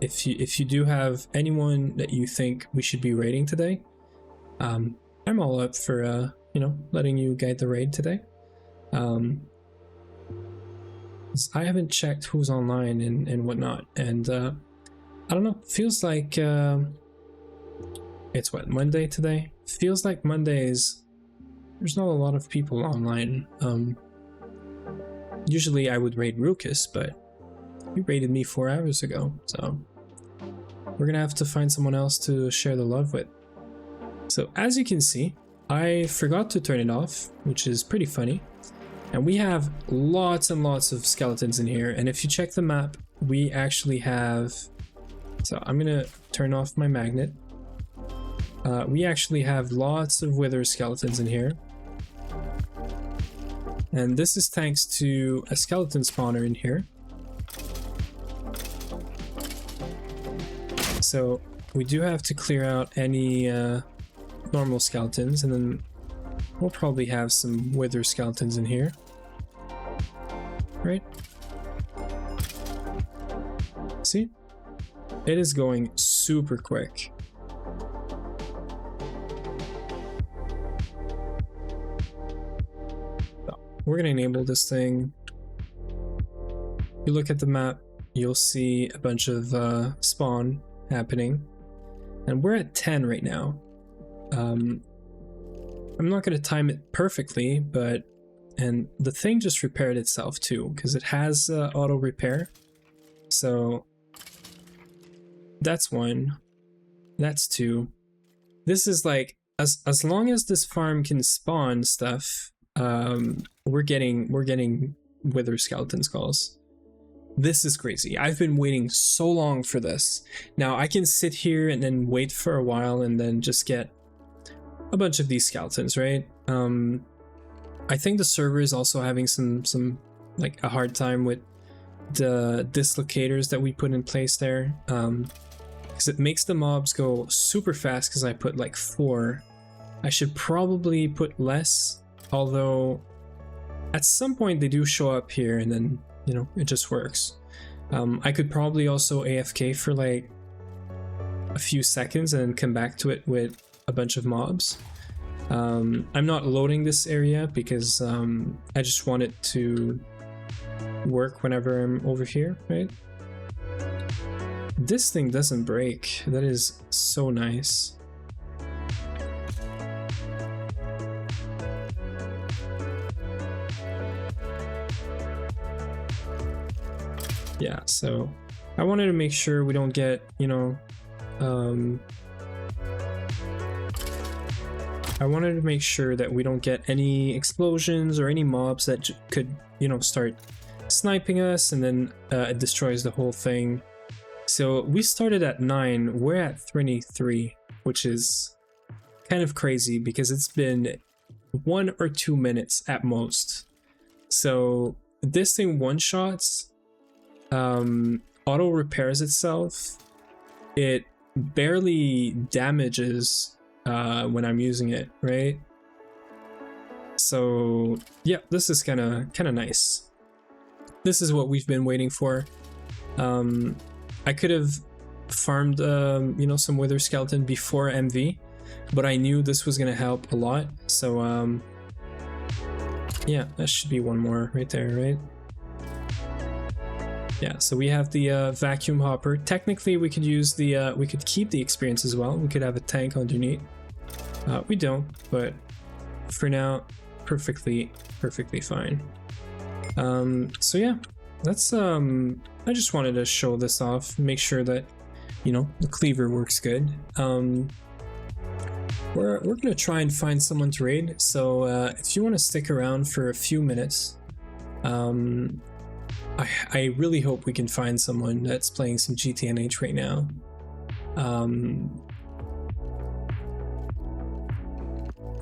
If you do have anyone that you think we should be raiding today, I'm all up for you know, letting you guide the raid today. I haven't checked who's online and whatnot, and I don't know, feels like it's what, Monday today? Feels like Mondays there's not a lot of people online. Usually I would raid Rukus, but you raided me 4 hours ago, so we're gonna have to find someone else to share the love with. So as you can see, I forgot to turn it off, which is pretty funny. And we have lots and lots of skeletons in here, and if you check the map, we actually have... So I'm gonna turn off my magnet. We actually have lots of wither skeletons in here. And this is thanks to a skeleton spawner in here. So we do have to clear out any normal skeletons, and then we'll probably have some wither skeletons in here. Right? See? It is going super quick. So, we're gonna enable this thing. You look at the map, you'll see a bunch of spawn happening. And we're at 10 right now. I'm not gonna time it perfectly, but... And the thing just repaired itself too, because it has auto repair. So... That's 1. That's 2. This is like, as long as this farm can spawn stuff, we're getting wither skeleton skulls. This is crazy. I've been waiting so long for this. Now I can sit here and then wait for a while and then just get a bunch of these skeletons, right? I think the server is also having some like a hard time with the dislocators that we put in place there. Because it makes the mobs go super fast because I put like 4. I should probably put less, although at some point they do show up here and then, you know, it just works. I could probably also AFK for like a few seconds and then come back to it with a bunch of mobs. I'm not loading this area because I just want it to work whenever I'm over here, right? This thing doesn't break. That is so nice. Yeah, so I wanted to make sure we don't get, you know, I wanted to make sure that we don't get any explosions or any mobs that could, you know, start sniping us, and then it destroys the whole thing. So we started at 9, we're at 23, which is kind of crazy because it's been 1 or 2 minutes at most. So this thing one-shots auto repairs itself, it barely damages when I'm using it, right? So yeah, this is kind of nice. This is what we've been waiting for. I could have farmed you know, some wither skeleton before MV, but I knew this was gonna help a lot. So yeah, that should be one more right there, right? Yeah, so we have the vacuum hopper. Technically we could use the we could keep the experience as well. We could have a tank underneath. We don't, but for now, perfectly fine. So yeah, that's I just wanted to show this off, make sure that, you know, the cleaver works good. We're gonna try and find someone to raid, so if you want to stick around for a few minutes, I really hope we can find someone that's playing some GTNH right now.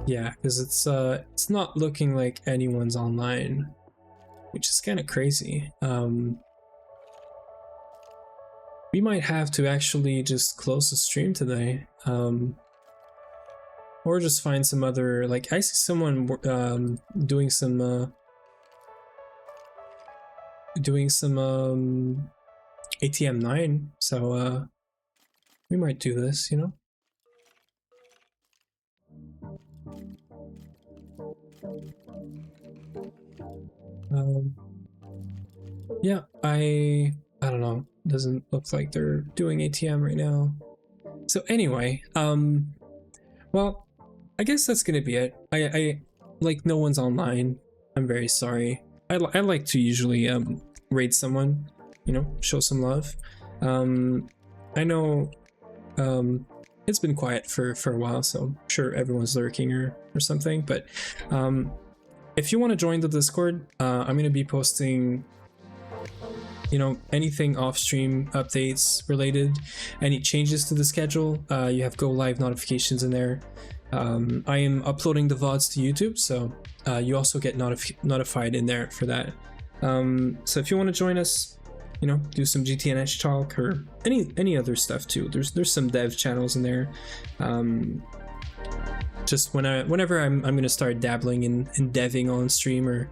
Yeah, because it's not looking like anyone's online, which is kind of crazy. We might have to actually just close the stream today, or just find some other, like, I see someone doing some ATM 9, so we might do this, you know. Yeah, I don't know, doesn't look like they're doing ATM right now. So anyway, well, I guess that's gonna be it. I like, no one's online. I'm very sorry. I like to usually raid someone, you know, show some love. I know it's been quiet for a while, so I'm sure everyone's lurking or something, but if you want to join the Discord, I'm going to be posting, you know, anything off stream updates related, any changes to the schedule. You have go live notifications in there. I am uploading the VODs to YouTube, so you also get notified in there for that. So if you want to join us, you know, do some GTNH talk or any other stuff too. There's some dev channels in there. Just whenever I'm gonna start dabbling in deving on stream or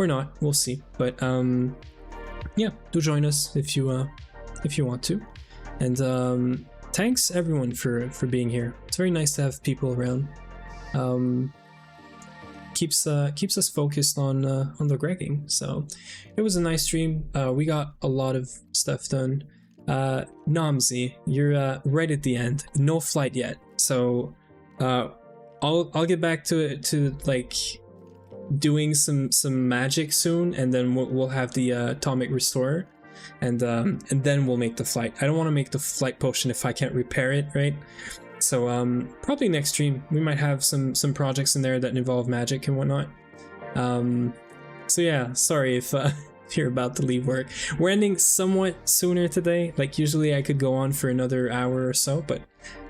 not, we'll see. But yeah, do join us if you want to. And thanks everyone for being here. It's very nice to have people around. Keeps us focused on the gregging. So it was a nice stream. We got a lot of stuff done. Nomsy, you're right at the end. No flight yet. So I'll get back to like doing some magic soon, and then we'll have the atomic restore, and then we'll make the flight. I don't want to make the flight potion if I can't repair it, right? So probably next stream we might have some projects in there that involve magic and whatnot. So yeah, sorry if you're about to leave work. We're ending somewhat sooner today. Like usually I could go on for another hour or so, but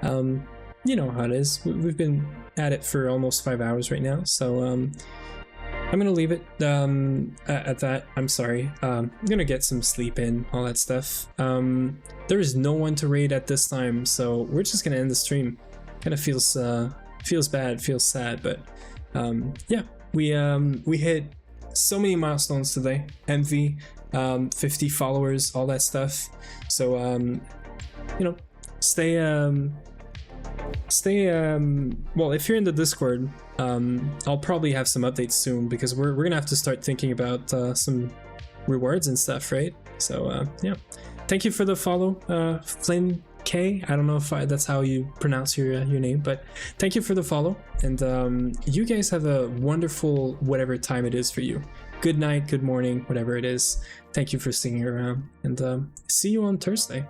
you know how it is. We've been at it for almost 5 hours right now, so I'm gonna leave it at that. I'm sorry. I'm gonna get some sleep in, all that stuff. There is no one to raid at this time, so we're just gonna end the stream. Kind of feels bad, feels sad, but yeah, we hit so many milestones today. MV, 50 followers, all that stuff. So you know, stay well, if you're in the Discord, I'll probably have some updates soon, because we're gonna have to start thinking about some rewards and stuff, right? So yeah, thank you for the follow, Flynn K. I don't know if that's how you pronounce your name, but thank you for the follow, and you guys have a wonderful whatever time it is for you. Good night, good morning, whatever it is. Thank you for sticking around, and see you on Thursday.